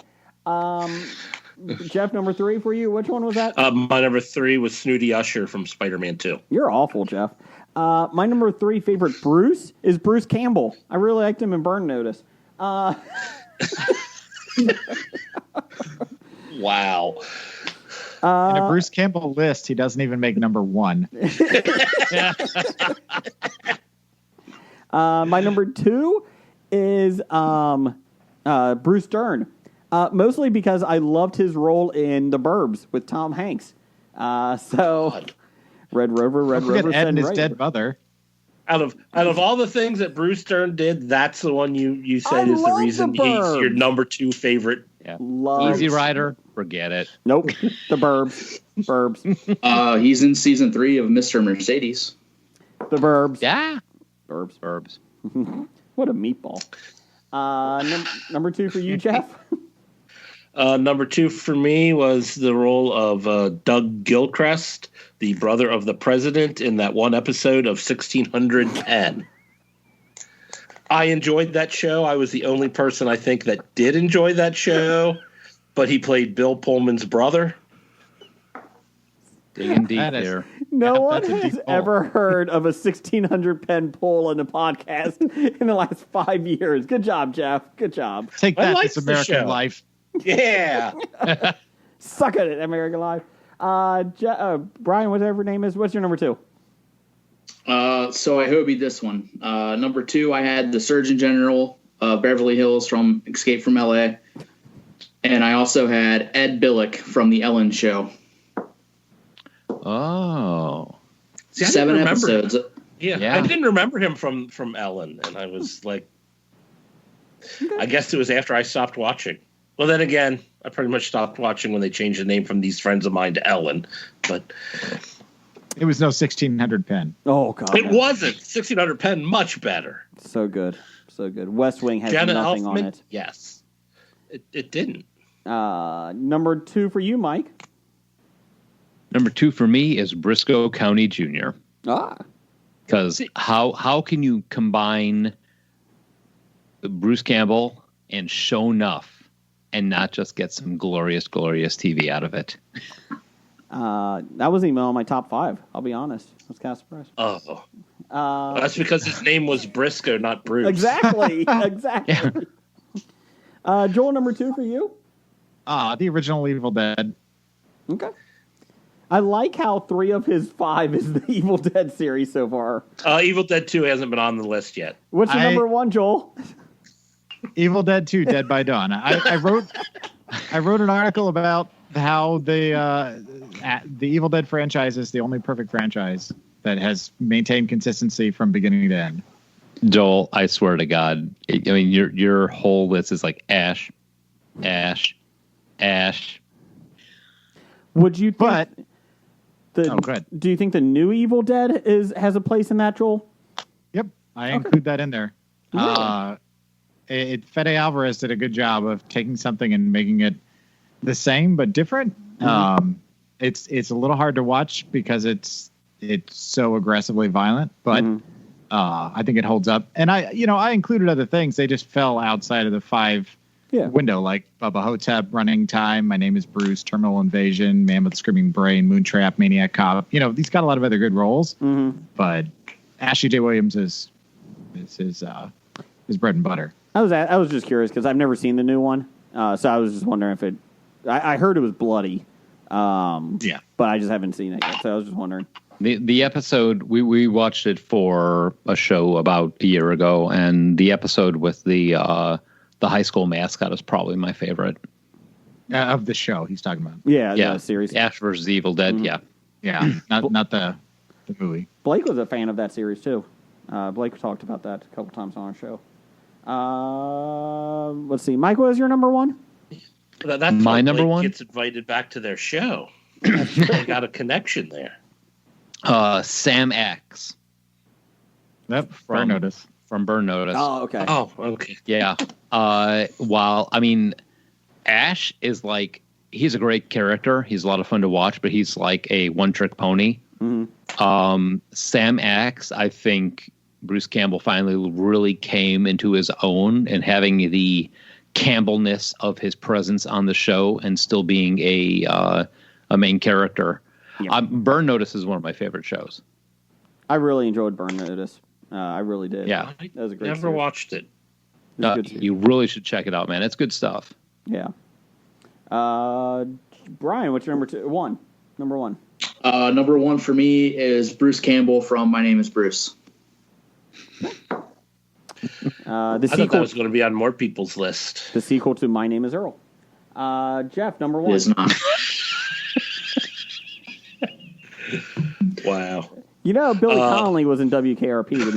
Jeff, number 3 for you. Which one was that? My number 3 was Snooty Usher from Spider-Man 2. You're awful, Jeff. My number 3 favorite Bruce is Bruce Campbell. I really liked him in Burn Notice. Wow. In a Bruce Campbell list, he doesn't even make number 1. My number 2 is Bruce Dern. Mostly because I loved his role in The Burbs with Tom Hanks. Red Rover Ed and his right. dead mother. Out of all the things that Bruce Dern did, that's the one you said is the reason he's your number 2 favorite. Yeah. Easy Rider, forget it. Nope. The Burbs. He's in season 3 of Mr. Mercedes. The Burbs. Yeah. Burbs. What a meatball. Number 2 for you, Jeff. Number 2 for me was the role of Doug Gilchrist, the brother of the president, in that one episode of 1610. I enjoyed that show. I was the only person I think that did enjoy that show, but he played Bill Pullman's brother. Digging deep there. No one has ever heard of a 1600 pen poll in a podcast in the last 5 years. Good job, Jeff. Good job. Take that, This American Life. Yeah. Suck at it, American Life. Brian, whatever your name is, what's your number 2? So I hobied this one. Number 2, I had the Surgeon General of Beverly Hills from Escape from L.A. And I also had Ed Billick from The Ellen Show. Oh. See, 7 episodes. Yeah, I didn't remember him from Ellen, and I was like, I guess it was after I stopped watching. Well, then again, I pretty much stopped watching when they changed the name from These Friends of Mine to Ellen, but it was no 1600 pen. Oh God, it wasn't 1600 pen. Much better. So good. West Wing has Jenna nothing Elfman, on it. Yes, it didn't. Number 2 for you, Mike. Number 2 for me is Briscoe County Jr. Because how can you combine Bruce Campbell and Sho'nuff and not just get some glorious TV out of it? That wasn't even on my top 5. I'll be honest. I was kind of surprised. Oh, that's because his name was Briscoe, not Bruce. Exactly. Yeah. Joel, number 2 for you. The original Evil Dead. Okay. I like how 3 of his 5 is the Evil Dead series so far. Evil Dead 2 hasn't been on the list yet. What's your number 1, Joel? Evil Dead 2, Dead by Dawn. I wrote an article about how the Evil Dead franchise is the only perfect franchise that has maintained consistency from beginning to end. Joel, I swear to God, I mean your whole list is like Ash. Would you? But do you think the new Evil Dead has a place in that, Joel? Yep, I include that in there. Really? Fede Alvarez did a good job of taking something and making it the same but different. Mm-hmm. It's a little hard to watch because it's so aggressively violent, but I think it holds up. And I included other things. They just fell outside of the 5 window, like Bubba Hotep, Running Time, My Name is Bruce, Terminal Invasion, Man with the Screaming Brain, Moontrap, Maniac Cop. He's got a lot of other good roles, but Ashley J. Williams is his bread and butter. I was just curious because I've never seen the new one, so I was just wondering if it. I heard it was bloody, but I just haven't seen it yet, so I was just wondering. The episode we watched it for a show about a year ago, and the episode with the high school mascot is probably my favorite of the show. He's talking about the series Ash vs. Evil Dead. Yeah, not the movie. Blake was a fan of that series too. Blake talked about that a couple times on our show. Let's see, Mike, what was your number one? That's my number Blake one gets invited back to their show. They got a connection there. Sam Axe. Yep, Burn Notice. From Burn Notice. Oh, okay. Oh, okay. Yeah. While Ash is he's a great character. He's a lot of fun to watch, but he's like a one-trick pony. Mm-hmm. Sam Axe, I think Bruce Campbell finally really came into his own and having the Campbellness of his presence on the show and still being a main character. Yeah. Burn Notice is one of my favorite shows. I really enjoyed Burn Notice. I really did. Yeah. That was a great Never series. watched it. You really should check it out, man. It's good stuff. Yeah. Brian, what's your number one? Number one. Number one for me is Bruce Campbell from My Name is Bruce. I thought that was going to be on more people's list. The sequel to My Name is Earl. Jeff, number one. It is not. Wow. Billy Connolly was in WKRP, the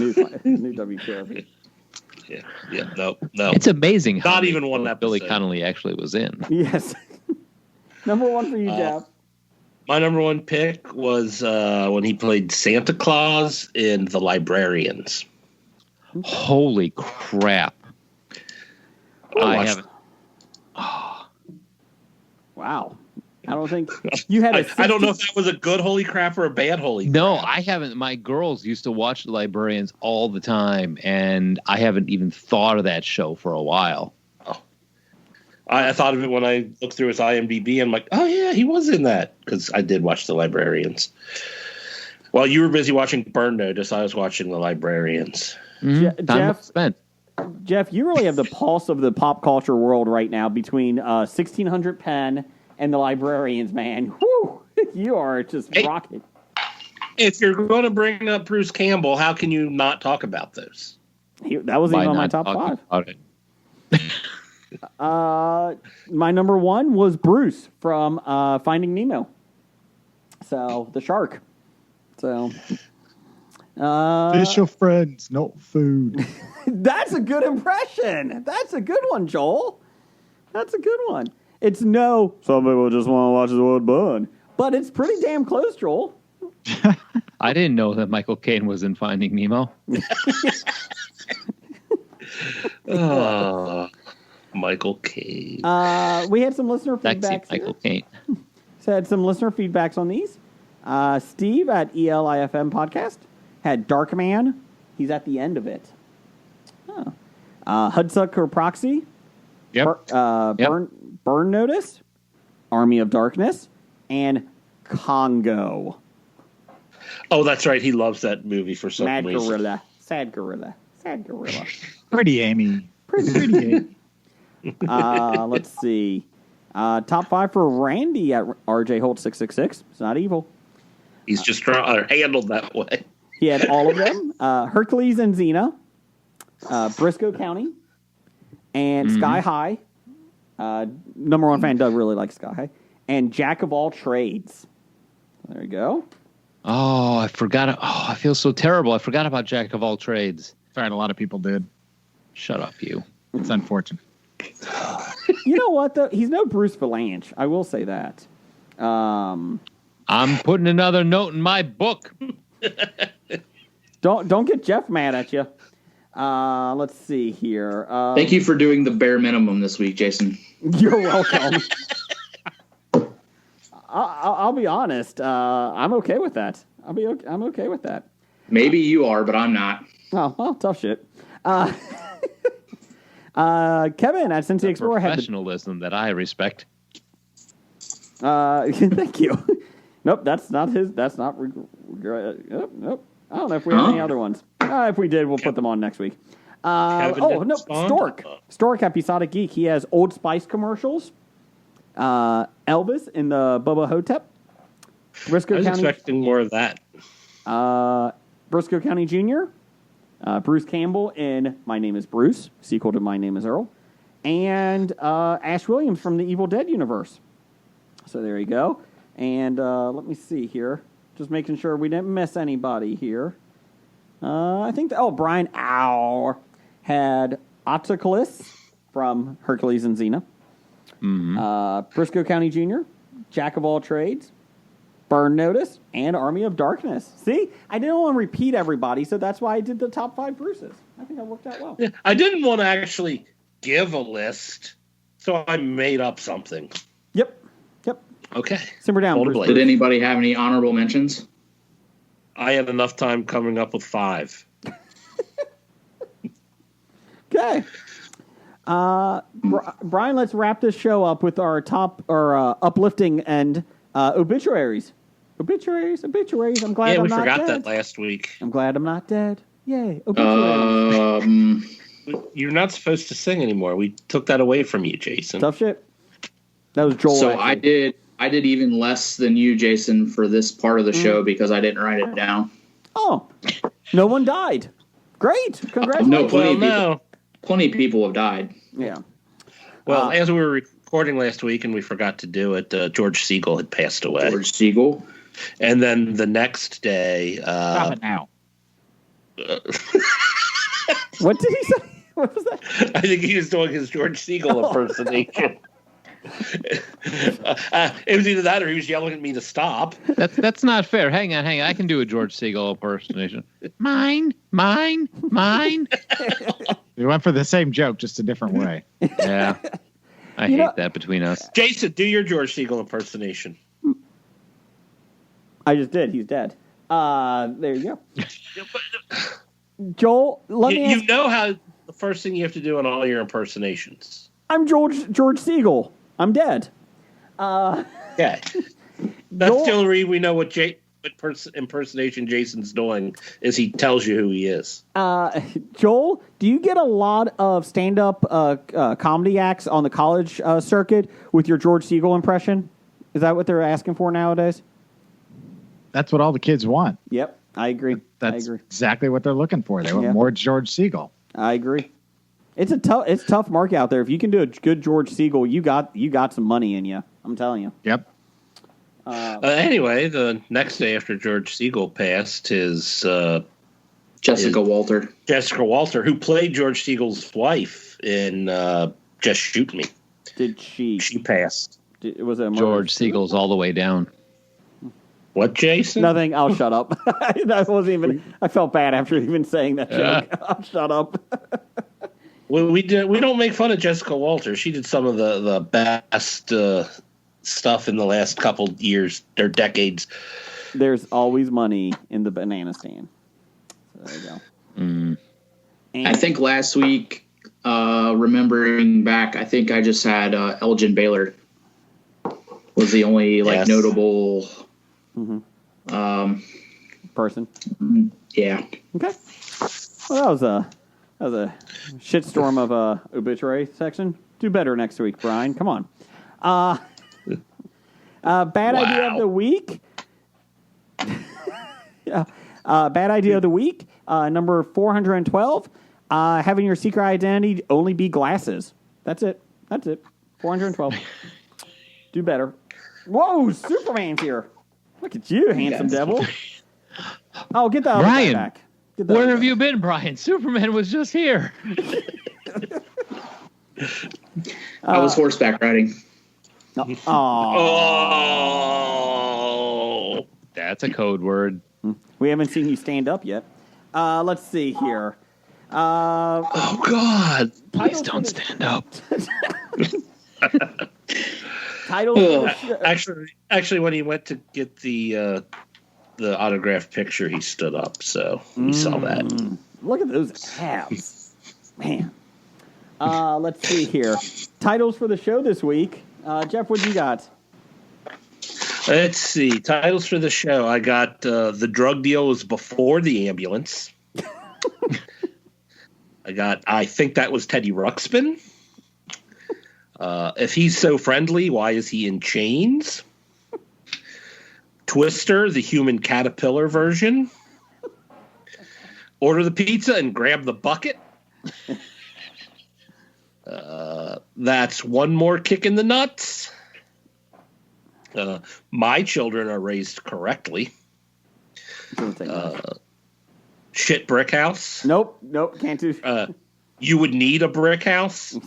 new WKRP. Yeah, no. It's amazing how not even one episode Billy Connolly actually was in. Yes. Number one for you, Jeff. My number one pick was when he played Santa Claus in The Librarians. Holy crap. I haven't. Wow. I don't think you had I don't know if that was a good holy crap or a bad holy crap. No, I haven't. My girls used to watch The Librarians all the time, and I haven't even thought of that show for a while. Oh. I thought of it when I looked through his IMDb, and I'm like, oh, yeah, he was in that, because I did watch The Librarians. While you were busy watching Burn Notice, I was watching The Librarians. Mm-hmm. Jeff, you really have the pulse of the pop culture world right now between 1600 Penn and The Librarians, man. Whew, you are just rocking. If you're going to bring up Bruce Campbell, how can you not talk about those? That wasn't even on my top five. My number one was Bruce from Finding Nemo. So, the shark. So, fish are friends, not food. That's a good impression. That's a good one, Joel. That's a good one. It's no, some people just want to watch the world burn. But it's pretty damn close, Joel. I didn't know that Michael Caine was in Finding Nemo. Michael Caine. We had some listener feedbacks. Michael Caine. So had some listener feedbacks on these. Steve at ELIFM Podcast had Darkman. He's at the end of it. Hudsucker Proxy. Yep. Burn Notice. Army of Darkness. And Congo. Oh, that's right. He loves that movie for some Mad reason. Gorilla. Sad Gorilla. Sad Gorilla. Pretty Amy. Pretty Amy. Let's see. Top five for Randy at RJ Holt 666. It's not evil. He's just handled that way. He had all of them. Hercules and Xena. Briscoe County. And Sky High. Number one fan, Doug, really likes Sky High. And Jack of All Trades. There you go. Oh, I forgot. Oh, I feel so terrible. I forgot about Jack of All Trades. Sorry, a lot of people did. Shut up, you. It's unfortunate. You know what, though? He's no Bruce Valanche. I will say that. I'm putting another note in my book. Don't get Jeff mad at you. Let's see here. Thank you for doing the bare minimum this week, Jason. You're welcome. I'll be honest. I'm okay with that. I'm okay with that. Kevin at Cincy Explorer had professionalism that I respect. Thank you. Nope, that's not his. That's not. Nope. I don't know if we have any other ones. If we did, we'll put them on next week. Stork. Stork, Episodic Geek. He has Old Spice commercials. Elvis in the Bubba Hotep. Briscoe I was County, expecting more of that. Briscoe County Jr., Bruce Campbell in My Name is Bruce, sequel to My Name is Earl, and Ash Williams from the Evil Dead universe. So there you go. And let me see here. Just making sure we didn't miss anybody here. I think, Brian Auer had Otoculus from Hercules and Xena. Mm-hmm. Briscoe County Jr., Jack of All Trades, Burn Notice, and Army of Darkness. See? I didn't want to repeat everybody, so that's why I did the top 5 Bruces. I think that worked out well. Yeah, I didn't want to actually give a list, so I made up something. Yep. Okay. Simmer down, Bruce. Did anybody have any honorable mentions? I had enough time coming up with 5. Okay. Brian, let's wrap this show up with our top or uplifting end obituaries. Obituaries. I'm glad I'm not dead. Yeah, we forgot that last week. I'm glad I'm not dead. Yay. Obituaries. You're not supposed to sing anymore. We took that away from you, Jason. Tough shit. That was Joel. So actually. I did even less than you, Jason, for this part of the show because I didn't write it down. Oh, no one died. Great. Congratulations. Plenty of people have died. Yeah. Well, as we were recording last week and we forgot to do it, George Siegel had passed away. George Siegel. And then the next day... Stop it now. What did he say? What was that? I think he was doing his George Siegel impersonation. It was either that or he was yelling at me to stop. That's not fair. Hang on. I can do a George Siegel impersonation. Mine. We went for the same joke, just a different way. Yeah. I hate that between us. Jason, do your George Siegel impersonation. I just did. He's dead. There you go. Joel, let me ask. You know how the first thing you have to do in all your impersonations. I'm George Siegel. I'm dead. Yeah. That's the only reason we know what impersonation Jason's doing is he tells you who he is. Joel, do you get a lot of stand-up comedy acts on the college circuit with your George Siegel impression? Is that what they're asking for nowadays? That's what all the kids want. Yep, I agree. That's exactly what they're looking for. They want more George Siegel. I agree. It's tough market out there. If you can do a good George Siegel, you got some money in you. I'm telling you. Yep. Anyway, the next day after George Siegel passed, his Jessica Walter, who played George Siegel's wife in Just Shoot Me. Did she? She passed. Was it George Siegel's all the way down? What, Jason? Nothing. I'll shut up. That wasn't even. I felt bad after even saying that joke. I'll shut up. Well, we don't make fun of Jessica Walter. She did some of the best stuff in the last couple years or decades. There's always money in the banana stand. So there you go. I think last week, remembering back, I think I just had Elgin Baylor was the only notable person. Yeah. Okay. Well, that was a shitstorm of a obituary section. Do better next week, Brian. Come on. Bad idea of the week. Bad idea of the week. Number 412. Having your secret identity only be glasses. That's it. 412. Do better. Whoa, Superman's here. Look at you, handsome devil. Oh, get that Brian, back. Where have you been, Brian? Superman was just here. I was horseback riding. Oh, that's a code word. We haven't seen you stand up yet. Let's see here. Oh God! Please don't stand up. Actually, when he went to get the autographed picture, he stood up, so we saw that. Look at those abs, man. Let's see here. Titles for the show this week. Jeff, what you got? Let's see. Titles for the show. I got The Drug Deal Was Before the Ambulance. I think that was Teddy Ruxpin. If He's So Friendly, Why Is He in Chains? Twister, the Human Caterpillar version. Order the pizza and grab the bucket. That's One More Kick in the Nuts. My Children Are Raised Correctly. Shit Brick House. Nope, can't do. You Would Need a Brick House.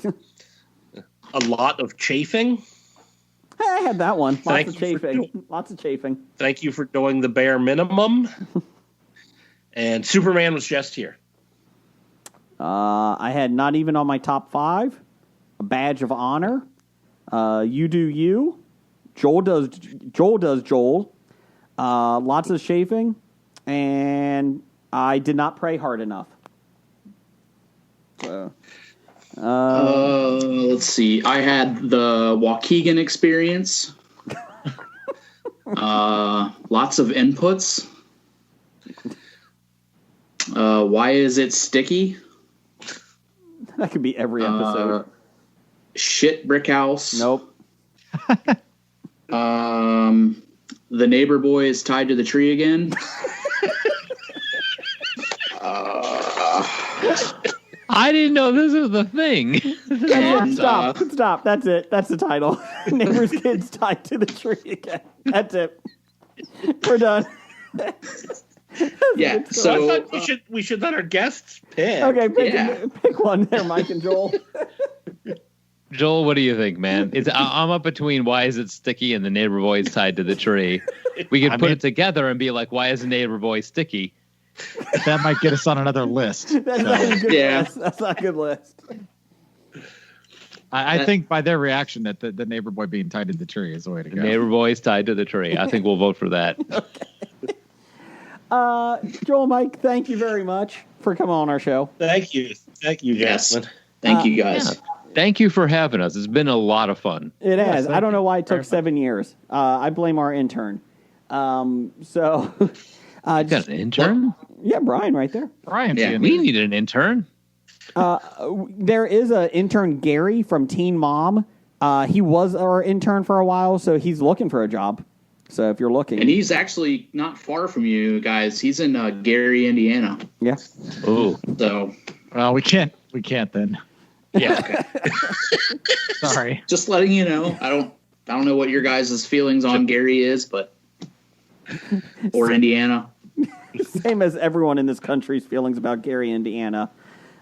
A Lot of Chafing. Hey, I had that one. Lots of chafing. Thank you for doing the bare minimum. And Superman Was Just Here. I had Not Even on My Top 5. A Badge of Honor. You Do You. Joel Does Joel. Lots of chafing. And I Did Not Pray Hard Enough. Let's see. I had the Waukegan Experience. Lots of inputs. Why Is It Sticky? That could be every episode. Shit Brick House. Nope. The Neighbor Boy Is Tied to the Tree Again. I didn't know this was the thing. Stop. That's it. That's the title. Neighbor's Kids Tied to the Tree Again. That's it. We're done. Yeah. So I thought we should let our guests pick. Okay, pick one there, Mike and Joel. Joel, what do you think, man? I'm up between Why Is It Sticky and The Neighbor Boy Is Tied to the Tree. We could put it together and be like, why is The Neighbor Boy sticky? That might get us on another list. That's not a good list. That's not a good list. I think by their reaction that the neighbor boy being tied to the tree is the way to go. The neighbor boy is tied to the tree. I think we'll vote for that. Okay. Joel, Mike, thank you very much for coming on our show. Thank you, Jasmine. Thank you, guys. Yeah. Thank you for having us. It's been a lot of fun. It has. I don't know why it took 7 years. I blame our intern. So, got an intern? Yeah, Brian, right there. Brian, yeah, we needed an intern. There is an intern, Gary from Teen Mom. He was our intern for a while, so he's looking for a job. So if you're looking, and he's actually not far from you guys. He's in Gary, Indiana. Yeah. Oh. So, well, we can't then. Yeah. Okay. Sorry. Just letting you know. I don't know what your guys' feelings on Gary is, but or Indiana. Same as everyone in this country's feelings about Gary, Indiana.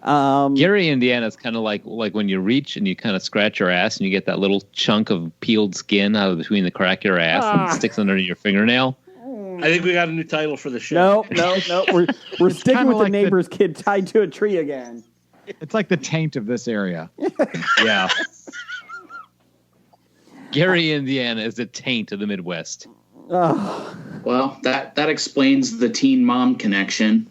Gary, Indiana is kind of like when you reach and you kind of scratch your ass and you get that little chunk of peeled skin out of between the crack of your ass and it sticks under your fingernail. I think we got a new title for the show. No. We're sticking with the neighbor's kid tied to a tree again. It's like the taint of this area. Yeah. Gary, Indiana is the taint of the Midwest. Well, that explains the Teen Mom connection.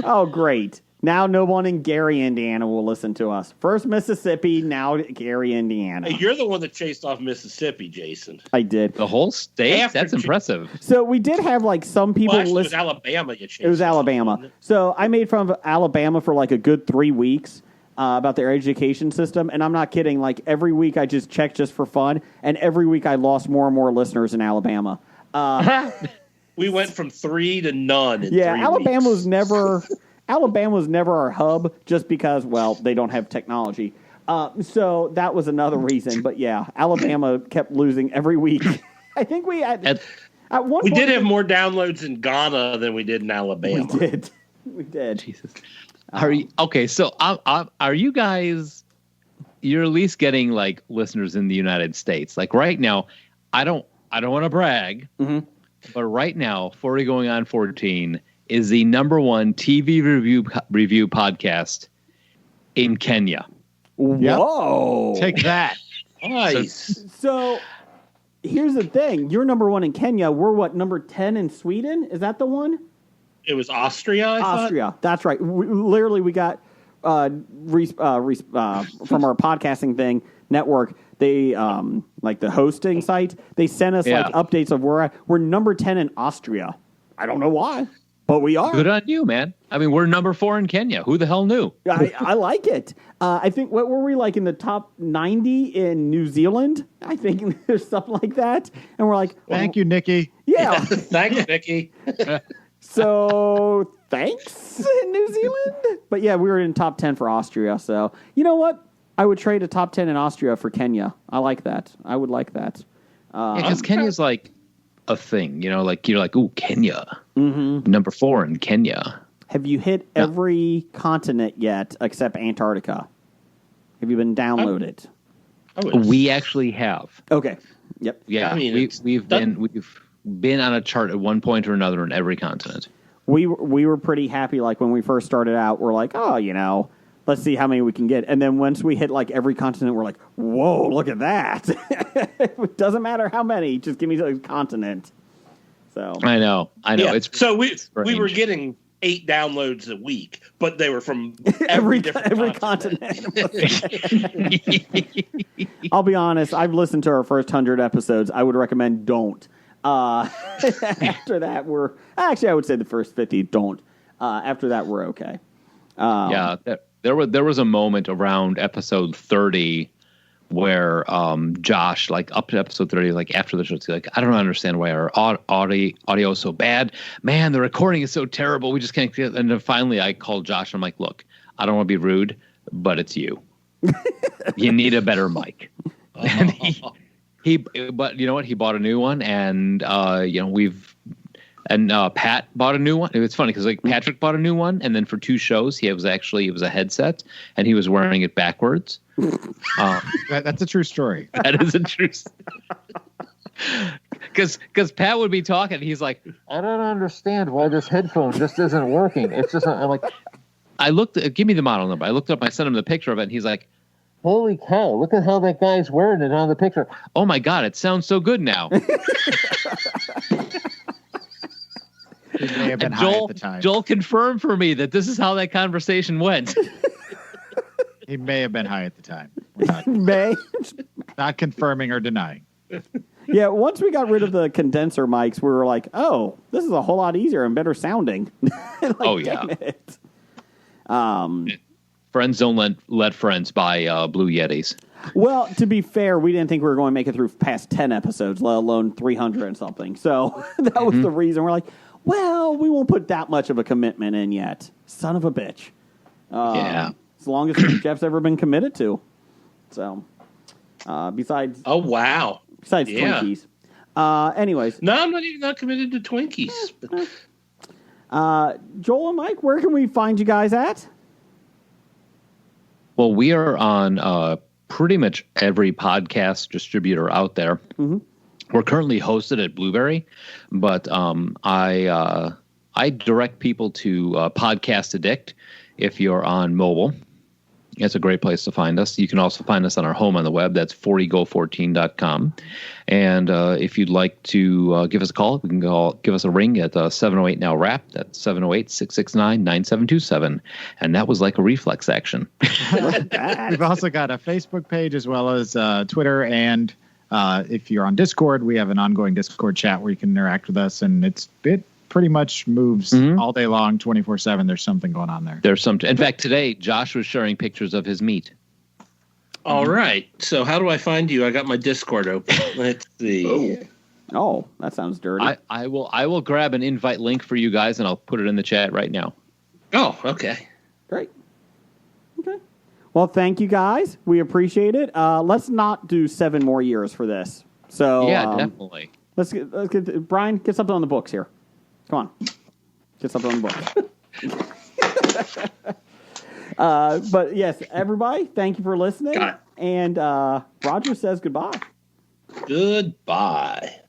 Oh, great. Now no one in Gary, Indiana will listen to us. First Mississippi, now Gary, Indiana. Hey, you're the one that chased off Mississippi, Jason. I did. The whole state? That's impressive. So we did have some people listen. listen. It was Alabama you chased. It was Alabama. So I made fun of Alabama for a good 3 weeks about their education system. And I'm not kidding. Every week I just checked just for fun. And every week I lost more and more listeners in Alabama. We went from 3 to none in 3 Alabama weeks. was never our hub just because, they don't have technology. So that was another reason. But yeah, Alabama kept losing every week. I think we had at one point, we did have more downloads in Ghana than we did in Alabama. We did. Jesus. Are you okay? So are you guys? You're at least getting listeners in the United States. Right now, I don't want to brag, but right now, 40 going on 14 is the #1 TV review podcast in Kenya. Whoa! Take that. Nice. So here's the thing: you're #1 in Kenya. We're number 10 in Sweden? Is that the one? It was Austria. I Austria. thought? That's right. We from our podcasting thing network, they like the hosting site. They sent us like updates of where we're number 10 in Austria. I don't know why, but we are. Good on you, man. I mean, we're number 4 in Kenya. Who the hell knew? I like it. I think what were we like in the top 90 in New Zealand? I think there's something like that, and we're like, thank you, Nikki. Yeah, thanks, Nikki. So thanks, New Zealand. But yeah, we were in top 10 for Austria. So you know what? I would trade a top 10 in Austria for Kenya. I like that. I would like that. Because Kenya's like a thing, you know, like you're like, ooh, Kenya, number 4 in Kenya. Have you hit every continent yet except Antarctica? Have you been downloaded? We actually have. Okay. Yep. Yeah, I mean, we've been on a chart at one point or another in every continent. We were pretty happy. Like when we first started out, we're like, oh, you know, let's see how many we can get. And then once we hit like every continent, we're like, whoa, look at that. It doesn't matter how many, just give me a continent. So I know. Yeah. It's so we were getting 8 downloads a week, but they were from every continent. I'll be honest. I've listened to our first 100 episodes. I would recommend don't. After that, I would say the first 50 don't. After that, we're okay. Yeah, there was a moment around episode 30 where Josh, like up to episode 30, like after the show, he's like, I don't understand why our audio is so bad. Man, the recording is so terrible. We just can't get it. And then finally I called Josh and I'm like, look, I don't want to be rude, but it's you. You need a better mic. And but you know what? He bought a new one, and Pat bought a new one. It's funny because like Patrick bought a new one, and then for 2 shows, it was a headset, and he was wearing it backwards. That's a true story. That is a true story. Because Pat would be talking, he's like, I don't understand why this headphone just isn't working. It's just I'm like, give me the model number. I looked up, I sent him the picture of it, and he's like, holy cow, look at how that guy's wearing it on the picture. Oh my God, it sounds so good now. He may have been high at the time. Joel confirmed for me that this is how that conversation went. He may have been high at the time. Not confirming or denying. Yeah, once we got rid of the condenser mics, we were like, oh, this is a whole lot easier and better sounding. Like, oh, yeah. Friends don't let friends buy Blue Yetis. Well, to be fair, we didn't think we were going to make it through past 10 episodes, let alone 300 and something. So that was the reason. We're like, well, we won't put that much of a commitment in yet. Son of a bitch. Yeah. As long as Jeff's ever been committed to. So, besides... Oh, wow. Besides Twinkies. Anyways. No, I'm not even not committed to Twinkies. Joel and Mike, where can we find you guys at? Well, we are on pretty much every podcast distributor out there. Mm-hmm. We're currently hosted at Blueberry, but I direct people to Podcast Addict if you're on mobile. It's a great place to find us. You can also find us on our home on the web. That's 40go14.com. And if you'd like to give us a call, you can give us a ring at 708-NOW-RAP. That's 708-669-9727. And that was like a reflex action. We've also got a Facebook page as well as Twitter. And if you're on Discord, we have an ongoing Discord chat where you can interact with us. And it pretty much moves all day long, 24/7. There's something going on there. There's something. In fact, today, Josh was sharing pictures of his meat. All right. So how do I find you? I got my Discord open. Let's see. Oh, that sounds dirty. I will grab an invite link for you guys, and I'll put it in the chat right now. Oh, okay. Great. Okay. Well, thank you guys. We appreciate it. Let's not do 7 more years for this. So yeah, definitely. Let's get Brian, get something on the books here. Come on. Get something on the books. But yes, everybody, thank you for listening. And Roger says goodbye. Goodbye.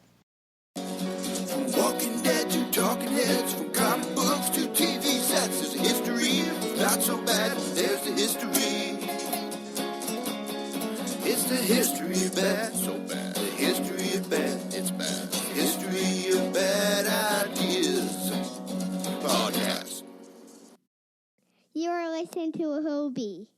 Walking Dead to Talking Heads, from comic books to TV sets. There's a history, not so bad. There's the history. It's the history of bad, so bad. The history of bad, it's bad. History of bad ideas. Podcast. You are listening to a Hobie.